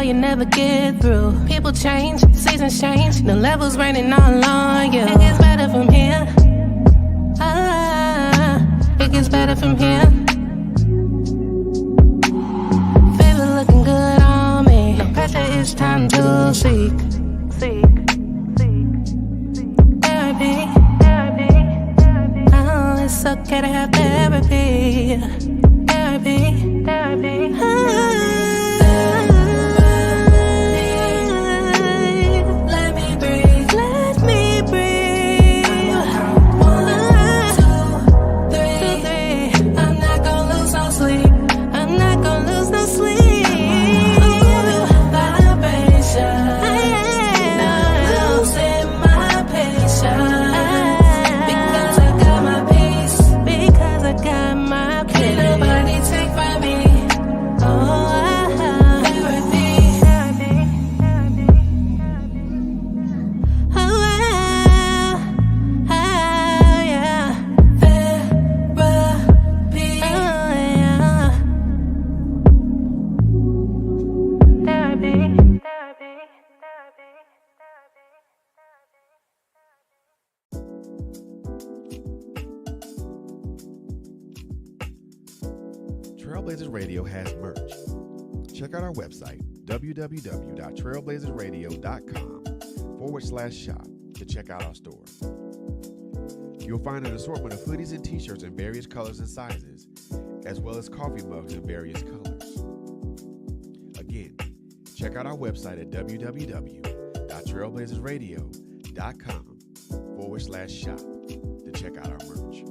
you never get through. People change, seasons change, the levels raining all on you. It gets better from here. It gets better from here. Favor looking good on me. No pressure, it's time to seek. Therapy. Oh, it's okay to have therapy. Therapy. Let me breathe. 1, 2, 3. I'm not gonna lose no sleep. Vibration. Not losing my patience. Because I got my peace. Can't nobody take from me. Trailblazers Radio has merch. Check out our website, www.trailblazersradio.com/shop to check out our store. You'll find an assortment of hoodies and t-shirts in various colors and sizes, as well as coffee mugs in various colors. Again, check out our website at www.trailblazersradio.com/shop to check out our merch.